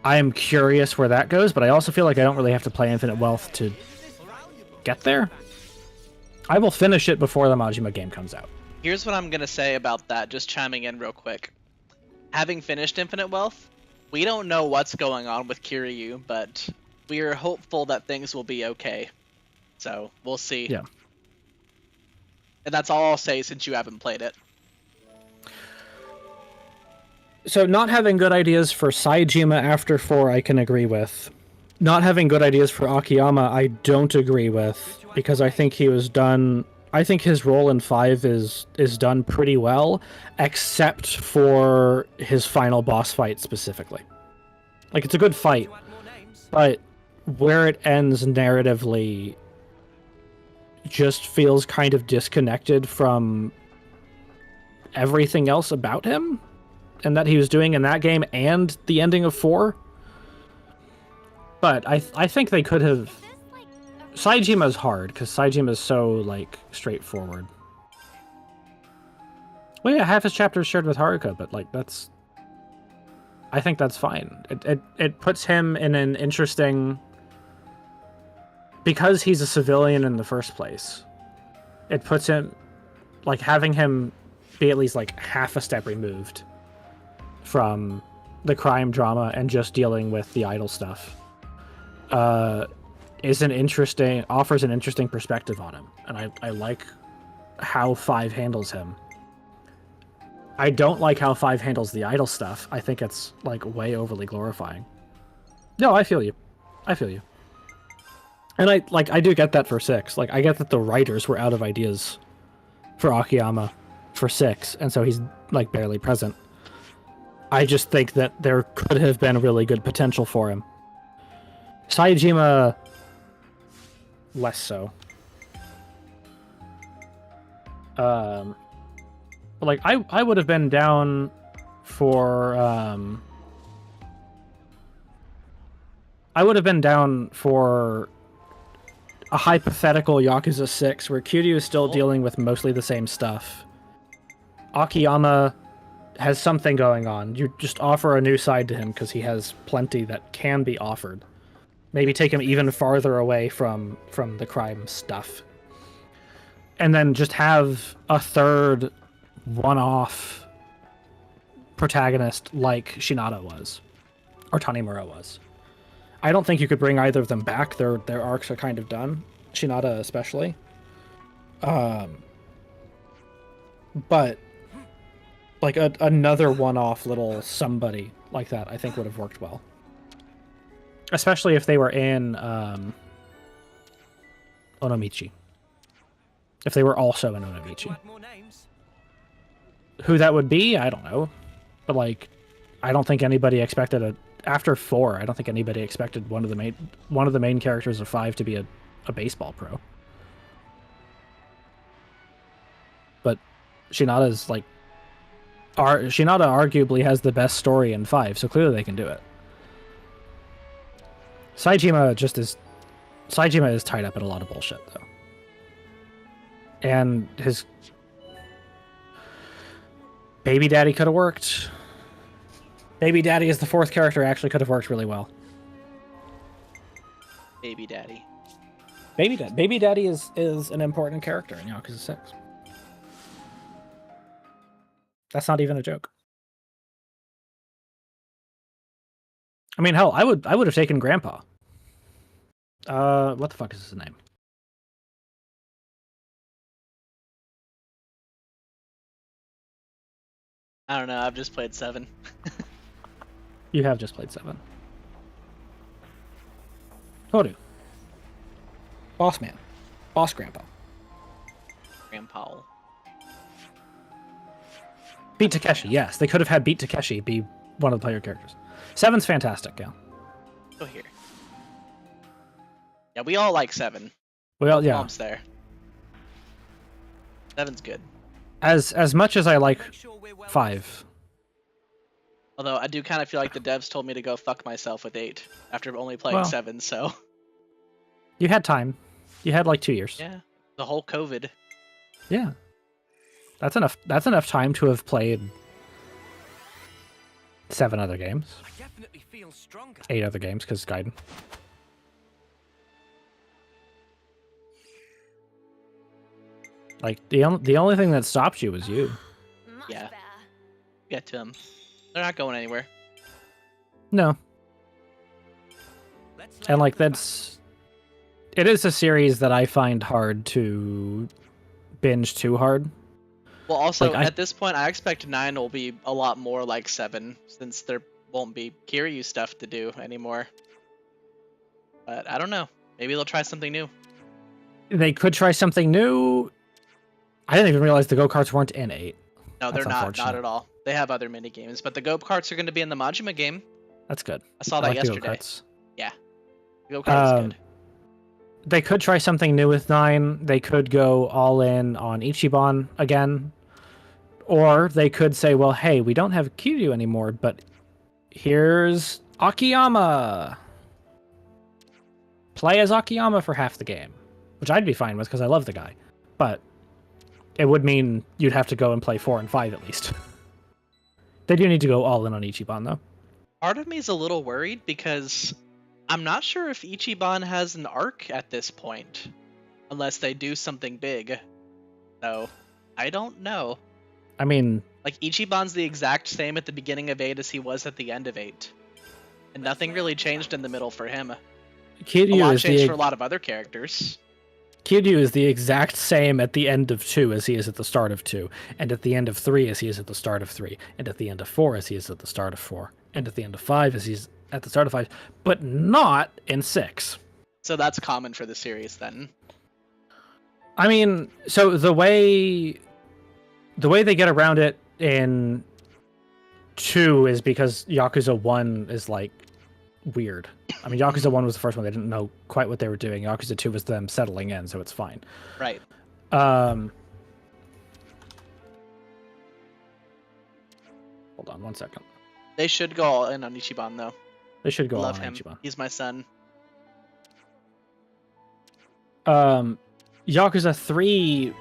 I am curious where that goes, but I also feel like I don't really have to play Infinite Wealth to get there. I will finish it before the Majima game comes out. Here's what I'm going to say about that, just chiming in real quick. Having finished Infinite Wealth, we don't know what's going on with Kiryu, but we are hopeful that things will be okay. So, we'll see. Yeah. And that's all I'll say since you haven't played it. So not having good ideas for Saejima after 4, I can agree with. Not having good ideas for Akiyama, I don't agree with, because I think he was done... I think his role in 5 is done pretty well, except for his final boss fight specifically. Like, it's a good fight, but where it ends narratively just feels kind of disconnected from everything else about him and that he was doing in that game and the ending of 4. But I think they could have... Saejima's hard, because Saejima's so, like, straightforward. Well, yeah, half his chapter is shared with Haruka, but, like, that's... I think that's fine. It puts him in an interesting... Because he's a civilian in the first place, it puts him... Like, having him be at least, like, half a step removed from the crime drama and just dealing with the idol stuff offers an interesting perspective on him, and I like how 5 handles him. I don't like how 5 handles the idol stuff. I think it's, like, way overly glorifying. No, I feel you. And I do get that for 6. Like, I get that the writers were out of ideas for Akiyama for 6, and so he's, like, barely present. I just think that there could have been really good potential for him. Saejima, less so. Like I would have been down for a hypothetical Yakuza 6 where Kiryu is still dealing with mostly the same stuff. Akiyama has something going on. You just offer a new side to him because he has plenty that can be offered. Maybe take him even farther away from the crime stuff. And then just have a third one-off protagonist like Shinada was. Or Tanimura was. I don't think you could bring either of them back. Their arcs are kind of done. Shinada especially. But like another one-off little somebody like that I think would have worked well. Especially if they were in Onomichi. If they were also in Onomichi. Who that would be, I don't know. But like, I don't think anybody expected after 4, I don't think anybody expected one of the main characters of 5 to be a baseball pro. But Shinada's like Shinada arguably has the best story in 5, so clearly they can do it. Saejima is tied up in a lot of bullshit though. And his baby daddy could have worked. Baby daddy as the 4th character actually could have worked really well. Baby daddy. Baby daddy is an important character in Yakuza 6. That's not even a joke. I mean, hell, I would have taken Grandpa. What the fuck is his name? I don't know. I've just played 7. You have just played 7. Toru. Boss man. Boss Grandpa. Grandpa. Beat Takeshi, yes. They could have had Beat Takeshi be one of the player characters. 7's fantastic, yeah. Go here. Yeah, we all like 7. Well, yeah. Mom's there. 7's good. As much as I like 5. Although I do kind of feel like the devs told me to go fuck myself with 8 after only playing 7, so. You had time. You had like 2 years. Yeah. The whole COVID. Yeah. That's enough time to have played 7 other games. I definitely feel stronger. 8 other games, because Gaiden. Like, the only thing that stopped you was you. Yeah. Get to them. They're not going anywhere. No. And like, it is a series that I find hard to binge too hard. Well, also, like, at this point, I expect 9 will be a lot more like 7, since there won't be Kiryu stuff to do anymore. But I don't know. Maybe they'll try something new. They could try something new. I didn't even realize the go-karts weren't in 8. No, they're not at all. They have other mini games, but the go-karts are going to be in the Majima game. That's good. I saw that like yesterday. Yeah. The go-kart is good. They could try something new with 9. They could go all in on Ichiban again. Or they could say, well, hey, we don't have Kiryu anymore, but here's Akiyama. Play as Akiyama for half the game. Which I'd be fine with, because I love the guy. But it would mean you'd have to go and play 4 and 5 at least. They do need to go all in on Ichiban, though. Part of me is a little worried, because I'm not sure if Ichiban has an arc at this point. Unless they do something big. So, I don't know. I mean, like, Ichiban's the exact same at the beginning of 8 as he was at the end of 8. And nothing really changed in the middle for him. Kiryu a lot is changed for a lot of other characters. Kiryu is the exact same at the end of 2 as he is at the start of 2, and at the end of 3 as he is at the start of 3, and at the end of 4 as he is at the start of 4, and at the end of 5 as he's at the start of 5, but not in 6. So that's common for the series then. I mean, so the way they get around it in 2 is because Yakuza 1 is like weird. I mean, Yakuza 1 was the first one. They didn't know quite what they were doing. Yakuza 2 was them settling in, so it's fine. Right. Hold on 1 second. They should go all in on Ichiban though. They should go Love on him. Ichiban. He's my son. Yakuza 3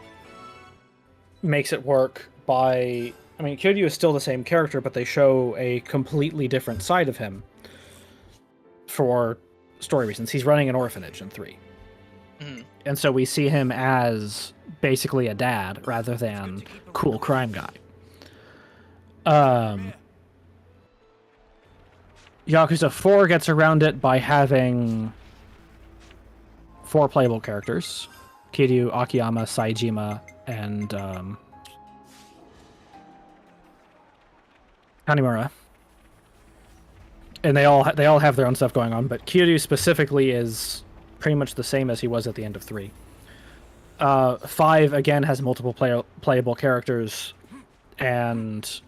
makes it work by... I mean, Kiryu is still the same character, but they show a completely different side of him for story reasons. He's running an orphanage in 3. Mm-hmm. And so we see him as basically a dad rather than cool crime guy. Yakuza 4 gets around it by having 4 playable characters. Kiryu, Akiyama, Saejima, and Hanimura. And they all have their own stuff going on, but Kiryu specifically is pretty much the same as he was at the end of 3. 5 again has multiple playable characters and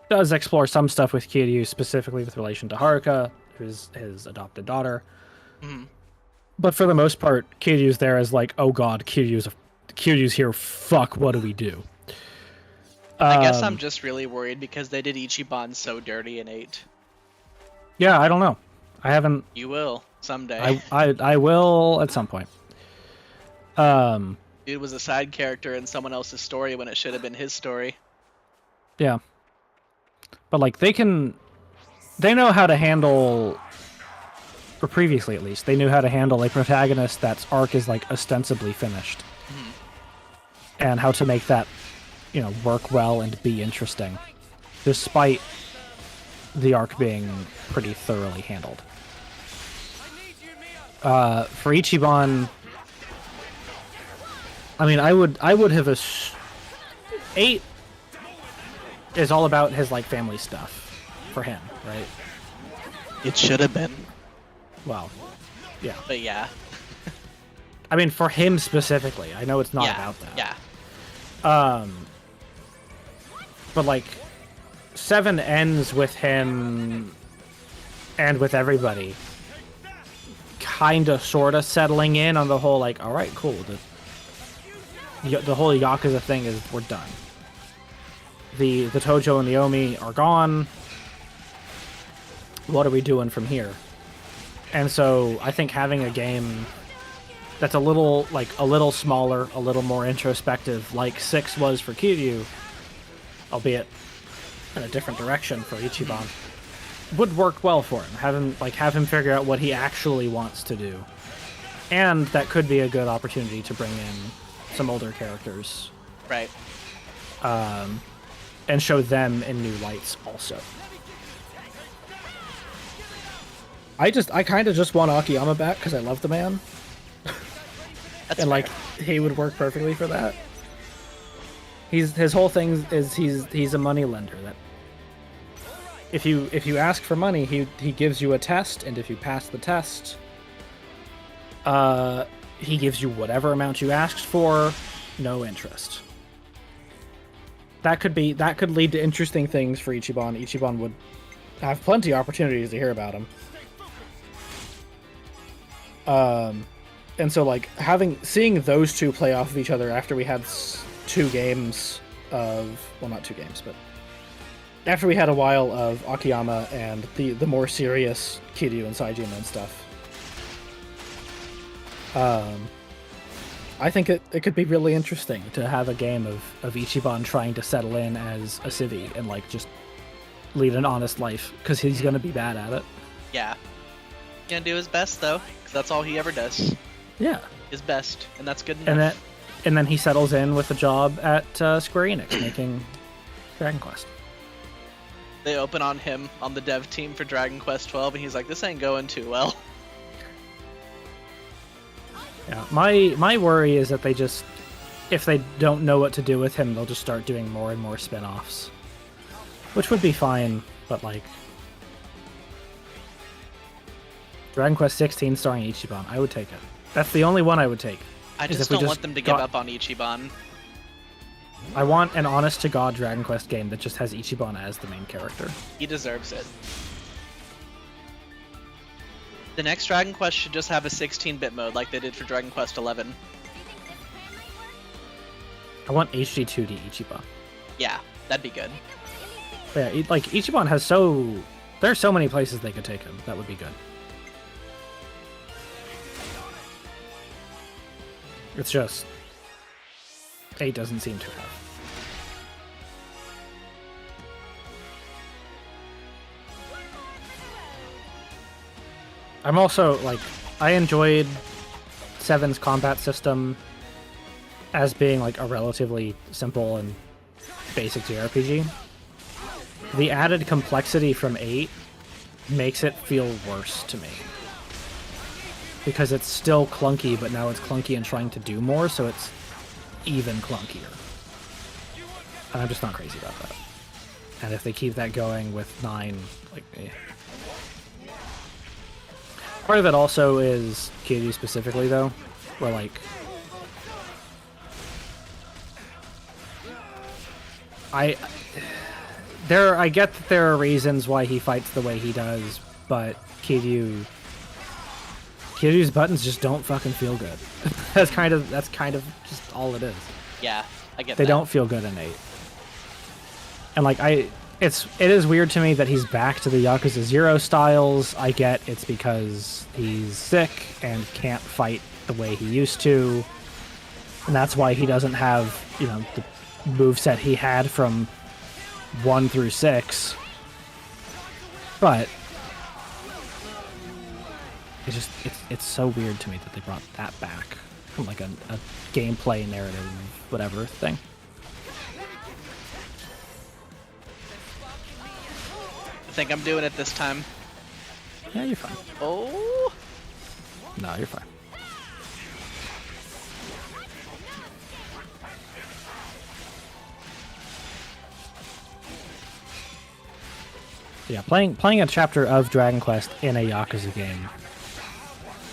does explore some stuff with Kiryu, specifically with relation to Haruka, who's his adopted daughter. Mm-hmm. But for the most part, Kiryu's there as like, oh god, Kiryu's here, fuck, what do we do? I guess I'm just really worried because they did Ichiban so dirty in 8. Yeah, I don't know. I haven't... You will, someday. I will at some point. Dude was a side character in someone else's story when it should have been his story. Yeah. But, like, they know how to handle... Or previously, at least, they knew how to handle a protagonist that's arc is, like, ostensibly finished. Mm-hmm. And how to make that, you know, work well and be interesting. Despite the arc being pretty thoroughly handled. For Ichiban... I mean, I would have... 8 is all about his, like, family stuff. For him, right? It should have been. Well, yeah. But yeah. I mean, for him specifically. I know it's not about that. Yeah. But, like, 7 ends with him and with everybody kind of, sort of settling in on the whole, like, alright, cool. The whole Yakuza thing is, we're done. The Tojo and the Omi are gone. What are we doing from here? And so I think having a game that's a little smaller, a little more introspective, like 6 was for Kiryu, albeit in a different direction for Ichiban, would work well for him. Have him figure out what he actually wants to do. And that could be a good opportunity to bring in some older characters. Right. And show them in new lights also. I kind of just want Akiyama back because I love the man. That's and fair. like he would work perfectly for that. His whole thing is he's a money lender that if you ask for money, he gives you a test, and if you pass the test, he gives you whatever amount you asked for, no interest. That could lead to interesting things for Ichiban. Ichiban would have plenty of opportunities to hear about him. And so like seeing those two play off of each other after we had 2 games of, well, not 2 games, but after we had a while of Akiyama and the more serious Kiryu and Saejima and stuff, I think it could be really interesting to have a game of Ichiban trying to settle in as a civvy and like just lead an honest life, because he's gonna be bad at it. Yeah. He's gonna do his best though, because that's all he ever does. Yeah. His best, and that's good enough. And then he settles in with a job at Square Enix making Dragon Quest. They open on him on the dev team for Dragon Quest 12, and he's like, "This ain't going too well." Yeah, my worry is that if they don't know what to do with him, they'll just start doing more and more spin-offs. Which would be fine, but like... Dragon Quest 16 starring Ichiban, I would take it. That's the only one I would take. I just don't want them to give up on Ichiban. I want an honest-to-God Dragon Quest game that just has Ichiban as the main character. He deserves it. The next Dragon Quest should just have a 16-bit mode like they did for Dragon Quest 11. I want HD 2D Ichiban. Yeah, that'd be good. Yeah, like Ichiban has there are so many places they could take him. That would be good. It's just 8 doesn't seem to have. I'm also like, I enjoyed 7's combat system as being like a relatively simple and basic JRPG. The added complexity from 8 makes it feel worse to me. Because it's still clunky, but now it's clunky and trying to do more, so it's even clunkier. And I'm just not crazy about that. And if they keep that going with 9, like, Part of it also is Kiryu specifically, though, where, like, I get that there are reasons why he fights the way he does, but Kiryu's buttons just don't fucking feel good. that's kind of just all it is. Yeah, I get they that. Don't feel good in 8. And like it is weird to me that he's back to the Yakuza 0 styles. I get it's because he's sick and can't fight the way he used to. And that's why he doesn't have, the moveset he had from 1 through 6. But it's so weird to me that they brought that back from like a gameplay narrative whatever thing. I think I'm doing it this time. Yeah, you're fine. Oh. No, you're fine. Yeah, playing a chapter of Dragon Quest in a Yakuza game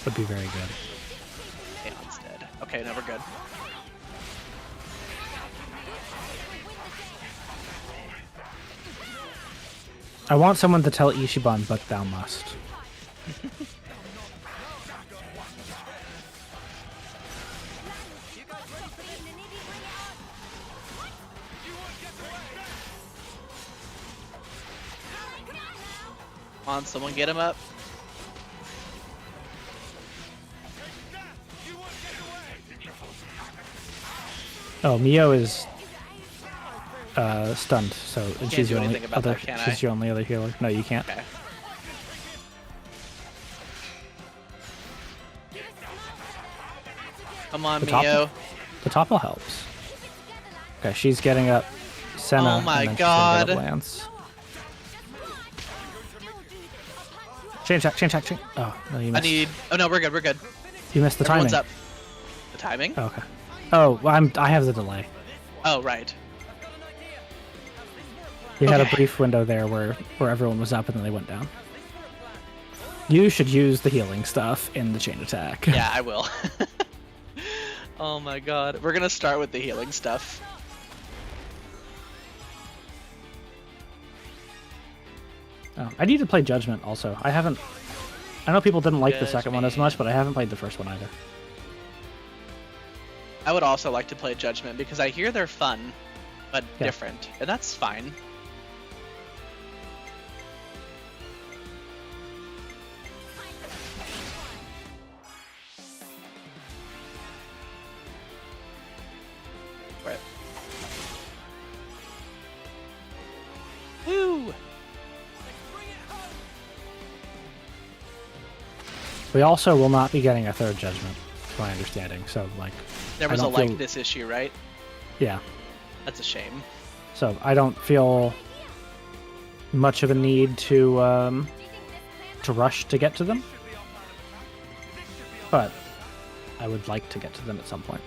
would be very good. Aeon's dead. Okay, no, we're good. I want someone to tell Ichiban, but thou must. Come on, someone get him up. Oh, Mio is stunned, so and she's your only other. She's your only other healer. No, you can't. Okay. Come on, Mio. The topple helps. Okay, she's getting up Senna. Oh my and then god. She's getting up Lance. Chain check. Oh, no, you missed. Oh no, we're good. You missed the Everyone's timing. Up. The timing? Oh, okay. Oh, well, I have the delay. Oh, right. We had a brief window there where everyone was up and then they went down. You should use the healing stuff in the chain attack. Yeah, I will. Oh my god. We're gonna start with the healing stuff. Oh, I need to play Judgment also. I know people didn't like the second one as much, but I haven't played the first one either. I would also like to play Judgment because I hear they're fun, but different, and that's fine. Right. Woo! We also will not be getting a third Judgment, to my understanding. So, like, there was a likeness issue, right? Yeah. That's a shame. So I don't feel much of a need to rush to get to them, but I would like to get to them at some point.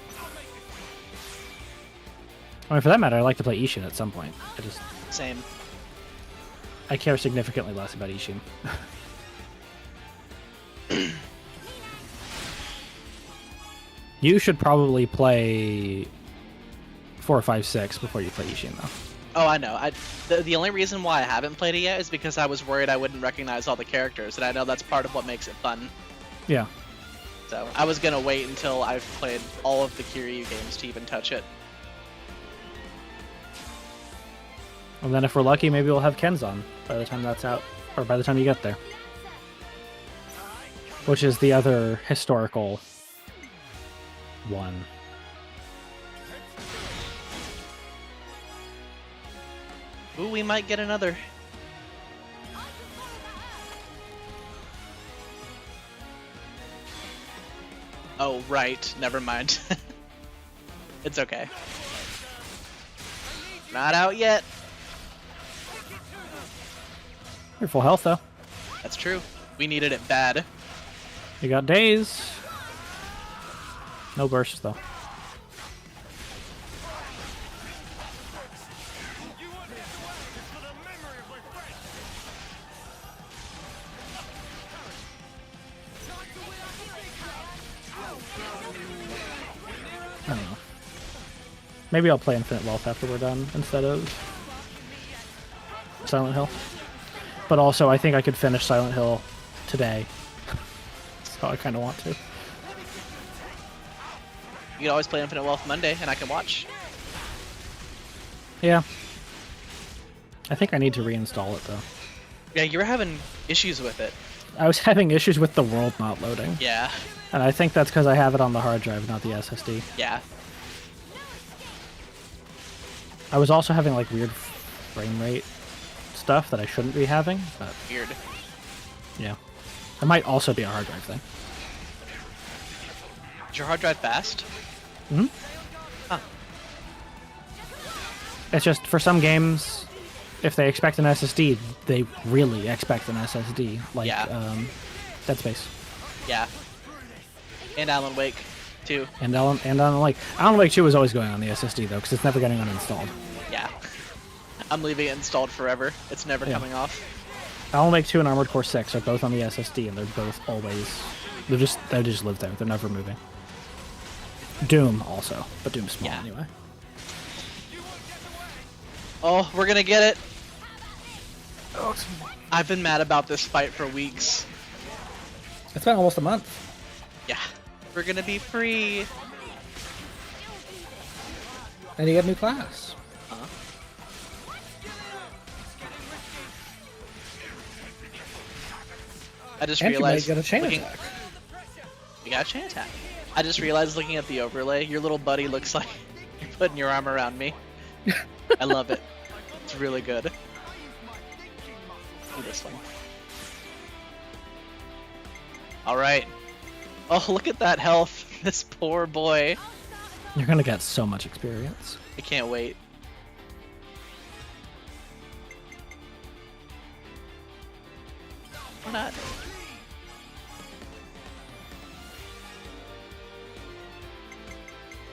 I mean, for that matter, I like to play Ishin at some point. Same. I care significantly less about Ishin. You should probably play 4, 5, 6 before you play Ishin, though. Oh, I know. The only reason why I haven't played it yet is because I was worried I wouldn't recognize all the characters, and I know that's part of what makes it fun. Yeah. So I was gonna wait until I've played all of the Kiryu games to even touch it. And then if we're lucky, maybe we'll have Ken's on by the time that's out, or by the time you get there. Which is the other historical one. Ooh, we might get another. Oh, right. Never mind. It's okay. Not out yet. You're full health, though. That's true. We needed it bad. You got days. No bursts, though. I don't know. Maybe I'll play Infinite Wealth after we're done instead of Silent Hill. But also, I think I could finish Silent Hill today. So I kind of want to. You can always play Infinite Wealth Monday, and I can watch. Yeah. I think I need to reinstall it, though. Yeah, you were having issues with it. I was having issues with the world not loading. Yeah. And I think that's because I have it on the hard drive, not the SSD. Yeah. I was also having like weird frame rate stuff that I shouldn't be having, but Weird. yeah. It might also be a hard drive thing. Is your hard drive fast? Hmm? Huh. It's just for some games, if they expect an SSD, they really expect an SSD. Like Dead Space. Yeah. And Alan Wake, too. And Alan Wake. Alan Wake 2 is always going on the SSD though, because it's never getting uninstalled. Yeah. I'm leaving it installed forever. It's never coming off. Alan Wake 2 and Armored Core 6 are both on the SSD, and they're both always... They just live there. They're never moving. Doom also, but Doom's small anyway. Oh, we're gonna get it. I've been mad about this fight for weeks. It's been almost a month. Yeah. We're gonna be free. And you get a new class. I just and realized you might get a chain attack. You got a chain attack. I just realized looking at the overlay, your little buddy looks like you're putting your arm around me. I love it. It's really good. Do this one. Alright. Oh, look at that health. This poor boy. You're gonna get so much experience. I can't wait. Why not?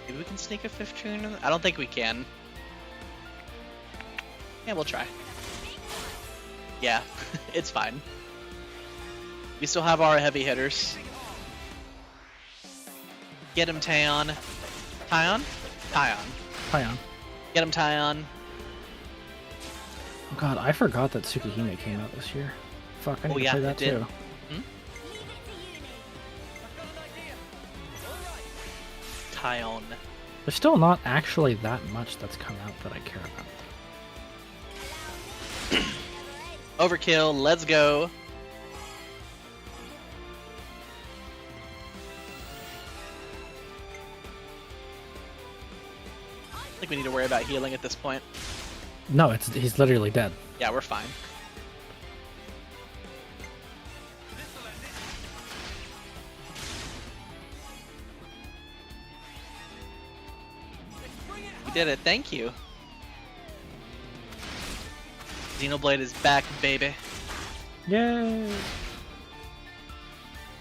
Maybe we can sneak a 5th tune in. I don't think we can. Yeah, we'll try. Yeah, it's fine. We still have our heavy hitters. Get him, Tyon. Tyon? Tyon. Tyon. Get him, Tyon. Oh god, I forgot that Tsukihime came out this year. Fuck, I need to play that too. Hmm? Tyon. There's still not actually that much that's come out that I care about. Overkill, let's go. I think we need to worry about healing at this point. No, he's literally dead. Yeah, we're fine. We did it, thank you. Xenoblade is back, baby. Yay! This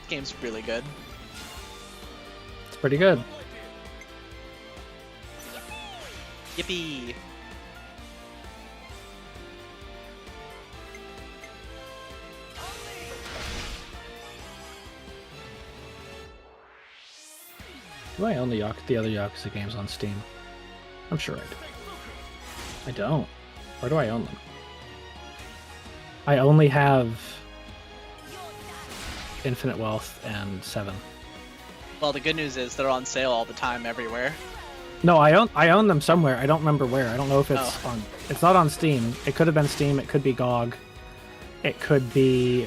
game's really good. It's pretty good. Yippee! Do I own the other Yakuza games on Steam? I'm sure I do. I don't. Where do I own them? I only have Infinite Wealth and 7. Well, the good news is they're on sale all the time everywhere. No, I own them somewhere. I don't remember where. I don't know if it's on. It's not on Steam. It could have been Steam. It could be GOG. It could be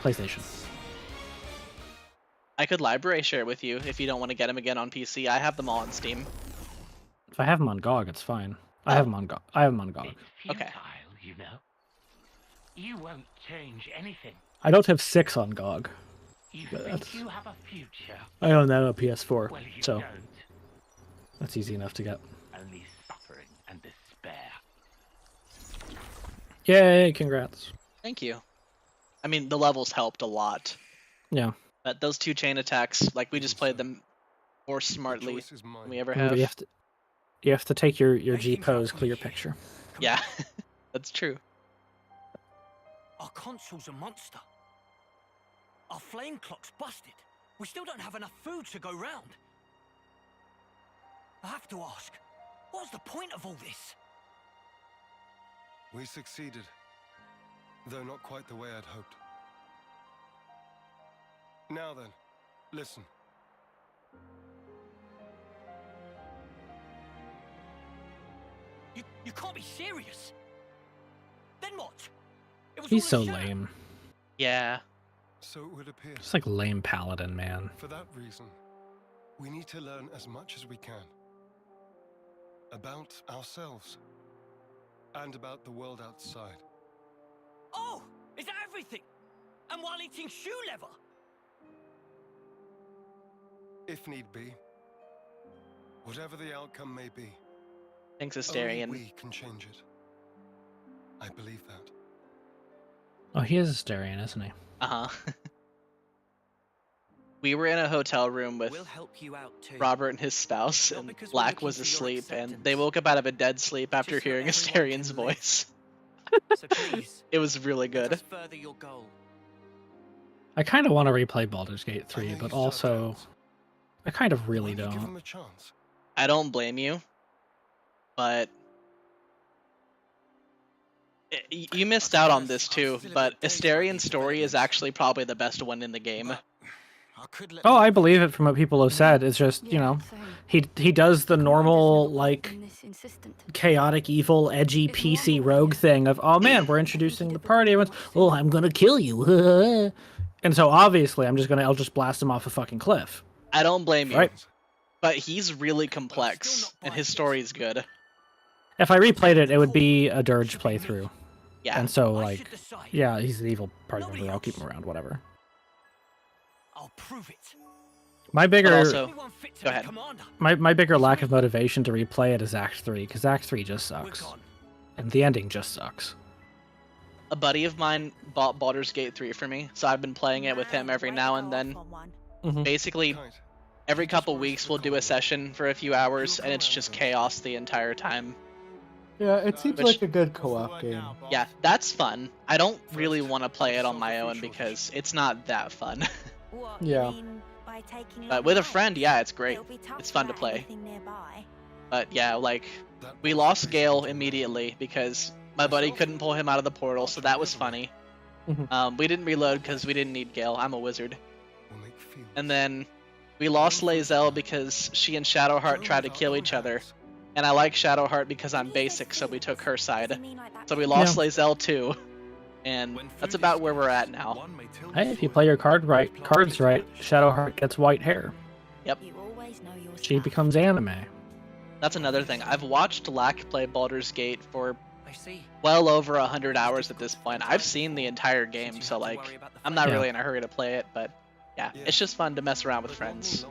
PlayStation. I could library share with you if you don't want to get them again on PC. I have them all on Steam. If I have them on GOG, it's fine. I have them on GOG. I have them on GOG. Okay. You know, you won't change anything. I don't have 6 on GOG. You think you have a future? I own that on PS4, Well, you so don't. that's easy enough to get. Only suffering and despair. Yay! Congrats. Thank you. I mean, the levels helped a lot. Yeah. But those 2 chain attacks, like, we just played them more smartly than we ever have. Remember, you have to take your G pose clear picture. Yeah, that's true. Our console's a monster. Our flame clock's busted. We still don't have enough food to go round. I have to ask, what's the point of all this? We succeeded, though not quite the way I'd hoped. Now then, listen. You can't be serious. Then what? It was He's so all a sham. lame. Yeah. So it would appear. Just like lame paladin, man. For that reason, we need to learn as much as we can. About ourselves. And about the world outside. Oh, is that everything? And while eating shoe leather? If need be. Whatever the outcome may be. Thanks, Asterion. Only we can change it. I believe that. Oh, he is Asterion, isn't he? Uh-huh. We were in a hotel room with Robert and his spouse, and Black was asleep, and they woke up out of a dead sleep after hearing Asterian's voice. It was really good. I kind of want to replay Baldur's Gate 3, but also I kind of really don't. I don't blame you, but you missed out on this too, but Asterian's story is actually probably the best one in the game. Oh, I believe it from what people have said. It's just, you know, he does the normal, like, chaotic, evil, edgy, PC rogue thing of, oh man, we're introducing the party. Everyone's, oh, I'm gonna kill you. And so obviously I'll just blast him off a fucking cliff. I don't blame you. Right? But he's really complex, and his story is good. If I replayed it, it would be a Dirge playthrough. Yeah. And so, like, yeah, he's an evil party member. I'll keep him around, whatever. I'll prove it. My bigger, also, go ahead. My bigger lack of motivation to replay it is Act 3, because Act 3 just sucks. And the ending just sucks. A buddy of mine bought Baldur's Gate 3 for me, so I've been playing it with him every now and then. Basically, every couple weeks we'll do a session for a few hours, and it's just chaos the entire time. Yeah, it seems like a good co-op game. Yeah, that's fun. I don't really want to play it on my own because it's not that fun. Yeah. But with a friend, yeah, it's great. It's fun to play. But yeah, like, we lost Gale immediately because my buddy couldn't pull him out of the portal, so that was funny. We didn't reload because we didn't need Gale. I'm a wizard. And then we lost Lae'zel because she and Shadowheart tried to kill each other. And I like Shadowheart because I'm basic, so we took her side. So we lost Lae'zel too. And that's about where we're at now. Hey, if you play your cards right, Shadowheart gets white hair. Yep. She becomes anime. That's another thing. I've watched Lack play Baldur's Gate for well over 100 hours at this point. I've seen the entire game, so like, I'm not really in a hurry to play it, but yeah, it's just fun to mess around with friends.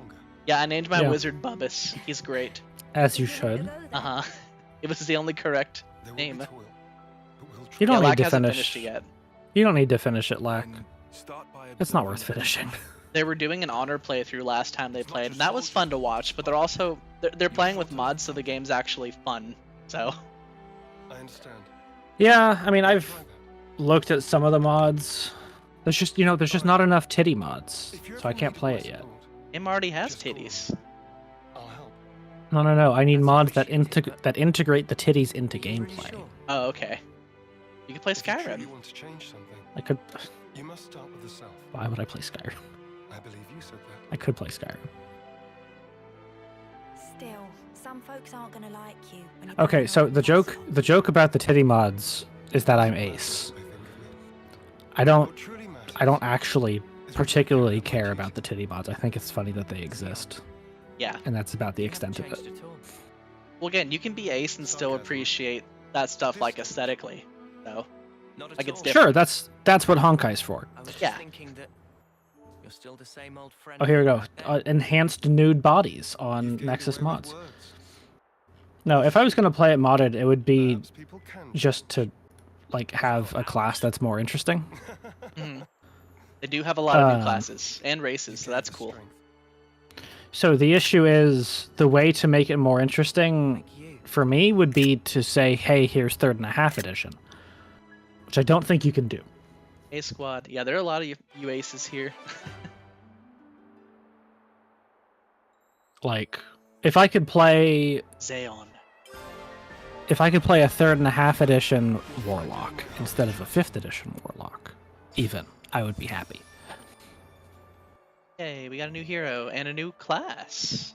Yeah, I named my wizard Bubbus. He's great. As you should. Uh-huh. It was the only correct name. You don't need Lack to hasn't finish finished it yet. You don't need to finish it, Lack. It's not worth finishing. They were doing an honor playthrough last time they played, and that was fun to watch, but they're playing with mods, so the game's actually fun. So I understand. Yeah, I mean, I've looked at some of the mods. There's just not enough titty mods, so I can't play it yet. Him already has titties. No. I need mods that integrate the titties into gameplay. Oh, okay. You can play Skyrim. I could. You must start with the self. Why would I play Skyrim? I believe you said that. I could play Skyrim. Still, some folks aren't gonna like you. When you Okay, put so on the joke about the titty mods is that I'm ace. I don't actually particularly care about the titty mods. I think it's funny that they exist. Yeah. And that's about the extent of it. Well, again, you can be ace and still appreciate that stuff like aesthetically. So, like it's different. Sure, that's what Honkai's for. Yeah. You're still the same old friend. Oh, here we go. Enhanced nude bodies on Nexus mods. No, if I was going to play it modded, it would be just to like have a class that's more interesting. Mm-hmm. They do have a lot of new classes and races, so that's cool. So the issue is the way to make it more interesting for me would be to say, hey, here's 3.5 edition, which I don't think you can do. A squad. Yeah, there are a lot of you aces here. Like, if I could play Xeon. If I could play a 3.5 edition Warlock instead of a 5th edition Warlock, even, I would be happy. Hey, we got a new hero and a new class.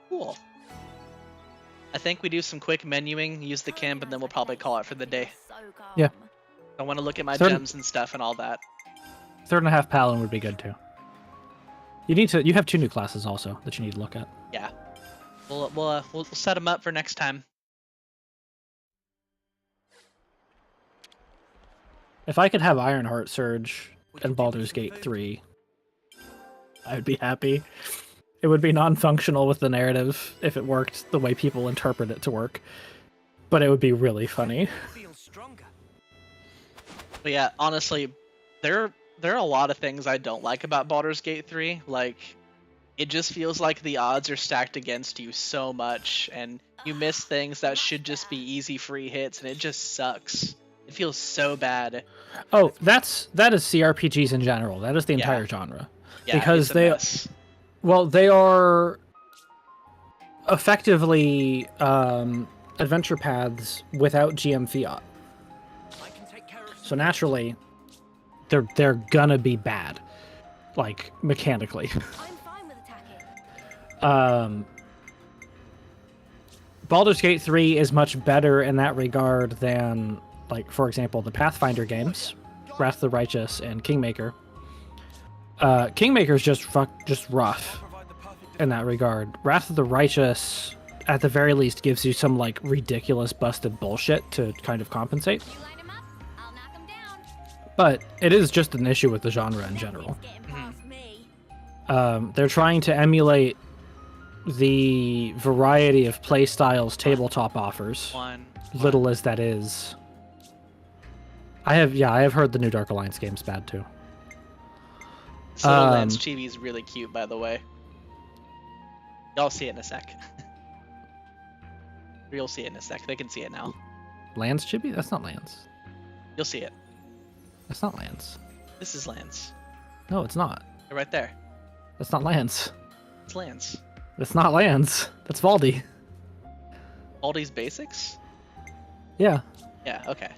Cool. I think we do some quick menuing, use the camp, and then we'll probably call it for the day. Yeah. I want to look at my gems and stuff and all that. 3.5 Paladin would be good too. You have 2 new classes also that you need to look at. Yeah. We'll set them up for next time. If I could have Ironheart Surge and Baldur's Gate 3, I would be happy. It would be non-functional with the narrative if it worked the way people interpret it to work, but it would be really funny. But yeah, honestly, there are a lot of things I don't like about Baldur's Gate 3. Like, it just feels like the odds are stacked against you so much, and you miss things that should just be easy free hits, and it just sucks. It feels so bad. Oh, that is CRPGs in general. That is the entire genre. Yeah, because it's a mess. Well, they are effectively adventure paths without GM fiat. So naturally, they're gonna be bad, like mechanically. Baldur's Gate 3 is much better in that regard than, like, for example, the Pathfinder games, Wrath of the Righteous and Kingmaker. Kingmaker's just rough in that regard. Wrath of the Righteous, at the very least, gives you some like ridiculous busted bullshit to kind of compensate. But it is just an issue with the genre in general. They're trying to emulate the variety of playstyles tabletop offers, little as that is. I have heard the new Dark Alliance game's bad too. Lance Chibi is really cute, by the way. Y'all see it in a sec. You'll see it in a sec. They can see it now. Lance Chibi? That's not Lance. You'll see it. That's not Lance. This is Lance. No, it's not. They're right there. That's not Lance. It's Lance. That's not Lance. That's Valdi. Valdi's basics? Yeah. Yeah, okay.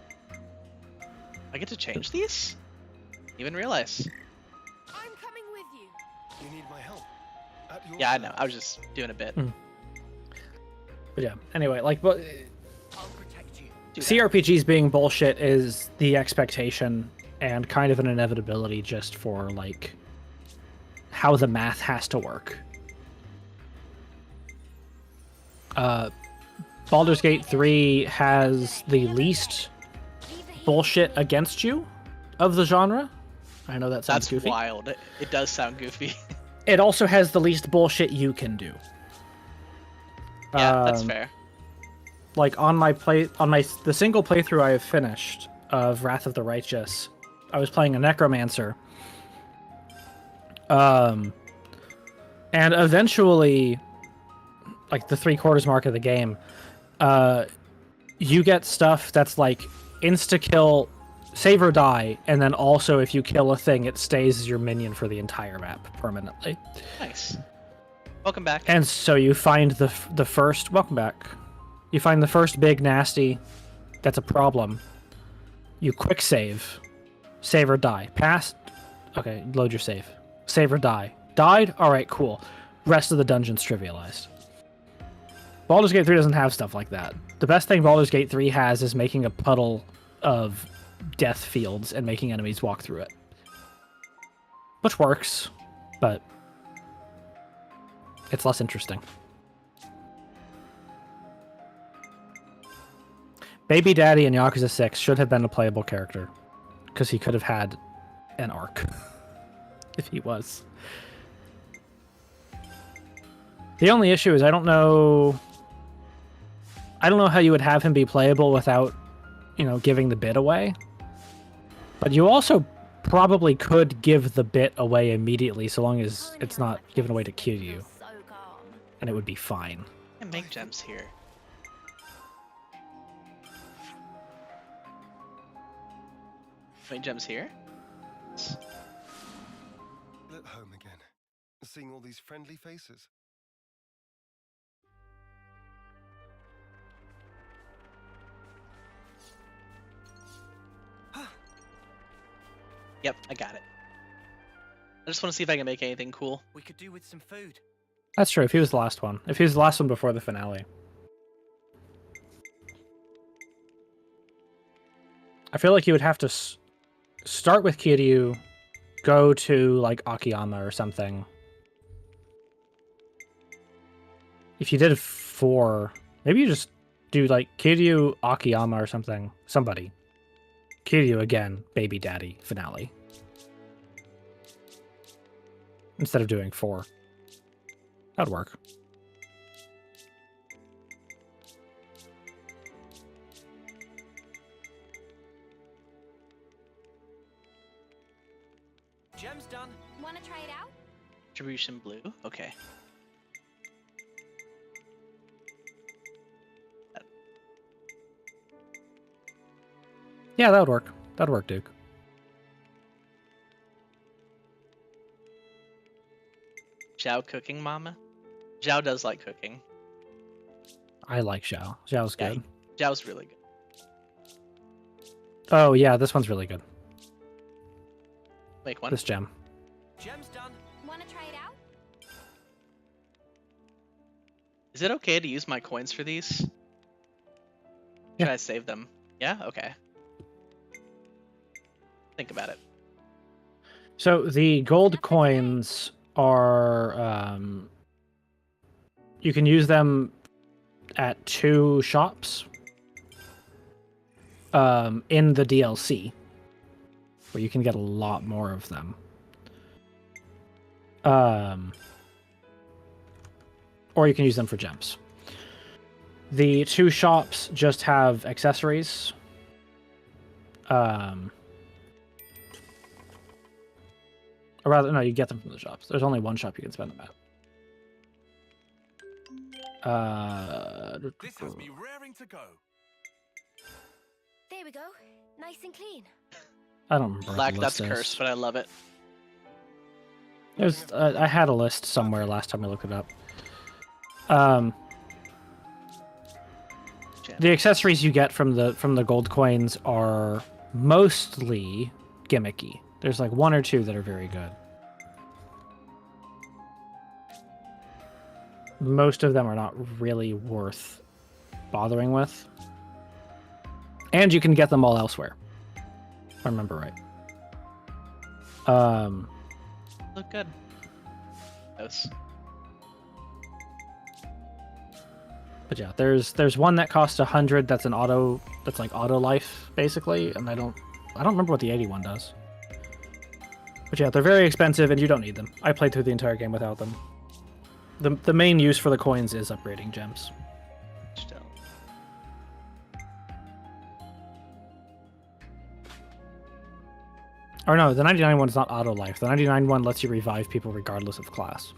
I get to change these? Even realize. I'm coming with you. You need my help. Yeah, I know. I was just doing a bit. But yeah, anyway, like, but CRPGs being bullshit is the expectation and kind of an inevitability just for, like, how the math has to work. Baldur's Gate 3 has the least bullshit against you of the genre. I know that sounds goofy. That's wild. It does sound goofy. It also has the least bullshit you can do. Yeah, that's fair. Like the single playthrough I have finished of Wrath of the Righteous, I was playing a necromancer. And eventually, like the 3/4 mark of the game, you get stuff that's like insta-kill, save or die, and then also if you kill a thing, it stays as your minion for the entire map permanently. Nice. Welcome back. And so you find the first... Welcome back. You find the first big nasty that's a problem. You quick save. Save or die. Passed. Okay, load your save. Save or die. Died? Alright, cool. rest of the dungeon's trivialized. Baldur's Gate 3 doesn't have stuff like that. The best thing Baldur's Gate 3 has is making a puddle of death fields and making enemies walk through it. Which works, but it's less interesting. Baby Daddy in Yakuza 6 should have been a playable character, because he could have had an arc if he was. The only issue is I don't know how you would have him be playable without, giving the bit away. But you also probably could give the bit away immediately, so long as it's not given away to Kiryu. And it would be fine. I can make gems here. Make gems here? At home again, seeing all these friendly faces. Yep, I got it. I just want to see if I can make anything cool. We could do with some food. That's true, if he was the last one. If he was the last one before the finale. I feel like you would have to start with Kiryu, go to, like, Akiyama or something. If you did 4, maybe you just do, like, Kiryu, Akiyama or something. Somebody. Kiryu again, Baby Daddy, finale. Instead of doing 4. That'd work. Gem's done. Wanna try it out? Distribution blue? Okay. Yeah, that would work. That'd work, Duke. Zhao cooking, Mama? Zhao does like cooking. I like Zhao. Zhao's good. Yeah, Zhao's really good. Oh, yeah, this one's really good. Make one. This gem. Gem's done. Wanna try it out? Is it okay to use my coins for these? Should I save them? Yeah? Okay. Think about it. So the gold coins are you can use them at 2 shops in the DLC, where you can get a lot more of them. Or you can use them for gems. The 2 shops just have accessories. Or rather, no, you get them from the shops. There's only one shop you can spend them at. This has me raring to go. There we go. Nice and clean. I don't remember. Black, that's cursed, but I love it. There's, I had a list somewhere last time I looked it up. The accessories you get from the gold coins are mostly gimmicky. There's like 1 or 2 that are very good. Most of them are not really worth bothering with. And you can get them all elsewhere, if I remember right. Look good. Those. But yeah, there's one that costs 100 that's like auto life, basically, and I don't remember what the 81 does. But yeah, they're very expensive and you don't need them. I played through the entire game without them. The main use for the coins is upgrading gems. Still. Or no, the 99 one's not auto life. The 99 one lets you revive people regardless of class.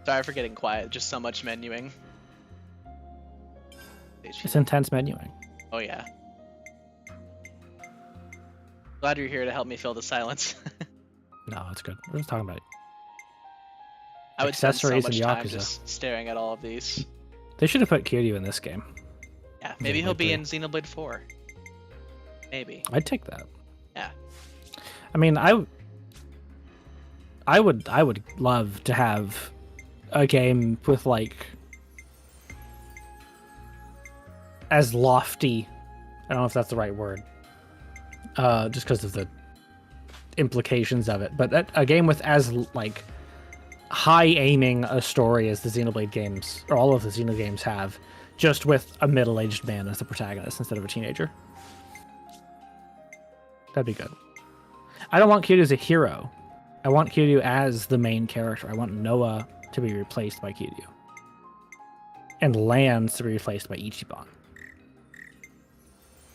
Sorry for getting quiet. Just so much menuing. It's intense menuing. Oh yeah. Glad you're here to help me fill the silence. No, it's good. We're just talking about it. I would spend so accessories much and time Yakuza. just staring at all of these. They should have put Kiryu in this game. Yeah, maybe he'll be 3. in Xenoblade 4. Maybe. I'd take that. Yeah. I mean, I would love to have a game with like as lofty. I don't know if that's the right word. Just because of the implications of it, but a game with as like high aiming a story as the Xenoblade games, or all of the Xeno games have, just with a middle-aged man as the protagonist instead of a teenager. That'd be good. I don't want Kiryu as a hero. I want Kiryu as the main character. I want Noah to be replaced by Kiryu. And Lance to be replaced by Ichiban.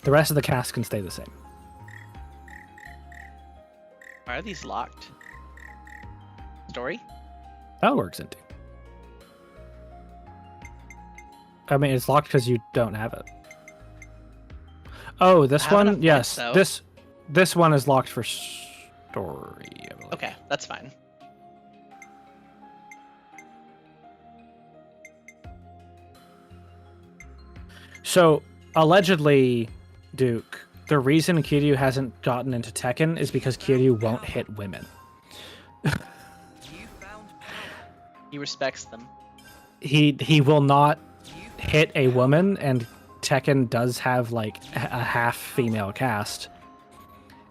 The rest of the cast can stay the same. Why are these locked? Story? That works into. I mean, it's locked because you don't have it. Oh, this one? Yes. So. This one is locked for story, I believe. Okay, that's fine. So, allegedly, Duke, the reason Kiryu hasn't gotten into Tekken is because Kiryu won't hit women. He respects them. He will not hit a woman, and Tekken does have like a half female cast,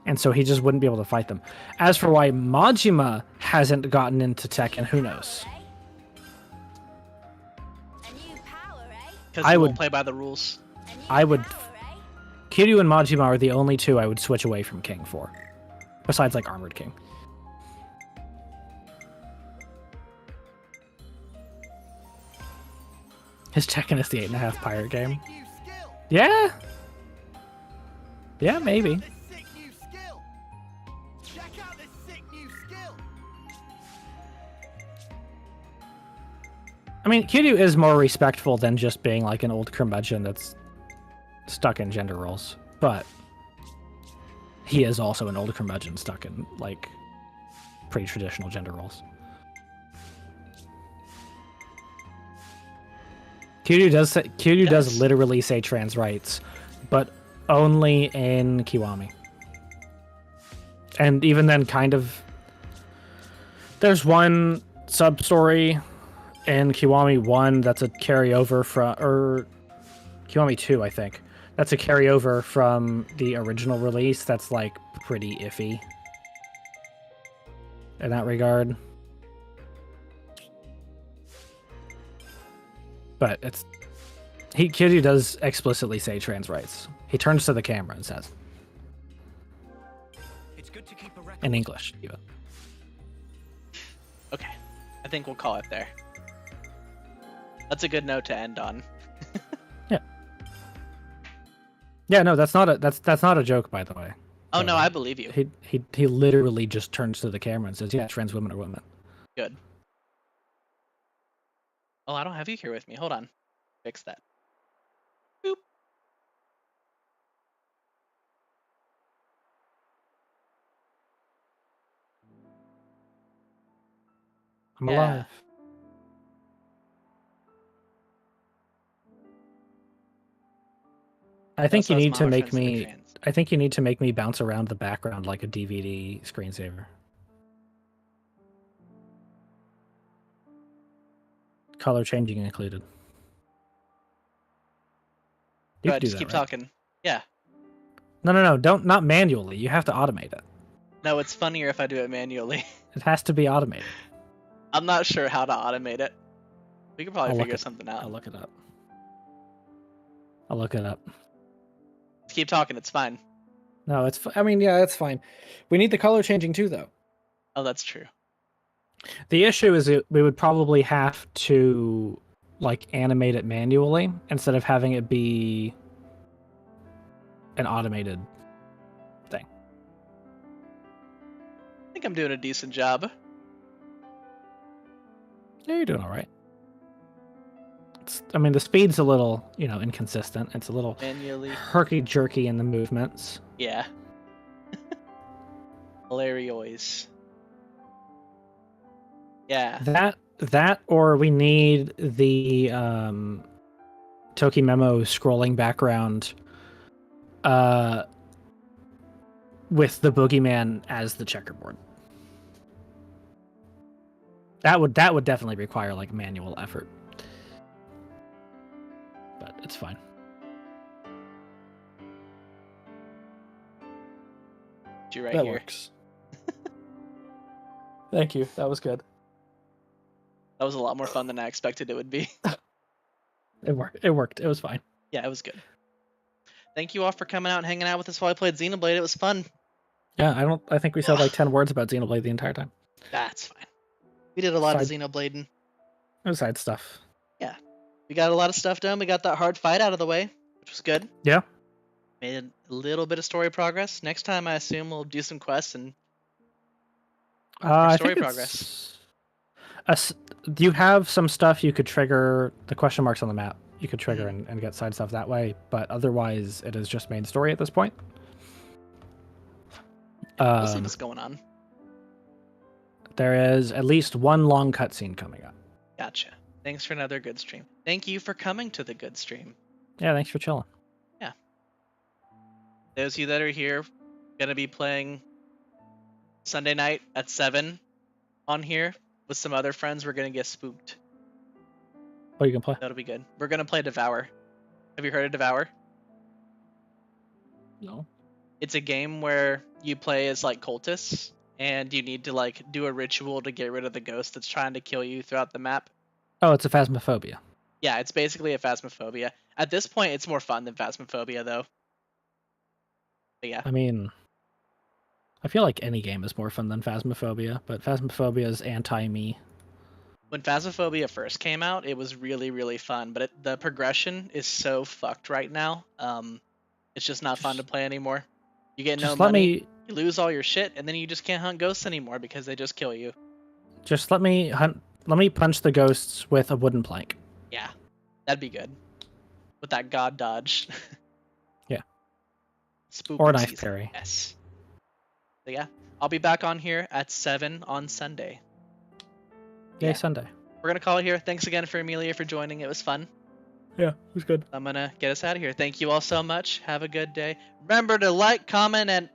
and so he just wouldn't be able to fight them. As for why Majima hasn't gotten into Tekken, who knows? Because he won't play by the rules. I would. Kiryu and Majima are the only two I would switch away from King for, besides like Armored King. His Tekken is the 8.5 pirate game. Yeah. Yeah, maybe. I mean, Kiryu is more respectful than just being like an old curmudgeon that's stuck in gender roles, but he is also an old curmudgeon stuck in like pretty traditional gender roles. Kiryu does literally say trans rights, but only in Kiwami. And even then, kind of, there's one sub-story in Kiwami 1 that's a carryover from, or Kiwami 2, I think. That's a carryover from the original release that's like pretty iffy in that regard. But Kiryu does explicitly say trans rights. He turns to the camera and says, It's good to keep a record. in English, even. Okay, I think we'll call it there. That's a good note to end on. Yeah. Yeah, no, that's not a joke, by the way. Oh no, I believe you. He literally just turns to the camera and says, "Yeah, trans women are women." Good. Oh, I don't have you here with me. Hold on. Fix that. Boop. I'm alive. I think you need to make me. I think you need to make me bounce around the background like a DVD screensaver. Color changing included. Go ahead, just keep talking. Yeah. No, not manually. You have to automate it. No, it's funnier if I do it manually. It has to be automated. I'm not sure how to automate it. We could probably figure something out. I'll look it up. Just keep talking, it's fine. No, I mean, yeah, it's fine. We need the color changing too, though. Oh, that's true. The issue is we would probably have to like animate it manually instead of having it be an automated thing. I think I'm doing a decent job. Yeah, you're doing all right. I mean, the speed's a little, inconsistent. It's a little manually herky-jerky in the movements. Yeah. Hilarious. Yeah. That, or we need the Toki Memo scrolling background with the boogeyman as the checkerboard. That would definitely require like manual effort. But it's fine. You right That here. works. Thank you. That was good. That was a lot more fun than I expected it would be. It worked. It worked. It was fine. Yeah, it was good. Thank you all for coming out and hanging out with us while I played Xenoblade. It was fun. Yeah, I think we said like 10 words about Xenoblade the entire time. That's fine. We did a lot of Xenoblading. Besides stuff. Yeah. We got a lot of stuff done. We got that hard fight out of the way, which was good. Yeah. Made a little bit of story progress. Next time, I assume we'll do some quests and story progress. You have some stuff you could trigger, the question marks on the map. You could trigger and get side stuff that way, but otherwise it is just main story at this point. We'll see what's going on. There is at least one long cutscene coming up. Gotcha. Thanks for another good stream. Thank you for coming to the good stream. Yeah, thanks for chilling. Yeah. Those of you that are here, gonna be playing Sunday night at 7 on here with some other friends. We're gonna get spooked. Oh, you can play? That'll be good. We're gonna play Devour. Have you heard of Devour? No. It's a game where you play as like cultists, and you need to like do a ritual to get rid of the ghost that's trying to kill you throughout the map. Oh, it's a Phasmophobia. Yeah, it's basically a Phasmophobia. At this point, it's more fun than Phasmophobia, though. But yeah. I mean, I feel like any game is more fun than Phasmophobia, but Phasmophobia is anti-me. When Phasmophobia first came out, it was really, really fun, but the progression is so fucked right now. It's just not fun to play anymore. You get no money, you lose all your shit, and then you just can't hunt ghosts anymore because they just kill you. Just let me punch the ghosts with a wooden plank. Yeah, that'd be good. With that god dodge. Yeah. Spooky or knife season. parry. Yes. So yeah, I'll be back on here at 7 on Sunday. Yay, Sunday. We're going to call it here. Thanks again for Amelia for joining. It was fun. Yeah, it was good. I'm going to get us out of here. Thank you all so much. Have a good day. Remember to like, comment, and